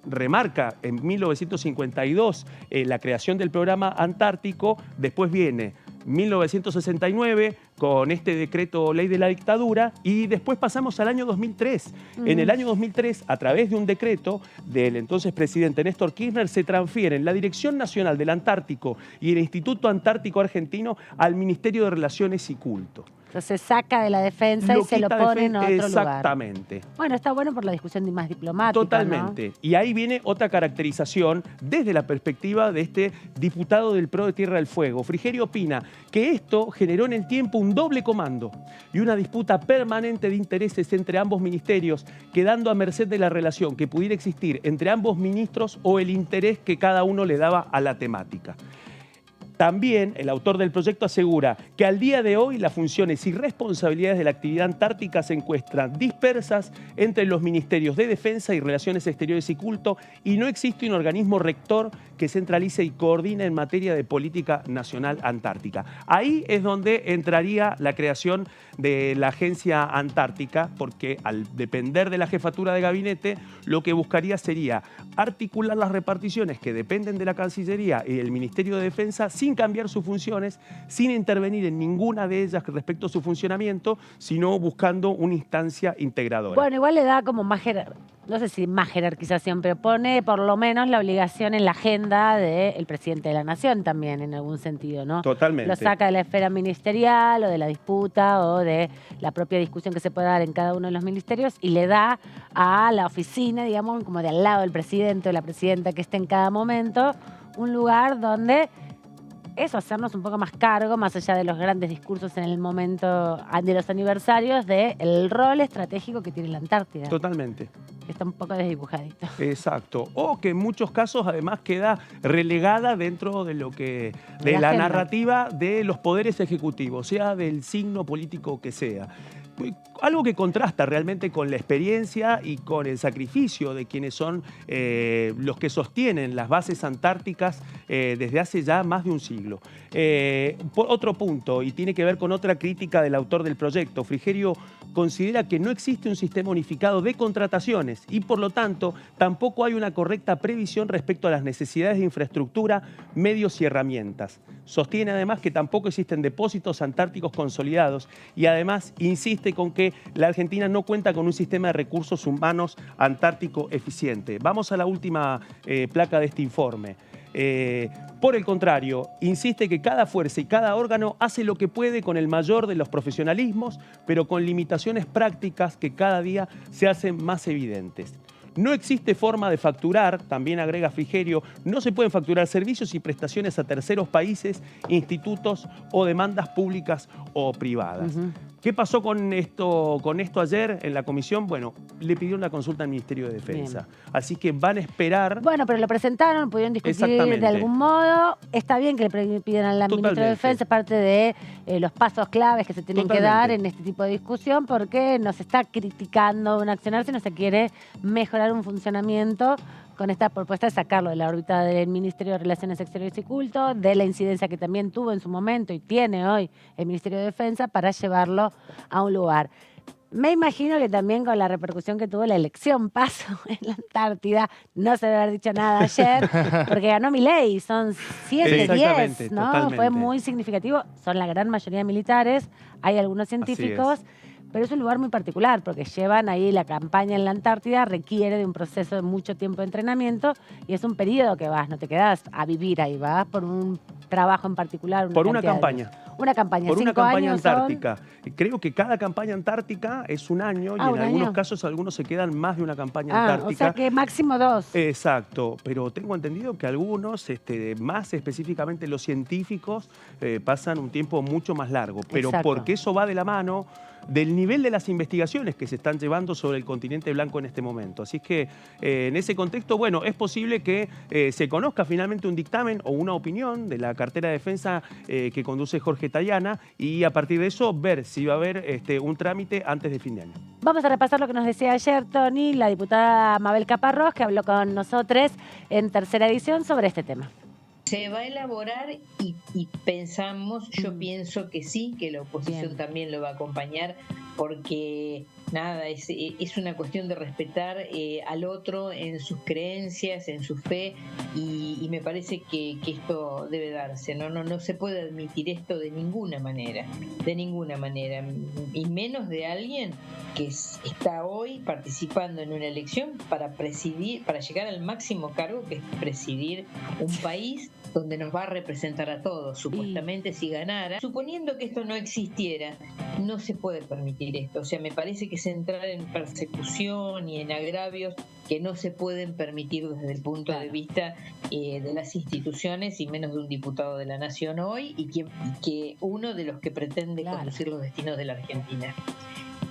[SPEAKER 4] remarca en 1952 la creación del programa antártico, después viene 1969 con este decreto ley de la dictadura y después pasamos al año 2003. En el año 2003, a través de un decreto del entonces presidente Néstor Kirchner, se transfieren la Dirección Nacional del Antártico y el Instituto Antártico Argentino al Ministerio de Relaciones y Culto.
[SPEAKER 3] Entonces saca de la defensa y se lo pone en otro lugar.
[SPEAKER 4] Exactamente.
[SPEAKER 3] Bueno, está bueno por la discusión más diplomática.
[SPEAKER 4] Totalmente. ¿No? Y ahí viene otra caracterización desde la perspectiva de este diputado del PRO de Tierra del Fuego. Frigerio opina que esto generó en el tiempo un doble comando y una disputa permanente de intereses entre ambos ministerios, quedando a merced de la relación que pudiera existir entre ambos ministros o el interés que cada uno le daba a la temática. También el autor del proyecto asegura que al día de hoy las funciones y responsabilidades de la actividad antártica se encuentran dispersas entre los ministerios de Defensa y Relaciones Exteriores y Culto y no existe un organismo rector que centralice y coordine en materia de política nacional antártica. Ahí es donde entraría la creación de la Agencia Antártica, porque al depender de la jefatura de gabinete, lo que buscaría sería articular las reparticiones que dependen de la Cancillería y del Ministerio de Defensa sin cambiar sus funciones, sin intervenir en ninguna de ellas respecto a su funcionamiento, sino buscando una instancia integradora.
[SPEAKER 3] Bueno, igual le da como más no sé si más jerarquización, pero pone por lo menos la obligación en la agenda del presidente de la Nación también, en algún sentido, ¿no?
[SPEAKER 4] Totalmente.
[SPEAKER 3] Lo saca de la esfera ministerial o de la disputa o de la propia discusión que se puede dar en cada uno de los ministerios y le da a la oficina, digamos, como de al lado del presidente o la presidenta que esté en cada momento, un lugar donde eso, hacernos un poco más cargo, más allá de los grandes discursos en el momento de los aniversarios, del rol estratégico que tiene la Antártida.
[SPEAKER 4] Totalmente.
[SPEAKER 3] Está un poco desdibujadito.
[SPEAKER 4] Exacto. O que en muchos casos además queda relegada dentro de lo que de la narrativa de los poderes ejecutivos, sea del signo político que sea. Algo que contrasta realmente con la experiencia y con el sacrificio de quienes son los que sostienen las bases antárticas desde hace ya más de un siglo. Por otro punto, y tiene que ver con otra crítica del autor del proyecto, Frigerio considera que no existe un sistema unificado de contrataciones y por lo tanto tampoco hay una correcta previsión respecto a las necesidades de infraestructura, medios y herramientas. Sostiene además que tampoco existen depósitos antárticos consolidados y además insiste con que la Argentina no cuenta con un sistema de recursos humanos antártico eficiente. Vamos a la última placa de este informe. Por el contrario, insiste que cada fuerza y cada órgano hace lo que puede con el mayor de los profesionalismos, pero con limitaciones prácticas que cada día se hacen más evidentes. No existe forma de facturar, también agrega Frigerio, no se pueden facturar servicios y prestaciones a terceros países, institutos o demandas públicas o privadas. ¿Qué pasó con esto ayer en la comisión? Bueno, le pidieron la consulta al Ministerio de Defensa. Bien. Así que van a esperar.
[SPEAKER 3] Bueno, pero lo presentaron, pudieron discutir de algún modo. Está bien que le pidan al Ministro de Defensa, es parte de los pasos claves que se tienen que dar en este tipo de discusión, porque no se está criticando un accionar, sino se quiere mejorar un funcionamiento con esta propuesta de sacarlo de la órbita del Ministerio de Relaciones Exteriores y Culto, de la incidencia que también tuvo en su momento y tiene hoy el Ministerio de Defensa para llevarlo a un lugar. Me imagino que también con la repercusión que tuvo la elección Paso en la Antártida, no se debe haber dicho nada ayer, porque ganó Milei, son 7-10, ¿no? Totalmente. Fue muy significativo, son la gran mayoría militares, hay algunos científicos, pero es un lugar muy particular porque llevan ahí la campaña en la Antártida, requiere de un proceso de mucho tiempo de entrenamiento y es un periodo que vas, no te quedas a vivir ahí, vas por un trabajo en particular.
[SPEAKER 4] Por una campaña.
[SPEAKER 3] Una campaña,
[SPEAKER 4] por
[SPEAKER 3] 5
[SPEAKER 4] una campaña
[SPEAKER 3] años
[SPEAKER 4] antártica. Creo que cada campaña antártica es un año y en algunos casos algunos se quedan más de una campaña antártica.
[SPEAKER 3] O sea que máximo 2.
[SPEAKER 4] Exacto, pero tengo entendido que algunos, más específicamente los científicos, pasan un tiempo mucho más largo. Pero porque eso va de la mano del nivel de las investigaciones que se están llevando sobre el continente blanco en este momento. Así que en ese contexto, bueno, es posible que se conozca finalmente un dictamen o una opinión de la cartera de defensa que conduce Jorge Tayana y a partir de eso ver si va a haber un trámite antes de fin de año.
[SPEAKER 3] Vamos a repasar lo que nos decía ayer Tony, la diputada Mabel Caparrós, que habló con nosotros en tercera edición sobre este tema.
[SPEAKER 10] Se va a elaborar y pensamos, yo pienso que sí, que la oposición también lo va a acompañar, porque nada, es una cuestión de respetar al otro en sus creencias, en su fe, y me parece que esto debe darse. No se puede admitir esto de ninguna manera, y menos de alguien que está hoy participando en una elección para llegar al máximo cargo, que es presidir un país donde nos va a representar a todos, supuestamente, si ganara. Suponiendo que esto no existiera, no se puede permitir esto. O sea, me parece que es entrar en persecución y en agravios que no se pueden permitir desde el punto de vista de las instituciones, y menos de un diputado de la Nación hoy, y que uno de los que pretende conducir los destinos de la Argentina.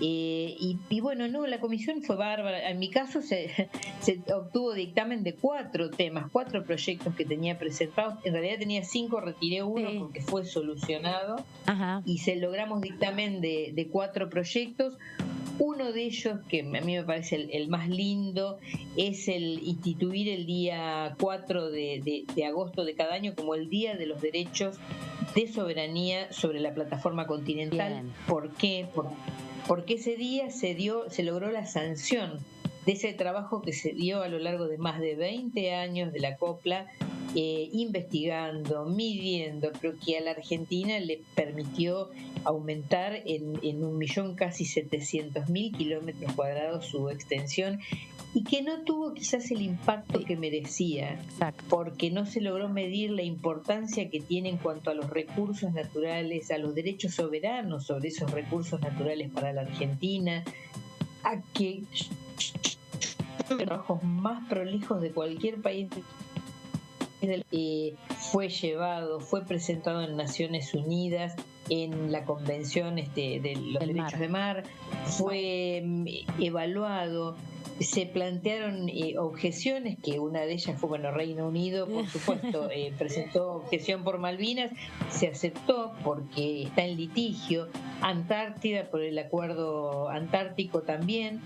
[SPEAKER 10] Y bueno, no, la comisión fue bárbara. En mi caso se obtuvo dictamen de 4 temas, 4 proyectos que tenía presentados. En realidad tenía 5, retiré uno porque fue solucionado. Y logramos dictamen de 4 proyectos. Uno de ellos, que a mí me parece el más lindo, es el instituir el día 4 de agosto de cada año como el Día de los Derechos de Soberanía sobre la Plataforma Continental. Bien. ¿Por qué? Porque ese día se logró la sanción de ese trabajo que se dio a lo largo de más de 20 años de la COPLA, investigando, midiendo, pero que a la Argentina le permitió aumentar en 1.700.000 kilómetros cuadrados su extensión, y que no tuvo quizás el impacto que merecía. Exacto. Porque no se logró medir la importancia que tiene en cuanto a los recursos naturales, a los derechos soberanos sobre esos recursos naturales para la Argentina, a que los trabajos más prolijos de cualquier país fue presentado en Naciones Unidas, en la Convención de los Derechos de Mar, fue evaluado. Se plantearon objeciones, que una de ellas fue, Reino Unido, por supuesto, presentó objeción por Malvinas, se aceptó porque está en litigio, Antártida por el acuerdo antártico también,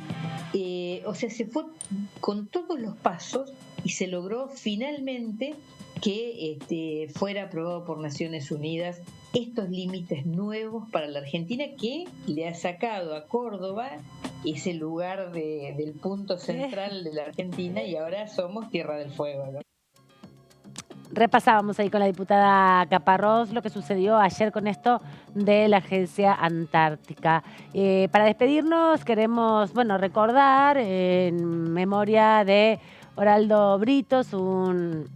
[SPEAKER 10] o sea, se fue con todos los pasos y se logró finalmente que fuera aprobado por Naciones Unidas estos límites nuevos para la Argentina, que le ha sacado a Córdoba ese lugar del punto central de la Argentina, y ahora somos Tierra del Fuego, ¿no?
[SPEAKER 3] Repasábamos ahí con la diputada Caparrós lo que sucedió ayer con esto de la Agencia Antártica. Para despedirnos queremos recordar en memoria de Oraldo Britos, un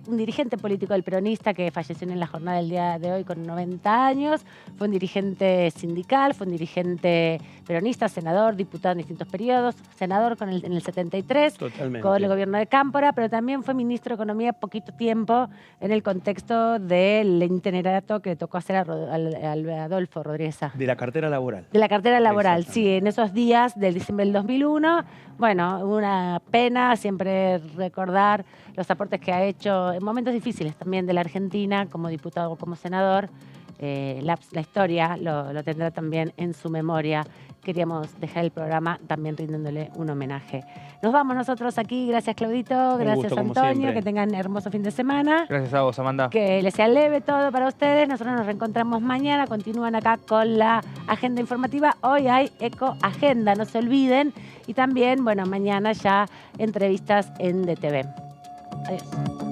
[SPEAKER 3] dirigente político del peronista que falleció en la jornada del día de hoy con 90 años. Fue un dirigente sindical, fue un dirigente peronista, senador, diputado en distintos periodos, senador en el 73, totalmente, con el gobierno de Cámpora, pero también fue ministro de Economía poquito tiempo en el contexto del itinerato que le tocó hacer a Adolfo Rodríguez Sá.
[SPEAKER 4] De la cartera laboral.
[SPEAKER 3] De la cartera laboral, sí, en esos días del diciembre del 2001. Bueno, una pena siempre recordar los aportes que ha hecho en momentos difíciles también de la Argentina, como diputado o como senador. La historia lo tendrá también en su memoria. Queríamos dejar el programa también rindiéndole un homenaje. Nos vamos nosotros aquí. Gracias, Claudito. Gracias, Antonio. Que tengan hermoso fin de semana.
[SPEAKER 5] Gracias a vos, Amanda.
[SPEAKER 3] Que les sea leve todo para ustedes. Nosotros nos reencontramos mañana. Continúan acá con la agenda informativa. Hoy hay Eco Agenda, no se olviden. Y también, mañana ya entrevistas en DTV. Adiós.